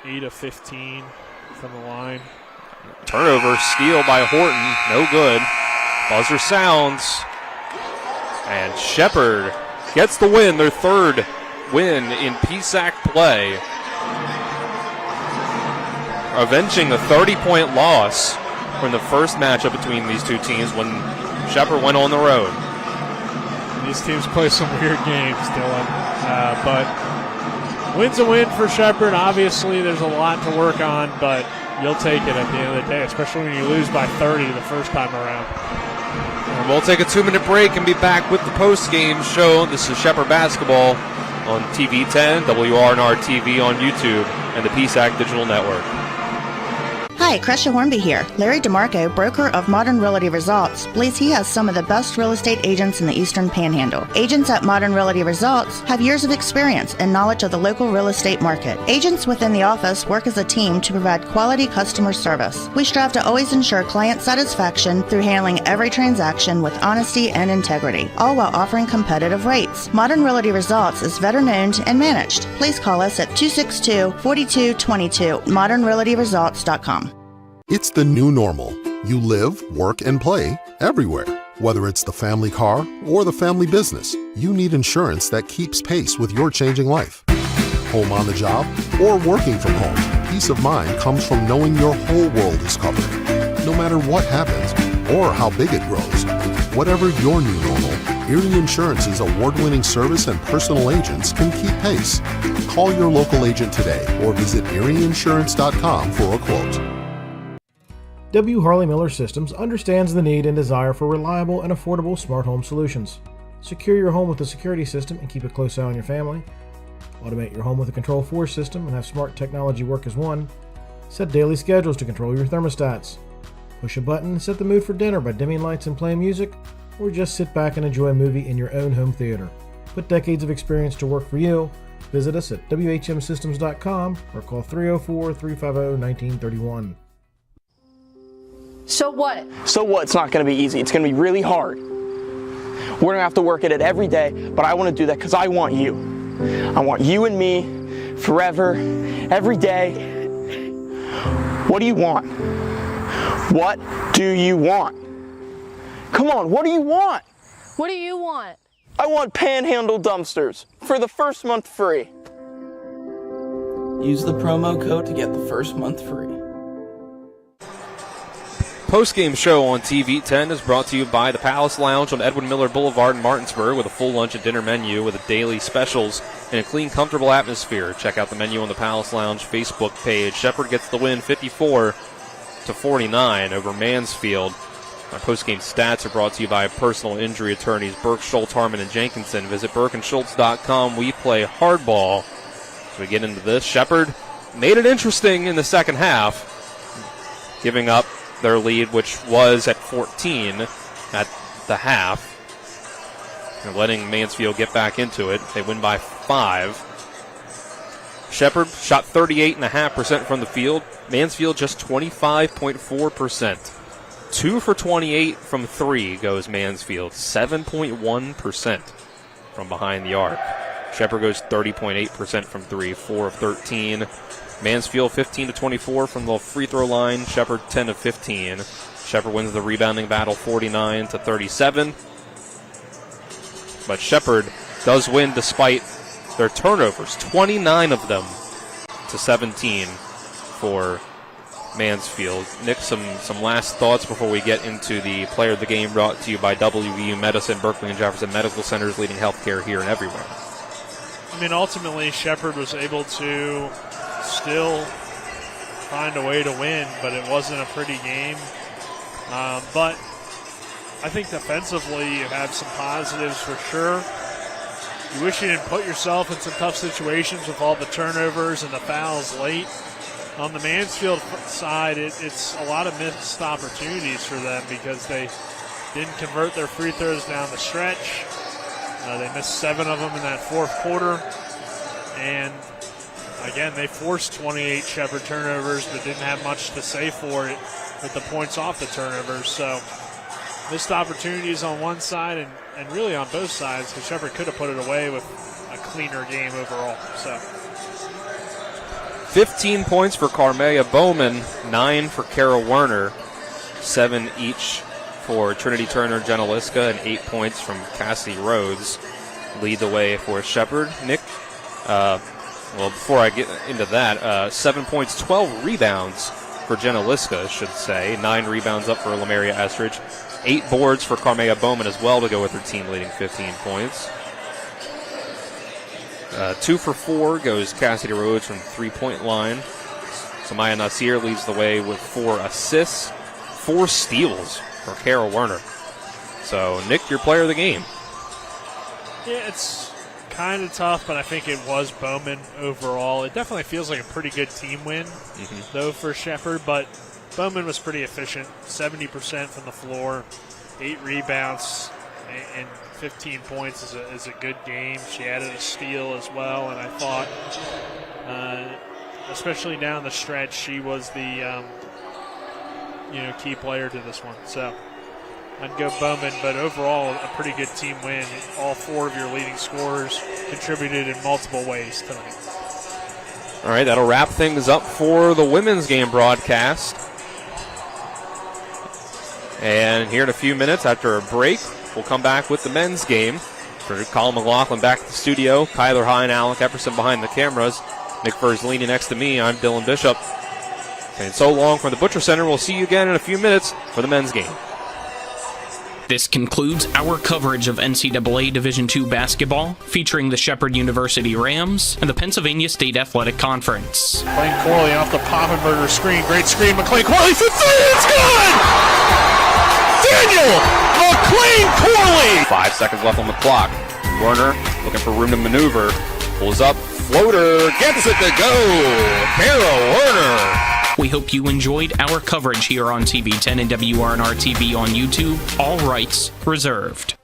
8 of 15 from the line. Turnover, steal by Horton, no good. Buzzer sounds, and Shepherd gets the win, their third win in PSAC play, avenging a 30-point loss from the first matchup between these two teams when Shepherd went on the road. These teams play some weird games, Dylan. But win's a win for Shepherd. Obviously, there's a lot to work on, but you'll take it at the end of the day, especially when you lose by 30 the first time around. And we'll take a 2-minute break and be back with the post-game show. This is Shepherd Basketball on TV 10, WRNR TV on YouTube, and the PSAC Digital Network. Hi, Crescia Hornby here. Larry DeMarco, broker of Modern Realty Results, believes he has some of the best real estate agents in the Eastern Panhandle. Agents at Modern Realty Results have years of experience and knowledge of the local real estate market. Agents within the office work as a team to provide quality customer service. We strive to always ensure client satisfaction through handling every transaction with honesty and integrity, all while offering competitive rates. Modern Realty Results is veteran-owned and managed. Please call us at 262-4222, modernrealtyresults.com. It's the new normal. You live, work, and play everywhere. Whether it's the family car or the family business, you need insurance that keeps pace with your changing life. Home on the job or working from home, peace of mind comes from knowing your whole world is covered. No matter what happens or how big it grows, whatever your new normal, Erie Insurance's award-winning service and personal agents can keep pace. Call your local agent today or visit erieinsurance.com for a quote. W. Harley Miller Systems understands the need and desire for reliable and affordable smart home solutions. Secure your home with a security system and keep a close eye on your family. Automate your home with a Control4 system and have smart technology work as one. Set daily schedules to control your thermostats. Push a button and set the mood for dinner by dimming lights and playing music, or just sit back and enjoy a movie in your own home theater. Put decades of experience to work for you. Visit us at WHMsystems.com or call 304-350-1931. So what? So what? It's not going to be easy. It's going to be really hard. We're going to have to work at it every day, but I want to do that because I want you. I want you and me forever, every day. What do you want? What do you want? Come on, what do you want? What do you want? I want Panhandle dumpsters for the first month free. Use the promo code to get the first month free. Post-game show on TV 10 is brought to you by the Palace Lounge on Edwin Miller Boulevard in Martinsburg with a full lunch and dinner menu with a daily specials and a clean, comfortable atmosphere. Check out the menu on the Palace Lounge Facebook page. Shepherd gets the win 54-49 over Mansfield. Our post-game stats are brought to you by personal injury attorneys Burke, Schultz, Harmon, and Jenkinson. Visit burkeandschultz.com. We play hardball. As we get into this, Shepherd made it interesting in the second half, giving up their lead, which was at 14 at the half, and letting Mansfield get back into it. They win by 5. Shepherd shot 38.5% from the field. Mansfield just 25.4%. 2 for 28 from 3 goes Mansfield. 7.1% from behind the arc. Shepherd goes 30.8% from 3, 4 of 13. Mansfield 15 to 24 from the free throw line. Shepherd 10 to 15. Shepherd wins the rebounding battle 49 to 37. But Shepherd does win despite their turnovers, 29 of them to 17 for Mansfield. Nick, some last thoughts before we get into the player of the game, brought to you by WVU Medicine, Berkeley and Jefferson Medical Centers, leading healthcare here and everywhere. I mean, ultimately, Shepherd was able to still find a way to win, but it wasn't a pretty game. But I think defensively you have some positives for sure. You wish you didn't put yourself in some tough situations with all the turnovers and the fouls late. On the Mansfield side, it's a lot of missed opportunities for them because they didn't convert their free throws down the stretch. They missed 7 of them in that fourth quarter. And, again, they forced 28 Shepherd turnovers but didn't have much to say for it with the points off the turnovers. So missed opportunities on one side and really on both sides, because Shepherd could have put it away with a cleaner game overall. So 15 points for Carmea Bowman, 9 for Kara Werner, 7 each for Trinity Turner, Jenna Liska, and 8 points from Cassidy Rhodes lead the way for Shepherd. Nick, before I get into that, 7 points, 12 rebounds for Jenna Liska, I should say. 9 rebounds up for Lamaria Estridge. 8 boards for Carmea Bowman as well to go with her team leading 15 points. 2 for 4 goes Cassidy Rhodes from the three-point line. Samaya Nasir leads the way with 4 assists, 4 steals for Kara Werner. So, Nick, your player of the game. Yeah, it's kind of tough, but I think it was Bowman overall. It definitely feels like a pretty good team win, though, for Shepherd, but Bowman was pretty efficient, 70% from the floor, 8 rebounds, and 15 points is a good game. She added a steal as well, and I thought, especially down the stretch, she was the key player to this one. So I'd go Bowman, but overall a pretty good team win. All 4 of your leading scorers contributed in multiple ways tonight. All right, that'll wrap things up for the women's game broadcast. And here in a few minutes, after a break, we'll come back with the men's game. For Colin McLaughlin back at the studio, Kyler Hine, Alec Epperson behind the cameras, Nick Verzolini next to me, I'm Dylan Bishop. And so long from the Butcher Center. We'll see you again in a few minutes for the men's game. This concludes our coverage of NCAA Division II basketball, featuring the Shepherd University Rams and the Pennsylvania State Athletic Conference. McLean Corley off the Poffenberger screen. Great screen. McLean Corley for 3. It's good! Daniel McLean Corley! 5 seconds left on the clock. Werner looking for room to maneuver. Pulls up. Floater. Gets it to go. Kara Werner. We hope you enjoyed our coverage here on TV10 and WRNR TV on YouTube. All rights reserved.